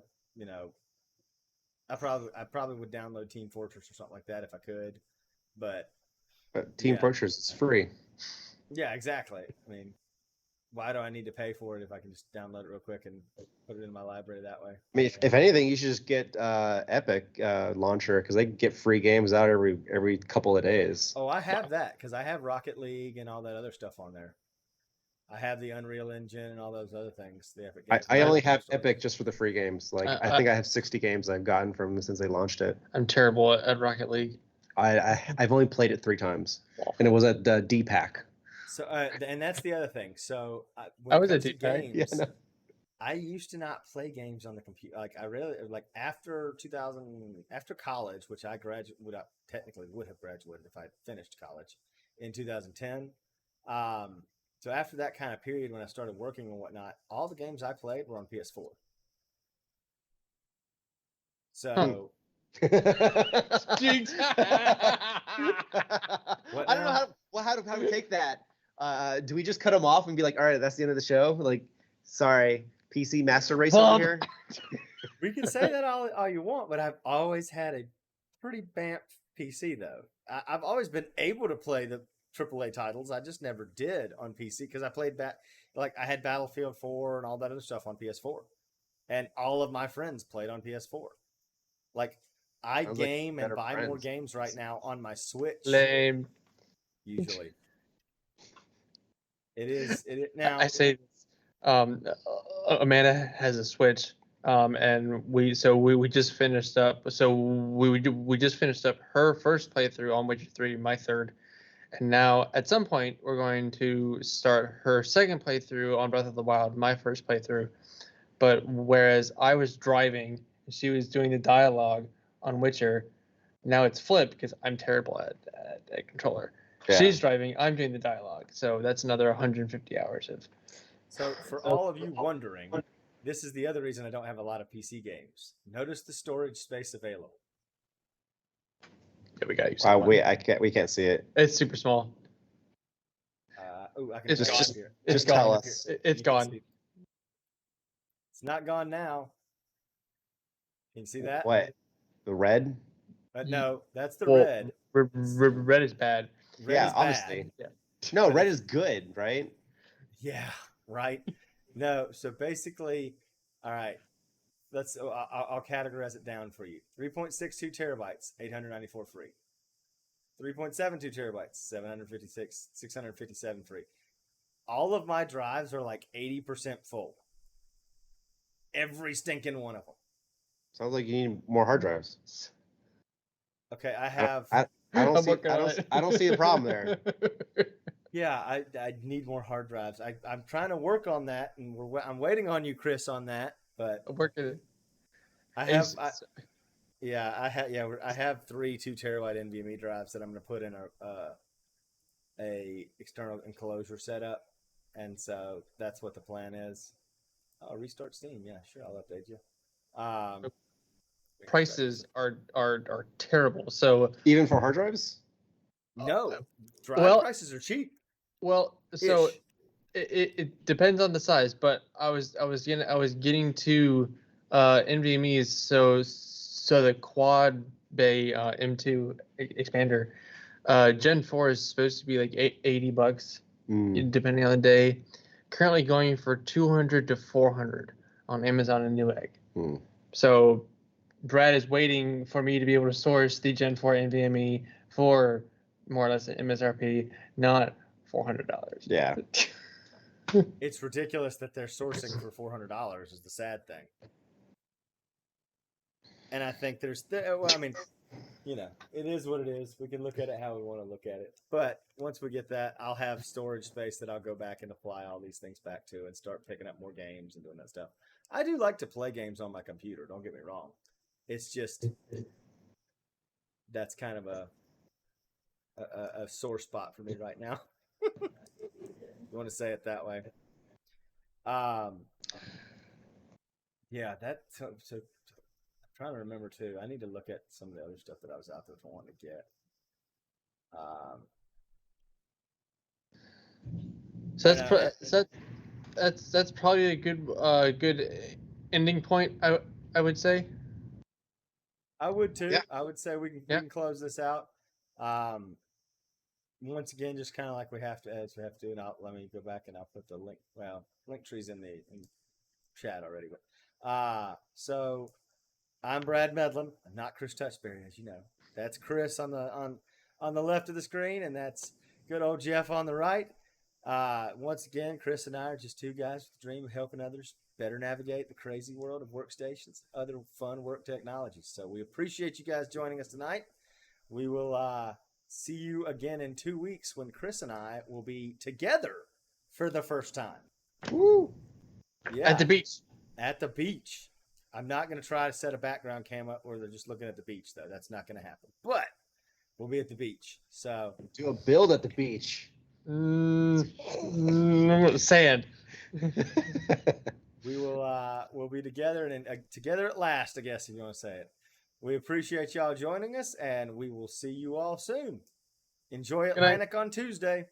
S3: probably would download Team Fortress or something like that if I could, but
S1: Team Fortress is free.
S3: Yeah, exactly. I mean, why do I need to pay for it if I can just download it real quick and put it in my library that way?
S1: I mean, if anything, you should just get Epic launcher, because they get free games out every couple of days.
S3: Oh, I have that because I have Rocket League and all that other stuff on there. I have the Unreal Engine and all those other things. The Epic games.
S1: I only have Epic just for the free games. Like I think I have 60 games I've gotten from since they launched it.
S2: I'm terrible at Rocket League.
S1: I've only played it 3 times, and it was at D-Pack.
S3: So, and that's the other thing. So,
S2: I was a games,
S1: yeah, no.
S3: I used to not play games on the computer. Like I really after college, which I technically would have graduated if I finished college in 2010. So after that kind of period, when I started working and whatnot, all the games I played were on PS4. So.
S1: I don't know how to take that. Do we just cut them off and be like, all right, that's the end of the show? Like, sorry, PC Master Race over here.
S3: We can say that all you want, but I've always had a pretty bamf PC though. I've always been able to play the AAA titles. I just never did on PC because I played I had Battlefield 4 and all that other stuff on PS4, and all of my friends played on PS4. Like, I
S1: Sounds like
S3: game and
S1: better
S3: buy more
S1: friends.
S3: games right now on my Switch.
S2: Lame.
S3: Usually, it is
S2: I
S3: now.
S2: say this. Amanda has a Switch, and we just finished up. So we just finished up her first playthrough on Witcher 3, my third, and now at some point we're going to start her second playthrough on Breath of the Wild, my first playthrough. But whereas I was driving, she was doing the dialogue on Witcher. Now it's flipped because I'm terrible at controller.
S1: Yeah.
S2: She's driving, I'm doing the dialogue. So that's another 150 hours of.
S3: So for all of you wondering, this is the other reason I don't have a lot of PC games. Notice the storage space available.
S2: Yeah, we got you.
S1: We can't see it.
S2: It's super small.
S3: I can
S2: It's
S3: tell you
S2: just-
S3: up here.
S1: Just
S2: gone.
S1: tell us.
S2: It's
S3: You can
S2: gone.
S3: see- It's not gone now. Can you see that?
S1: What? The red?
S3: No, that's the
S2: Well,
S3: red.
S2: Red is bad.
S3: Red
S1: Yeah,
S3: is bad.
S1: obviously.
S2: Yeah.
S1: No,
S3: But
S1: red
S3: if-
S1: is good, right?
S3: Yeah, right. No, so basically, all right. I'll categorize it down for you. 3.62 terabytes, 894 free. 3.72 terabytes, 657 free. All of my drives are like 80% full. Every stinking one of them.
S1: Sounds like you need more hard drives.
S3: Okay, I have.
S1: I don't
S2: I'm
S1: see.
S2: working
S1: I
S2: on
S1: don't.
S2: it.
S1: I don't see the problem there.
S3: Yeah, I need more hard drives. I'm trying to work on that, and I'm waiting on you, Chris, on that. But
S2: I'm working it.
S3: I have. I have 3 2 terabyte NVMe drives that I'm going to put in a external enclosure setup, and so that's what the plan is. Oh, restart Steam. Yeah, sure, I'll update you.
S2: Prices are terrible. So
S1: Even for hard drives?
S3: No, drive
S2: well-
S3: prices are cheap.
S2: so
S3: Ish.
S2: it depends on the size, but I was getting to NVMe's so the quad bay M2 expander Gen 4 is supposed to be like $80 depending on the day. Currently going for 200 to 400 on Amazon and Newegg. So Brad is waiting for me to be able to source the Gen 4 NVMe for more or less an MSRP, not $400.
S1: Yeah.
S3: It's ridiculous that they're sourcing for $400 is the sad thing. And I think well, I mean, you know, it is what it is. We can look at it how we want to look at it. But once we get that, I'll have storage space that I'll go back and apply all these things back to and start picking up more games and doing that stuff. I do like to play games on my computer. Don't get me wrong. It's just that's kind of a sore spot for me right now. You want to say it that way? Yeah, so I'm trying to remember too. I need to look at some of the other stuff that I was out there wanting to get.
S2: So that's probably a good ending point. I would say.
S3: I would too.
S1: Yeah.
S3: I would say we can close this out. Once again, just kind of like we have to, and let me go back and I'll put the link. Well, link tree's in chat already, but so I'm Brad Medlin. I'm not Chris Touchberry, as you know. That's Chris on the left of the screen, and that's good old Jeff on the right. Once again, Chris and I are just two guys with the dream of helping others better navigate the crazy world of workstations, other fun work technologies. So we appreciate you guys joining us tonight. We will see you again in 2 weeks when Chris and I will be together for the first time.
S1: Woo!
S3: Yeah,
S2: At the beach.
S3: At the beach. I'm not going to try to set a background cam up where they're just looking at the beach, though. That's not going to happen. But we'll be at the beach. So
S1: Do a build at the beach.
S2: Sand.
S3: we will we'll be together and together at last, I guess, if you want to say it. We appreciate y'all joining us, and we will see you all soon. Enjoy Atlantic on Tuesday.